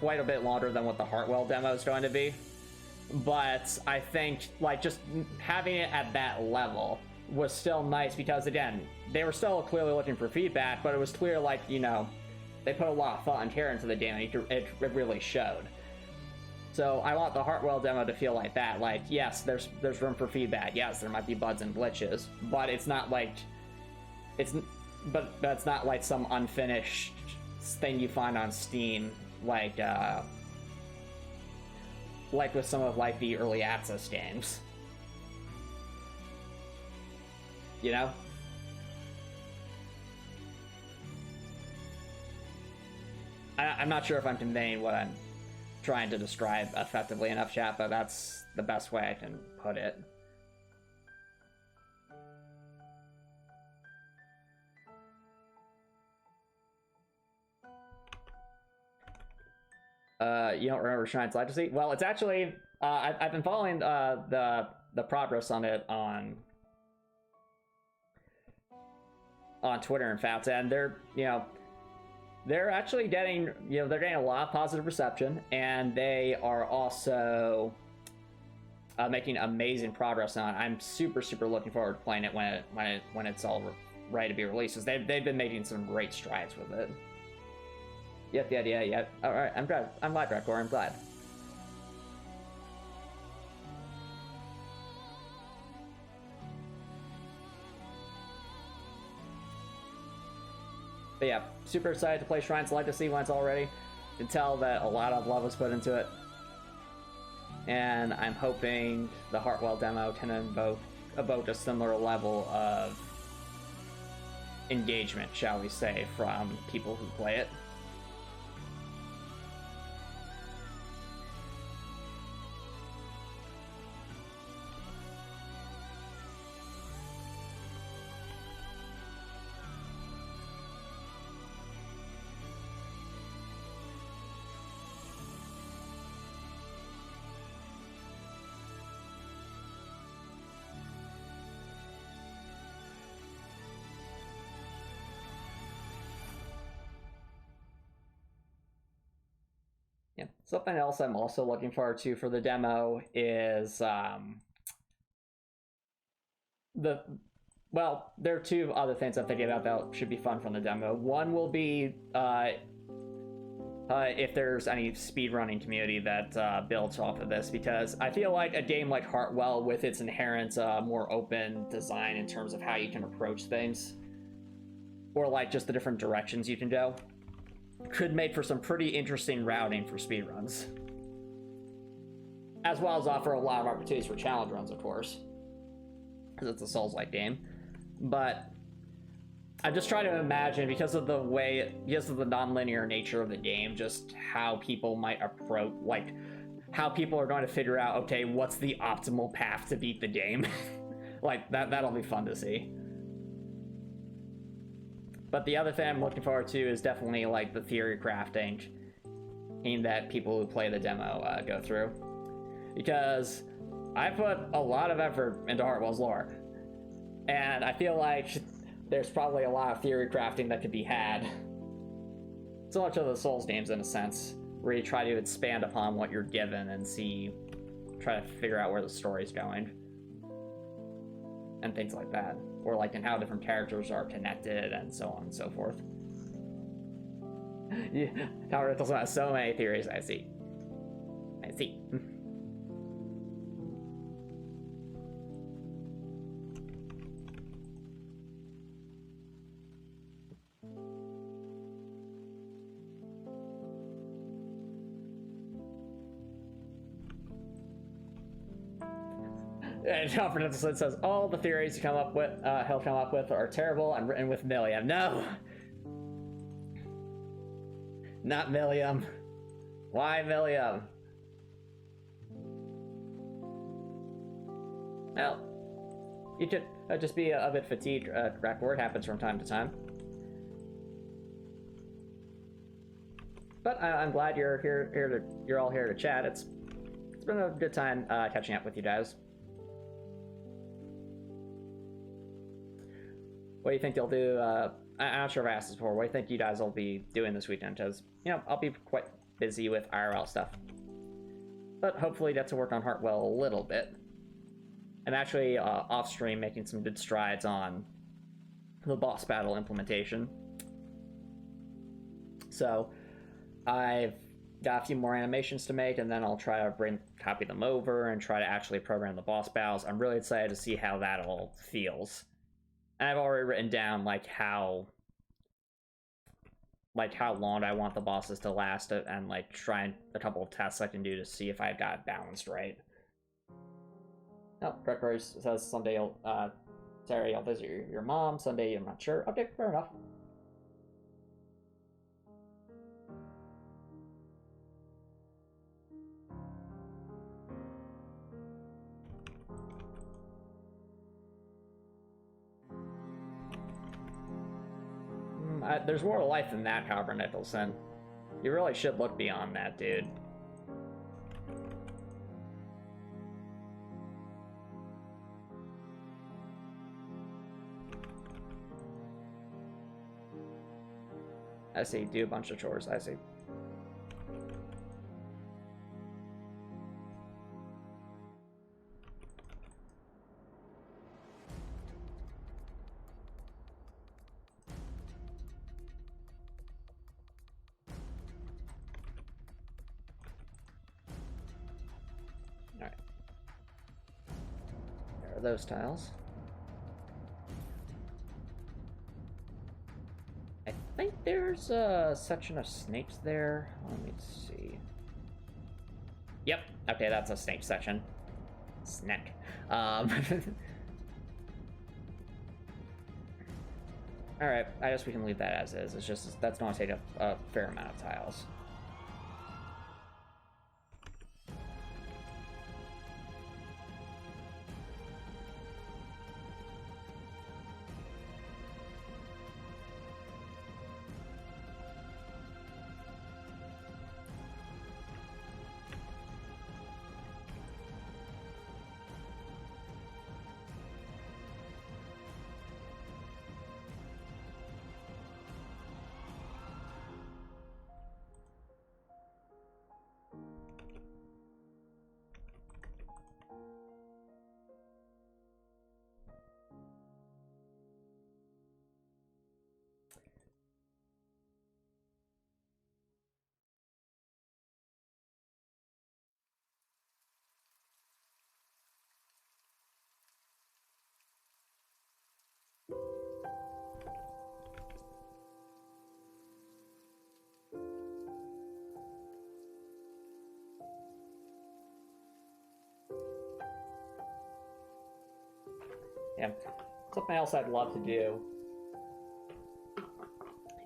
quite a bit longer than what the Heartwell demo is going to be, but I think, like, just having it at that level was still nice, because again, they were still clearly looking for feedback, but it was clear, like, they put a lot of thought and care into the game, and it really showed. So I want the Heartwell demo to feel like that, like, yes, there's room for feedback, yes, there might be bugs and glitches, but it's not like, but that's not like some unfinished thing you find on Steam, like with some of, like, the early access games. You know? I'm not sure if I'm conveying what I'm trying to describe effectively enough, chat, but that's the best way I can put it. You don't remember Shrine's Legacy? Well, it's actually, I've been following the progress on it on Twitter, in fact, and they're actually getting, they're getting a lot of positive reception, and they are also making amazing progress on it. I'm super looking forward to playing it when it's all ready to be released, because they've been making some great strides with it. Yep. All right, I'm glad. I'm glad, Rekor. I'm glad. But yeah, super excited to play Shrine's Legacy when it's all ready. You can tell that a lot of love was put into it. And I'm hoping the Heartwell demo can evoke a similar level of engagement, shall we say, from people who play it. Something else I'm also looking forward to for the demo is there are two other things I'm thinking about that should be fun from the demo. One will be if there's any speedrunning community that builds off of this, because I feel like a game like Heartwell, with its inherent more open design in terms of how you can approach things, or like just the different directions you can go, could make for some pretty interesting routing for speedruns. As well as offer a lot of opportunities for challenge runs, of course, because it's a Souls-like game. But I'm just trying to imagine, because of the non-linear nature of the game, just how people might approach, like, how people are going to figure out, okay, what's the optimal path to beat the game? Like, that'll be fun to see. But the other thing I'm looking forward to is definitely, like, the theory crafting that people who play the demo go through. Because I put a lot of effort into Heartwell's lore, and I feel like there's probably a lot of theory crafting that could be had. So much of the Souls games, in a sense, where you try to expand upon what you're given and try to figure out where the story's going. And things like that. Or like in how different characters are connected and so on and so forth. Tower Rentals has so many theories, I see. And Tower Rentals says all the theories he'll come up with are terrible and written with Milliam. No! Not Milliam. Why Milliam? Well, you could just be a bit fatigued. Crack word happens from time to time. But I'm glad you're all here to chat. It's been a good time catching up with you guys. What do you think you'll do? I'm not sure if I asked this before. What do you think you guys will be doing this weekend? Because, you know, I'll be quite busy with IRL stuff. But hopefully get to work on Heartwell a little bit. I'm actually off-stream making some good strides on the boss battle implementation. So I've got a few more animations to make, and then I'll try to copy them over and try to actually program the boss battles. I'm really excited to see how that all feels. And I've already written down like how long I want the bosses to last, and like trying a couple of tests I can do to see if I've got it balanced right. Oh, Gregory says someday Saturday I'll visit your mom. Sunday I'm not sure. Okay, fair enough. There's more to life than that, Howard Nicholson. You really should look beyond that, dude. I see, do a bunch of chores, I see. Those tiles. I think there's a section of snakes there. Let me see. Yep. Okay, that's a snake section. Snack. Alright, I guess we can leave that as is. It's just, that's going to take a fair amount of tiles. Yeah. Something else I'd love to do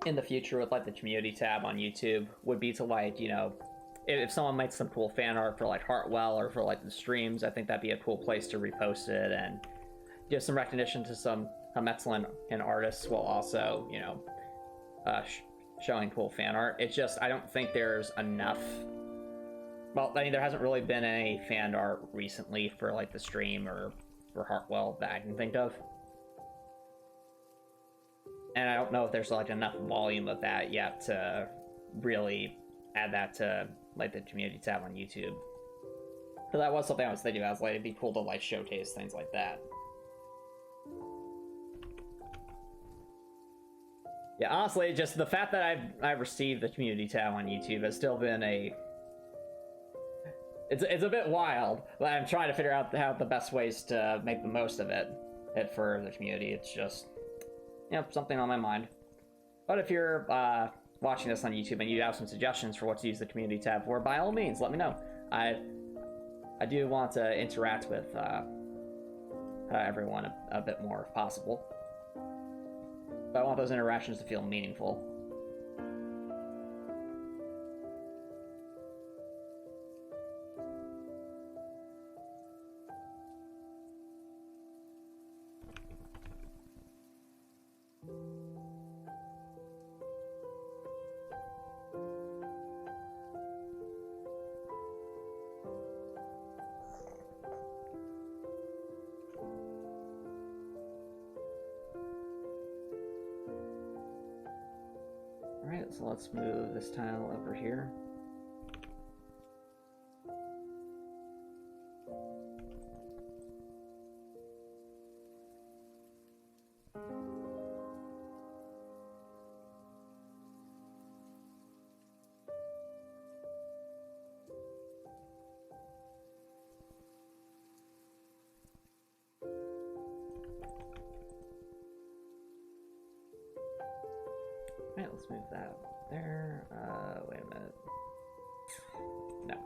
in the future with like the community tab on YouTube would be to like, you know, if someone makes some cool fan art for like Heartwell or for like the streams, I think that'd be a cool place to repost it and give some recognition to some excellent artists while also, you know, showing cool fan art. It's just, I don't think there's enough. Well, I mean, there hasn't really been any fan art recently for like the stream or for Heartwell that I can think of. And I don't know if there's like enough volume of that yet to really add that to like the community tab on YouTube. But that was something I was thinking about. Like, it'd be cool to like showcase things like that. Yeah, honestly, just the fact that I've received the community tab on YouTube has still been it's a bit wild. But I'm trying to figure out how the best ways to make the most of it for the community. It's just, you know, something on my mind. But if you're watching this on YouTube and you have some suggestions for what to use the community tab for, by all means, let me know. I do want to interact with everyone a bit more if possible. But I want those interactions to feel meaningful. Alright, so let's move this tile over here. Alright, let's move that there. Wait a minute. No.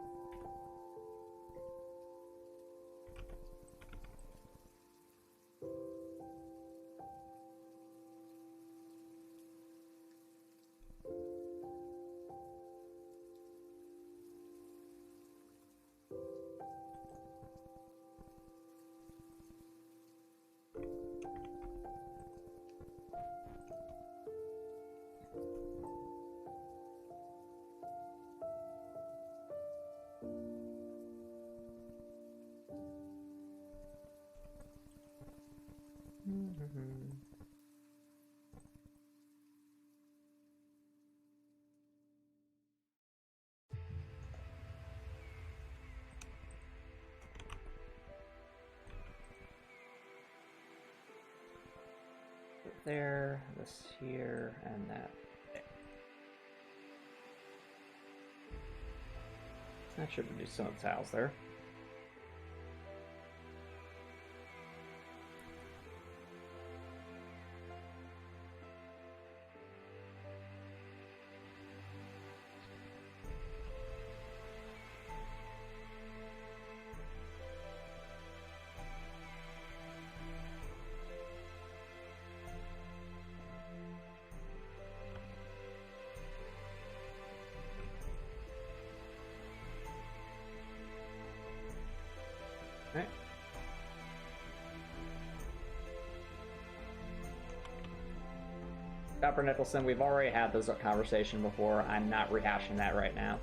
There, this here, and that there. That should reduce some of the tiles there. Right. Copper Nicholson, we've already had this conversation before. I'm not rehashing that right now.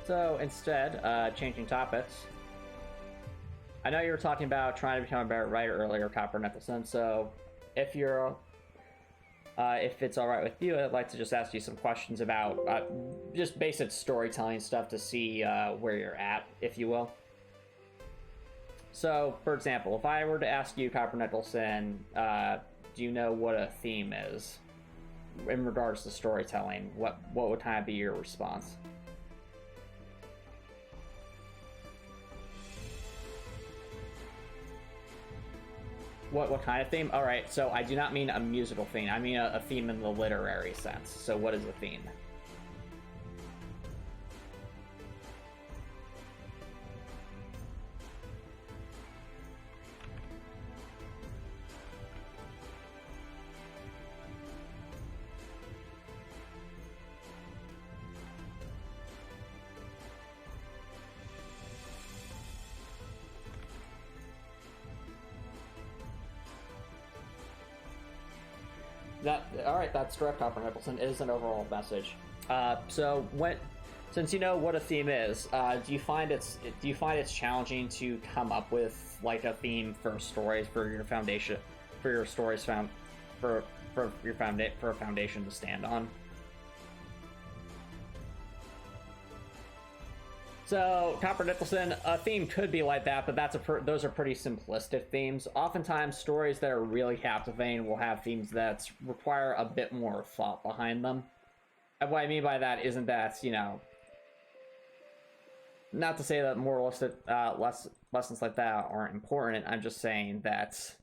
So instead, changing topics. I know you were talking about trying to become a better writer earlier, Copper Nicholson. So if you're, if it's all right with you, I'd like to just ask you some questions about just basic storytelling stuff to see where you're at, if you will. So, for example, if I were to ask you, Copper Nicholson, do you know what a theme is? in regards to storytelling, what would kind of be your response? What kind of theme? All right, so I do not mean a musical theme. I mean a theme in the literary sense. So what is a theme? All right, that's direct, Copper Nicholson. It is an overall message. So since you know what a theme is, do you find it's challenging to come up with like a theme for stories for your foundation, for your stories for a foundation to stand on? So, Copper Nicholson, a theme could be like that, but those are pretty simplistic themes. Oftentimes, stories that are really captivating will have themes that require a bit more thought behind them. And what I mean by that isn't that, you know, not to say that moralistic lessons like that aren't important. I'm just saying that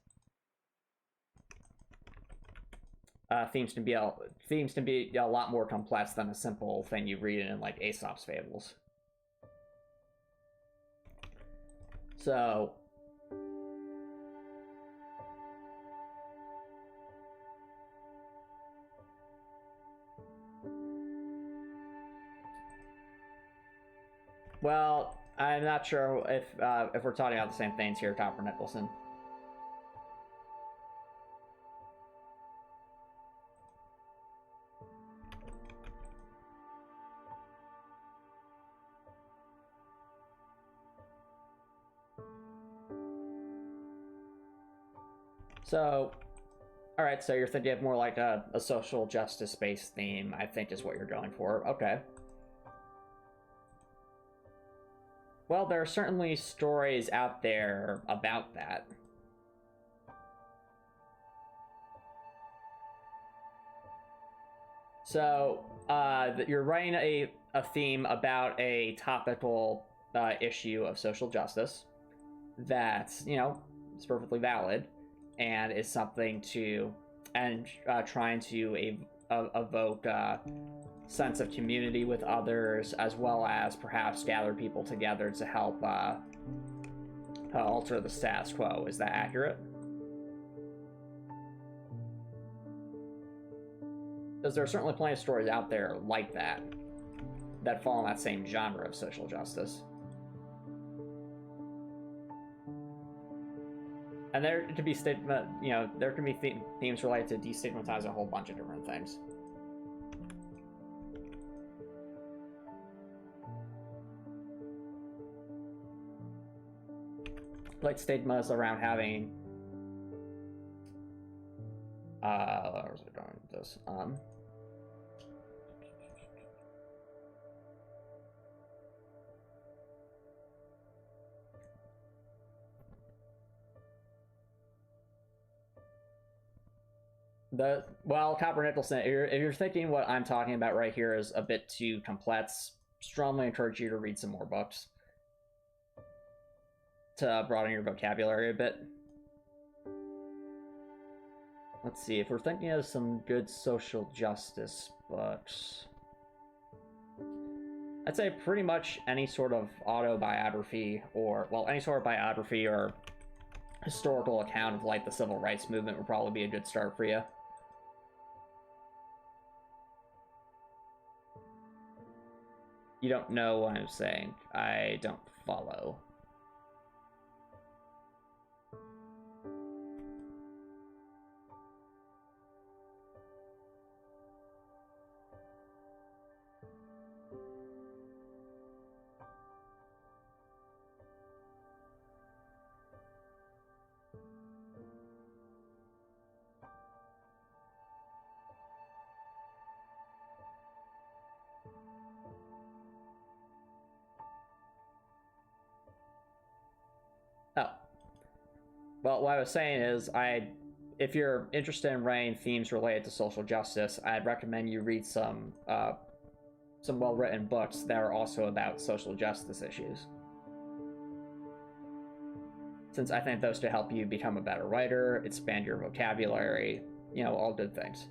themes can be a lot more complex than a simple thing you read in like Aesop's fables. So, well, I'm not sure if we're talking about the same things here, Copper Nicholson. So, alright, so you're thinking of more like a social justice-based theme, I think is what you're going for. Okay. Well, there are certainly stories out there about that. So, you're writing a theme about a topical issue of social justice that, you know, is perfectly valid. And is something to, and trying to evoke a sense of community with others, as well as perhaps gather people together to help alter the status quo. Is that accurate? Because there are certainly plenty of stories out there like that fall in that same genre of social justice. And there can be there can be themes related to destigmatizing a whole bunch of different things. Like stigmas around having where was I going with this? Well, Copper Nicholson, if you're thinking what I'm talking about right here is a bit too complex, strongly encourage you to read some more books to broaden your vocabulary a bit. Let's see, if we're thinking of some good social justice books, I'd say pretty much any sort of autobiography or, well, any sort of biography or historical account of like the civil rights movement would probably be a good start for you. You don't know what I'm saying. I don't follow. Oh. Well, what I was saying is, if you're interested in writing themes related to social justice, I'd recommend you read some well-written books that are also about social justice issues. Since I think those to help you become a better writer, expand your vocabulary, you know, all good things.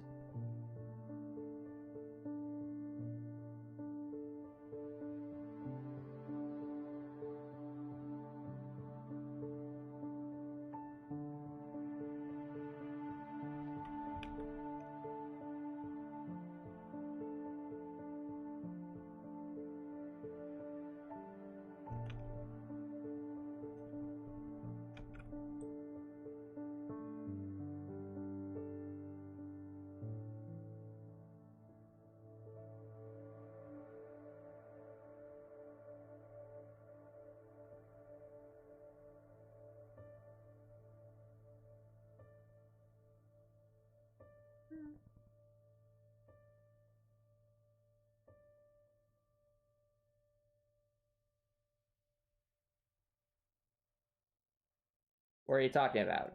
What are you talking about?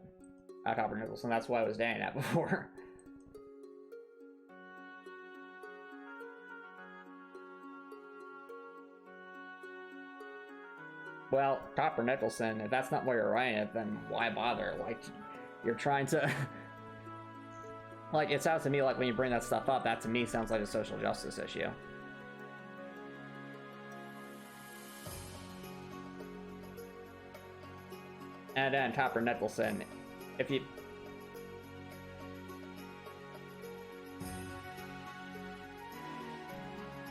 Copper Nicholson, that's what I was doing at before. Well, Copper Nicholson, if that's not why you're writing it, then why bother? Like, you're trying to... like, it sounds to me like when you bring that stuff up, that to me sounds like a social justice issue. And then Copper Nicholson, if you...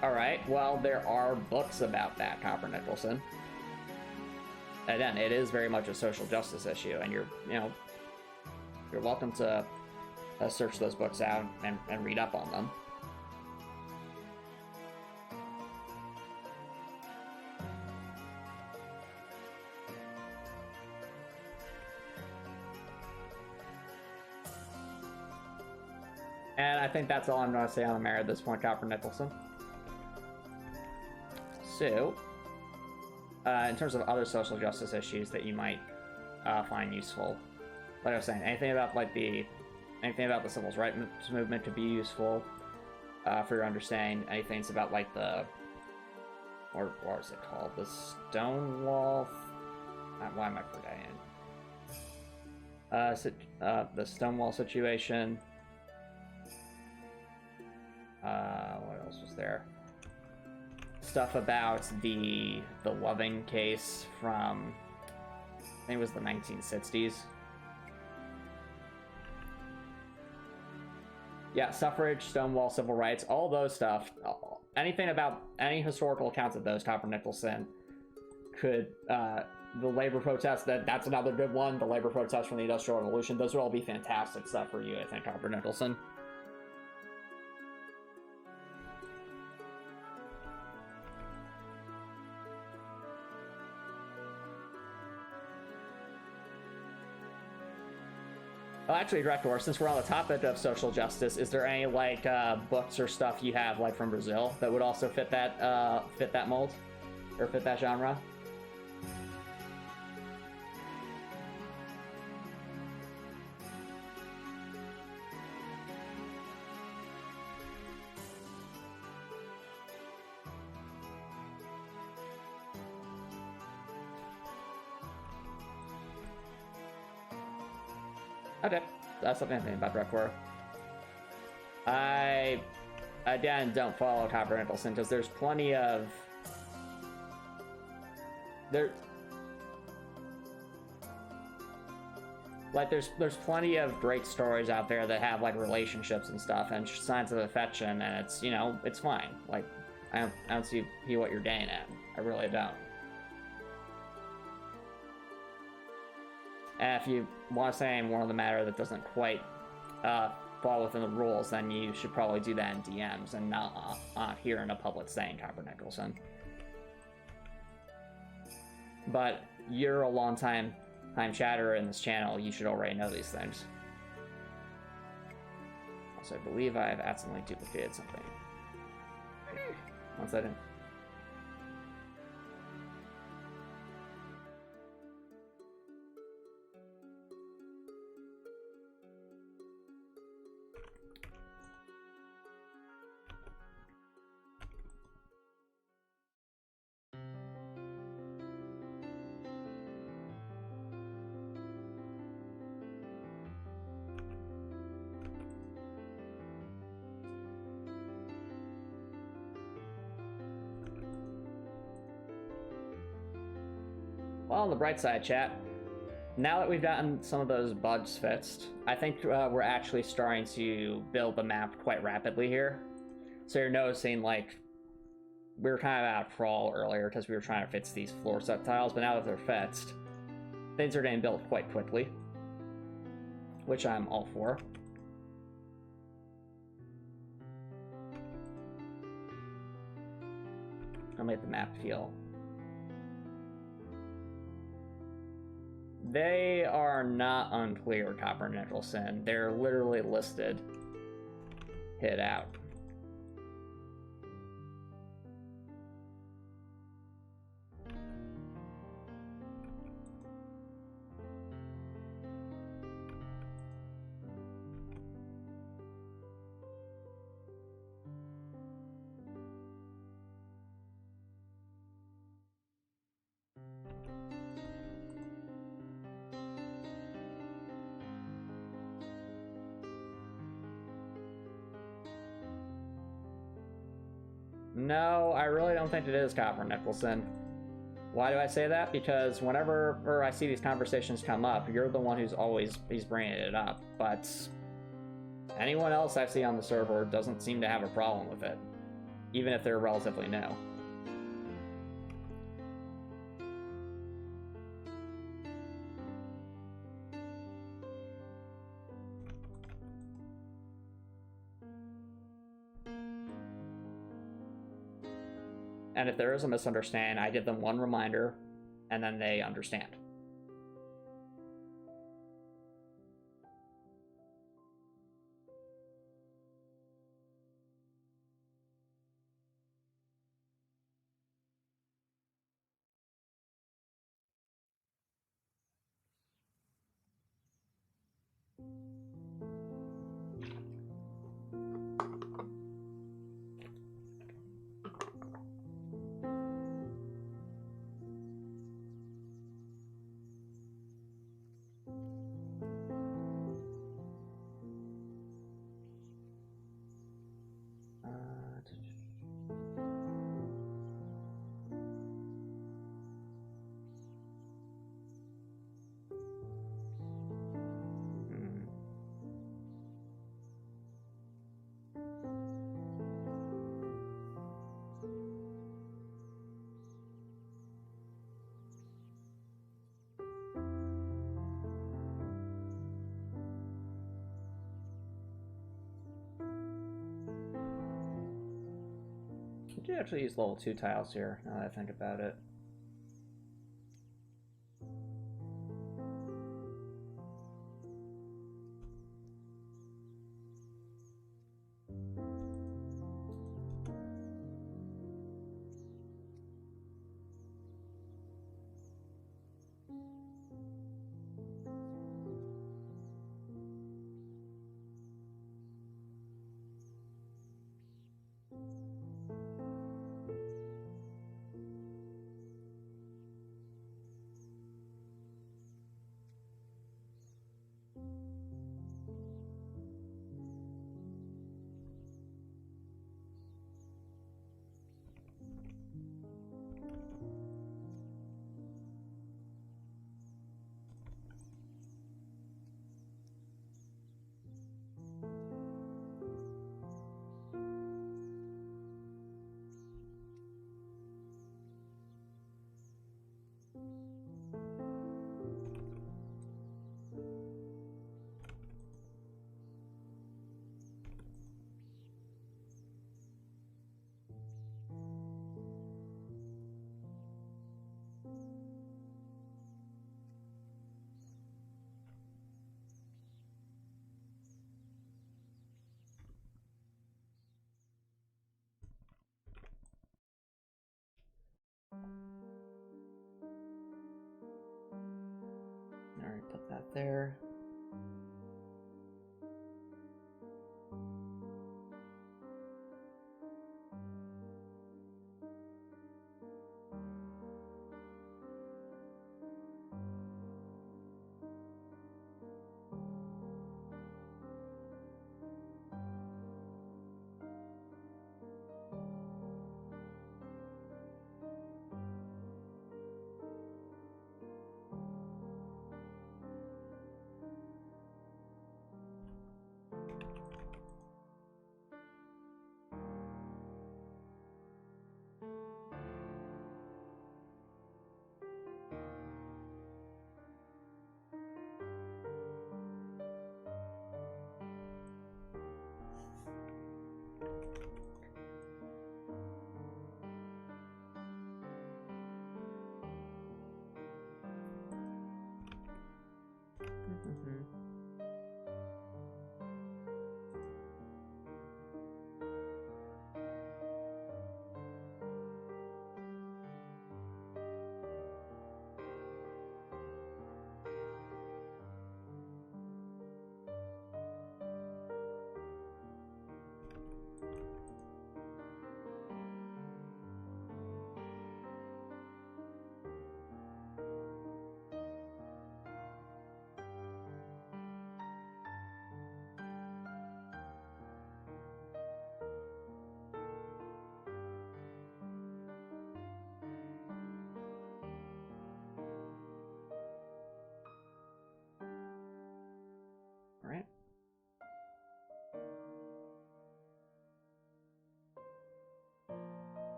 Alright, well, there are books about that, Copper Nicholson. And then, it is very much a social justice issue, and you're welcome to search those books out and read up on them. And I think that's all I'm going to say on the matter at this point, Copper Nicholson. So, in terms of other social justice issues that you might find useful, like I was saying, anything about the civil rights movement could be useful for your understanding. Anything about like what was it called? The Stonewall. Why am I forgetting? The Stonewall situation. What else was there? Stuff about the Loving case from, I think it was the 1960s. Yeah, suffrage, Stonewall, civil rights, all those stuff. Anything about any historical accounts of those, Copper Nicholson could, the labor protest, that's another good one. The labor protest from the Industrial Revolution, those would all be fantastic stuff for you, I think, Copper Nicholson. Well, actually, Director, since we're on the topic of social justice, is there any like books or stuff you have like from Brazil that would also fit that mold or fit that genre? Okay, that's something to think about, Director. I, again, don't follow Copper Nicholson because there's plenty of... There's plenty of great stories out there that have, like, relationships and stuff and signs of affection, and it's, you know, it's fine. Like, I don't see what you're getting at. I really don't. And if you want to say any more on the matter that doesn't quite fall within the rules, then you should probably do that in DMs and not here in a public setting, Copper Nicholson. But you're a long-time chatterer in this channel, you should already know these things. Also, I believe I have accidentally duplicated something. 1 second. Well, on the bright side, chat, now that we've gotten some of those bugs fixed, I think we're actually starting to build the map quite rapidly here. So you're noticing, like, we were kind of out of crawl earlier because we were trying to fix these floor set tiles, but now that they're fixed, things are getting built quite quickly, which I'm all for. I'll make the map feel. They are not unclear, Copper Nicholson. They're literally listed. Hit out. No, I really don't think it is Copper Nicholson. Why do I say that? Because whenever I see these conversations come up, you're the one who's always bringing it up. But anyone else I see on the server doesn't seem to have a problem with it, even if they're relatively new. And if there is a misunderstanding, I give them one reminder, and then they understand. Could you actually use level 2 tiles here, now that I think about it?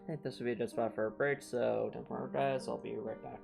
I think this would be a good spot for a break, so don't worry guys, I'll be right back.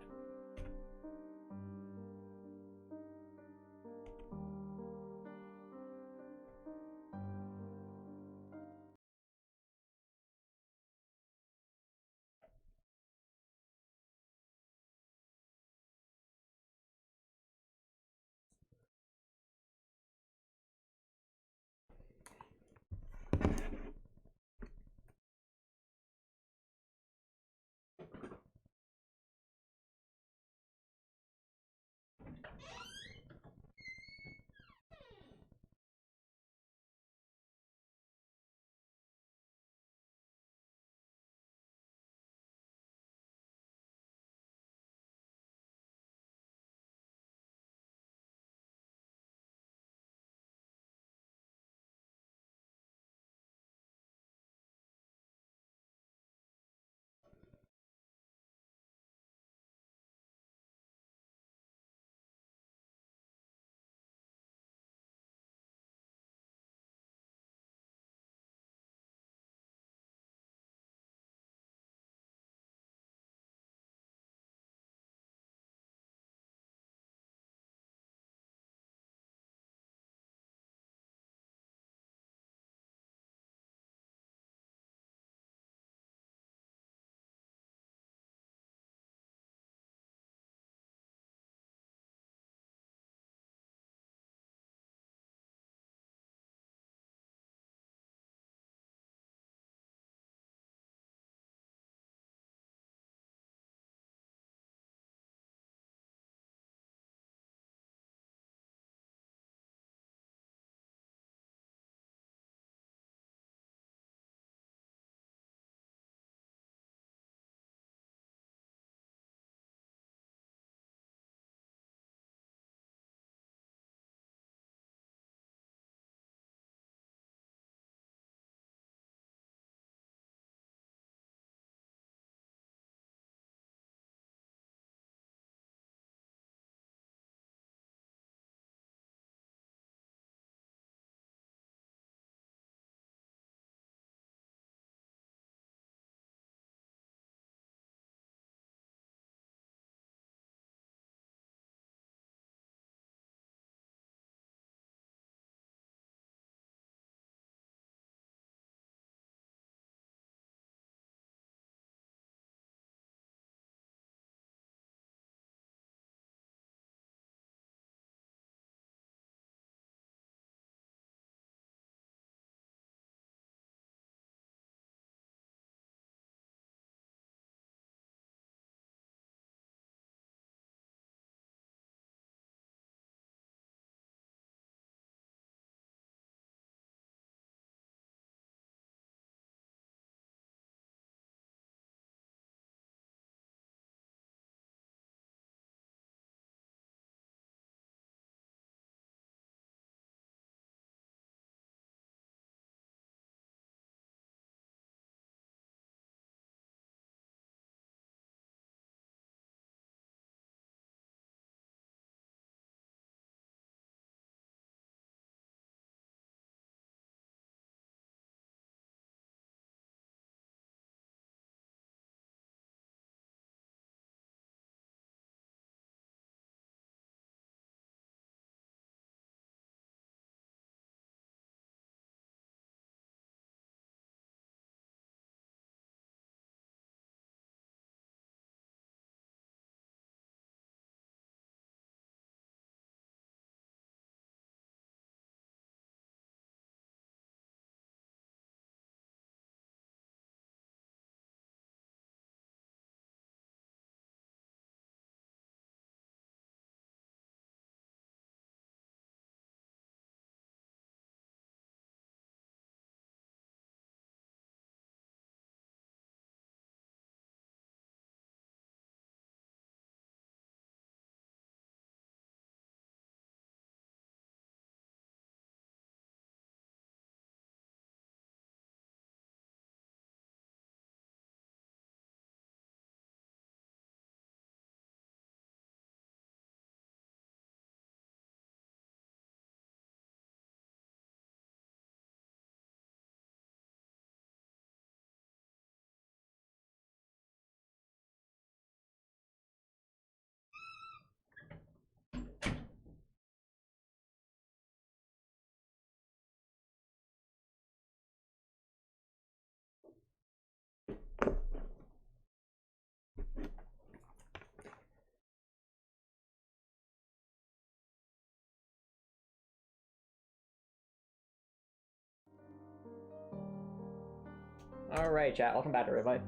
Alright, chat, welcome back, everybody.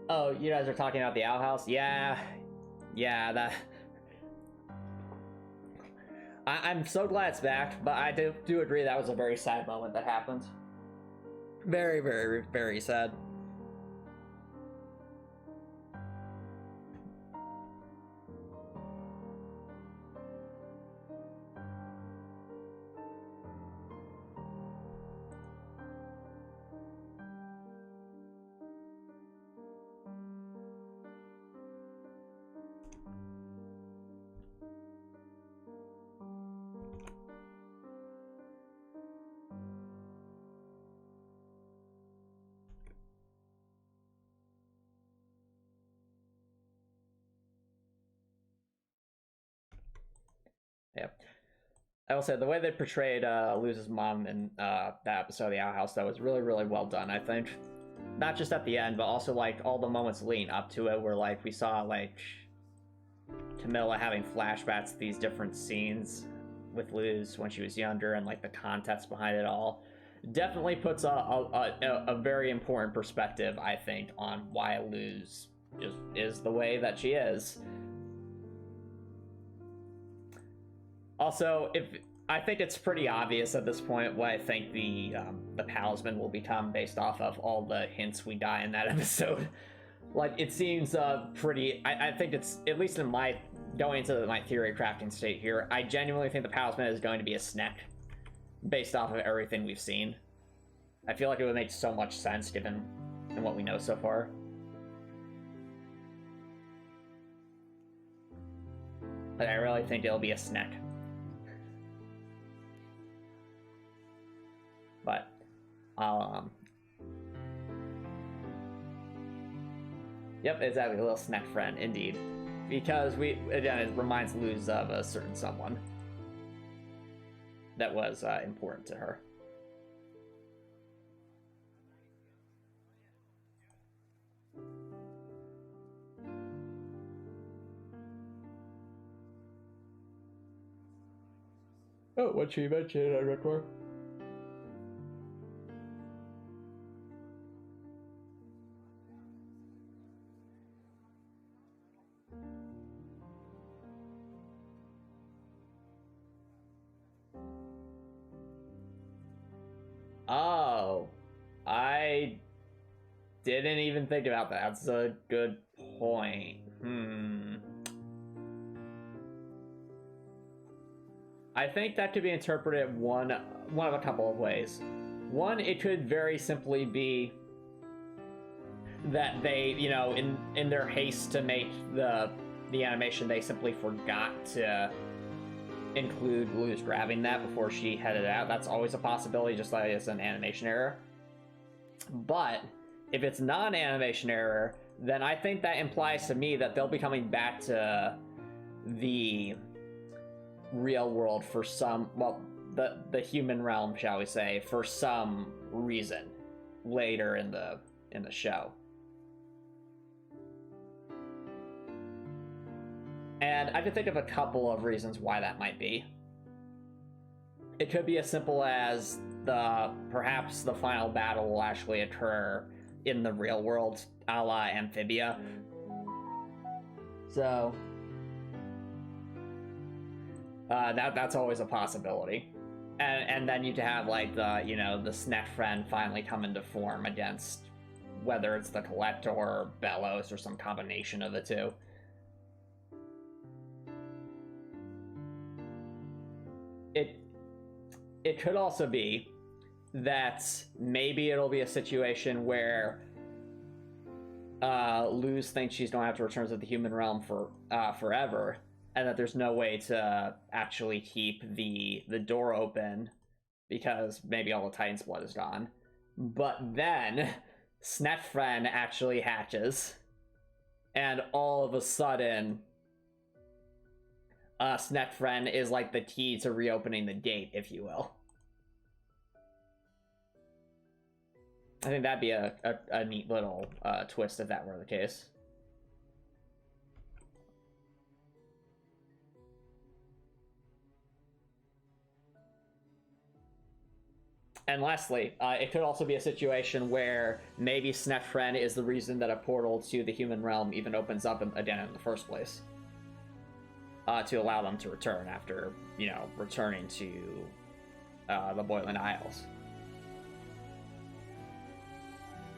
Oh, you guys are talking about the outhouse? Yeah, that... I'm so glad it's back, but I do agree that was a very sad moment that happened. Very, very, very sad. Yeah. I will say, the way they portrayed Luz's mom in that episode of the outhouse, that was really, really well done, I think. Not just at the end, but also, like, all the moments leading up to it, where, like, we saw, like, Camilla having flashbacks to these different scenes with Luz when she was younger, and, like, the context behind it all. Definitely puts a very important perspective, I think, on why Luz is the way that she is. Also, I think it's pretty obvious at this point what I think the Talisman will become based off of all the hints we got in that episode. Like, it seems pretty... I think it's, at least in my... going into my theory crafting state here, I genuinely think the Talisman is going to be a snack based off of everything we've seen. I feel like it would make so much sense given what we know so far. But I really think it'll be a snack. But, yep, exactly, a little snack friend, indeed. Because again, it reminds Luz of a certain someone that was important to her. Oh, what she mentioned, I record. Oh, I didn't even think about that. That's a good point. I think that could be interpreted one of a couple of ways. One, it could very simply be that they, you know, in their haste to make the animation, they simply forgot to include Luz grabbing that before she headed out. That's always a possibility, just like it's an animation error. But if it's not an animation error, then I think that implies to me that they'll be coming back to the real world for some, well, the human realm, shall we say, for some reason later in the show. And I can think of a couple of reasons why that might be. It could be as simple as perhaps the final battle will actually occur in the real world, a la Amphibia. So that's always a possibility. And then you'd have, like, the snack friend finally come into form against whether it's the Collector or Bellows or some combination of the two. It could also be that maybe it'll be a situation where Luz thinks she's going to have to return to the human realm for forever, and that there's no way to actually keep the door open because maybe all the Titan's blood is gone. But then Snetfren actually hatches, and all of a sudden Snetfren is like the key to reopening the gate, if you will. I think that'd be a neat little twist if that were the case. And lastly, it could also be a situation where maybe Snefren is the reason that a portal to the human realm even opens up again in the first place. To allow them to return after, you know, returning to the Boiling Isles.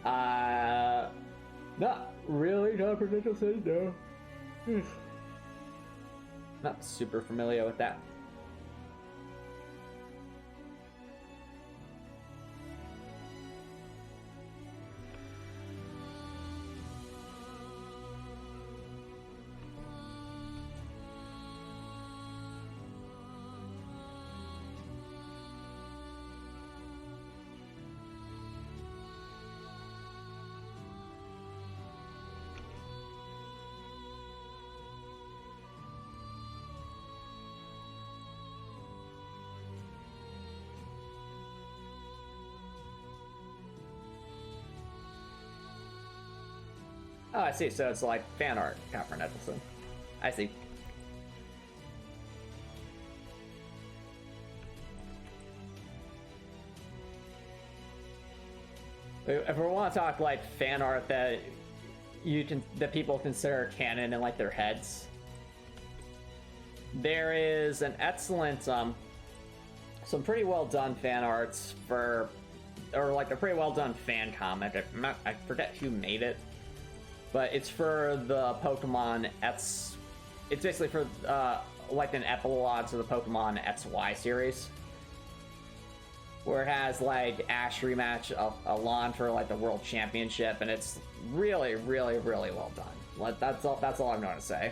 Not really, not particularly, no. Not super familiar with that. Oh, I see. So it's like fan art, Copper Nettleson. I see. If we want to talk like fan art that people consider canon in like their heads, there is an excellent some pretty well done fan arts for, or like a pretty well done fan comic. I forget who made it. But it's for the Pokemon It's basically for like an epilogue to the Pokemon XY series, where it has like Ash rematch Alon for like the World Championship, and it's really, really, really well done. Like that's all I'm going to say.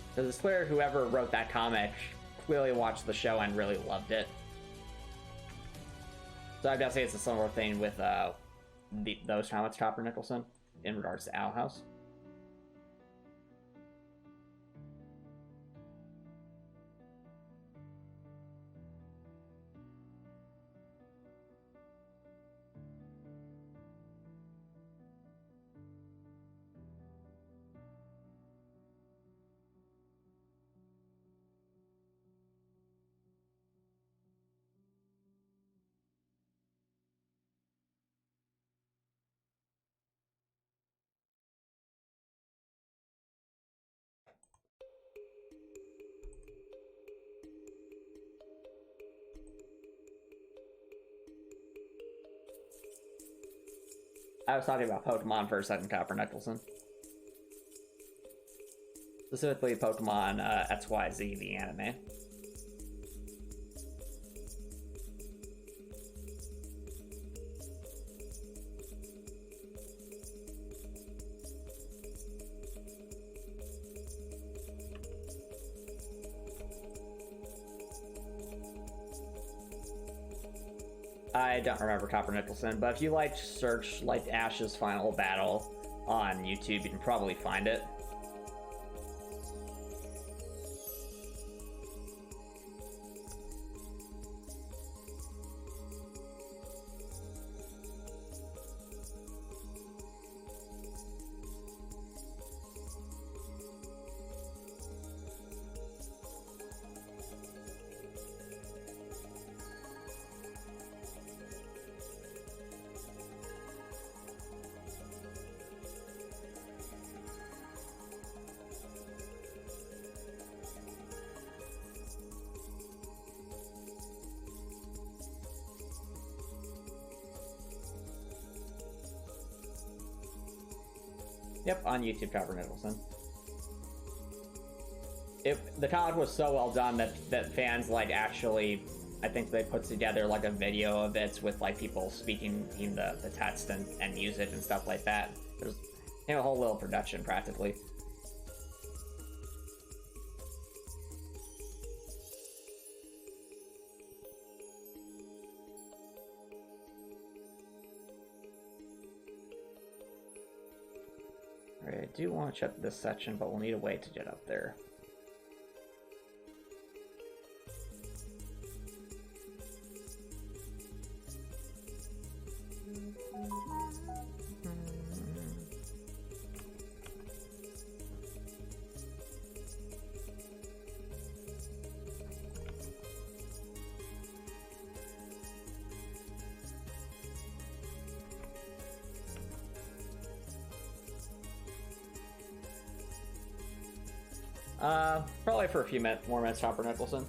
Because it's clear whoever wrote that comic clearly watched the show and really loved it. So I'd say it's a similar thing with those comics, Copper Nicholson, in regards to Owl House. I was talking about Pokemon for a second, Copper Nicholson. Specifically Pokemon XYZ, the anime. I don't remember Copper Nicholson, but if you like search like Ash's final battle on YouTube, you can probably find it. Yep, on YouTube, Copper Nicholson. The comic was so well done that fans like actually, I think they put together like a video of it with like people speaking the text and music and stuff like that. There's a whole little production practically. Alright, I do want to check this section, but we'll need a way to get up there. Probably for a few more minutes, Chopper Nicholson.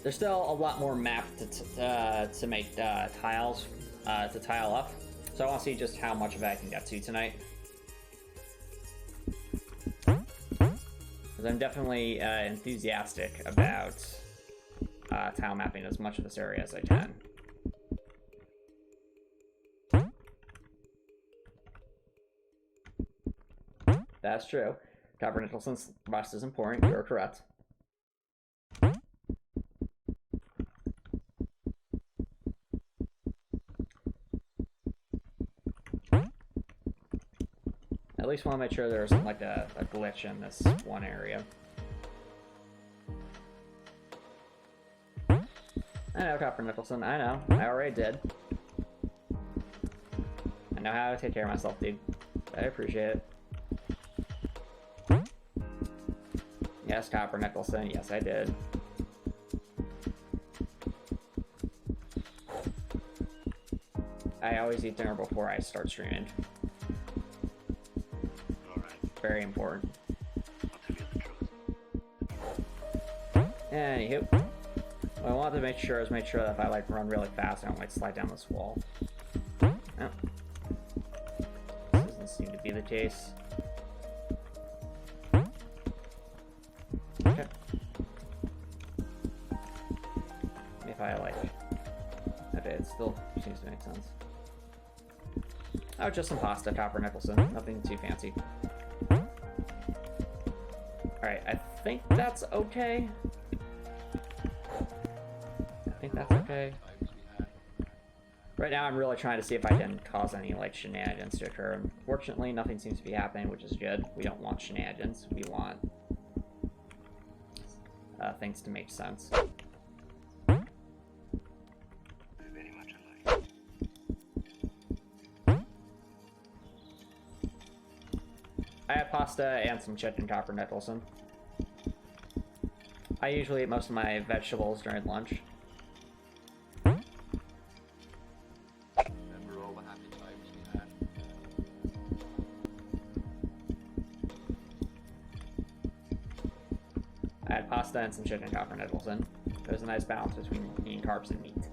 There's still a lot more map to make tiles to tile up, so I want to see just how much of it I can get to tonight. Because I'm definitely enthusiastic about tile mapping as much of this area as I can. That's true. Chopper Nicholson's bust is important. You're correct. At least want to make sure there's like a glitch in this one area. I know, Chopper Nicholson. I know. I already did. I know how to take care of myself, dude. I appreciate it. Yes, Chopper Nicholson. Yes, I did. I always eat dinner before I start streaming. Very important. I'll tell you the truth. Anywho, what I wanted to make sure that if I like run really fast, I don't like slide down this wall. Oh. This doesn't seem to be the case. Okay. If I like, okay, it still seems to make sense. Oh, just some pasta, Chopper Nicholson. Nothing too fancy. Alright, I think that's okay. Right now I'm really trying to see if I can cause any like shenanigans to occur. Unfortunately, nothing seems to be happening, which is good. We don't want shenanigans. We want things to make sense. Very much alike. I have pasta and some chicken, Chopper Nicholson. I usually eat most of my vegetables during lunch. Remember all the happy times we had? I had pasta and some chicken, Chopper Nicholson. There's a nice balance between eating carbs and meat.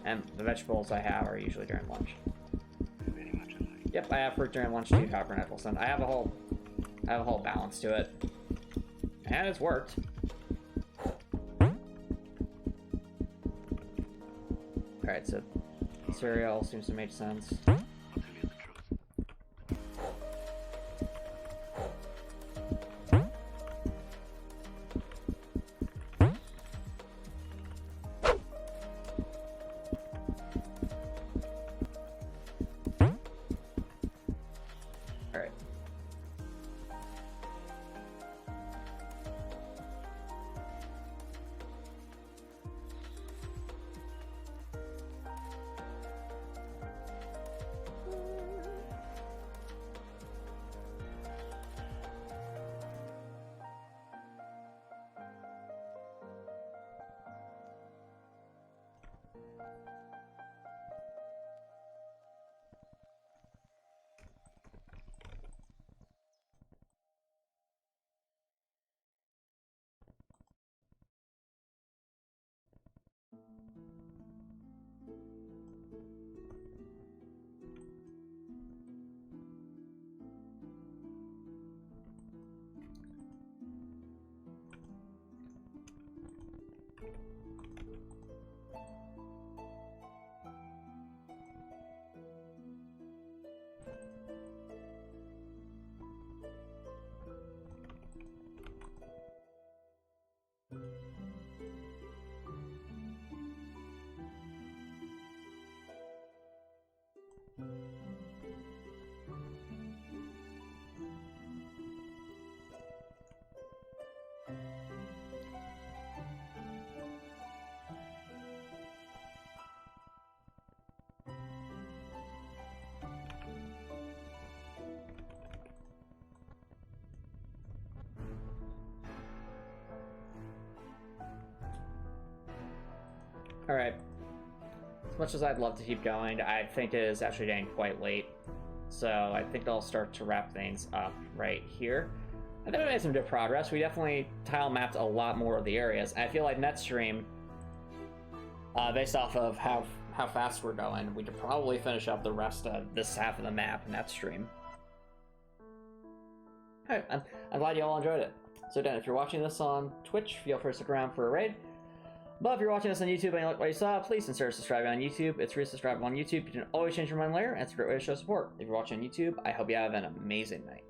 And the vegetables I have are usually during lunch. Very much alike. Yep, I have fruit during lunch too, Chopper Nicholson. I have a whole balance to it. And it's worked. Alright, so cereal seems to make sense. I'll tell you the truth. Alright. Alright. As much as I'd love to keep going, I think it is actually getting quite late. So I think I'll start to wrap things up right here. I think we made some good progress. We definitely tile mapped a lot more of the areas. I feel like next stream, based off of how fast we're going, we could probably finish up the rest of this half of the map next stream. Alright, I'm glad you all enjoyed it. So again, if you're watching this on Twitch, feel free to stick around for a raid. But if you're watching this on YouTube and you like what you saw, please consider subscribing on YouTube. It's free to subscribe on YouTube. You can always change your mind later, and it's a great way to show support. If you're watching on YouTube, I hope you have an amazing night.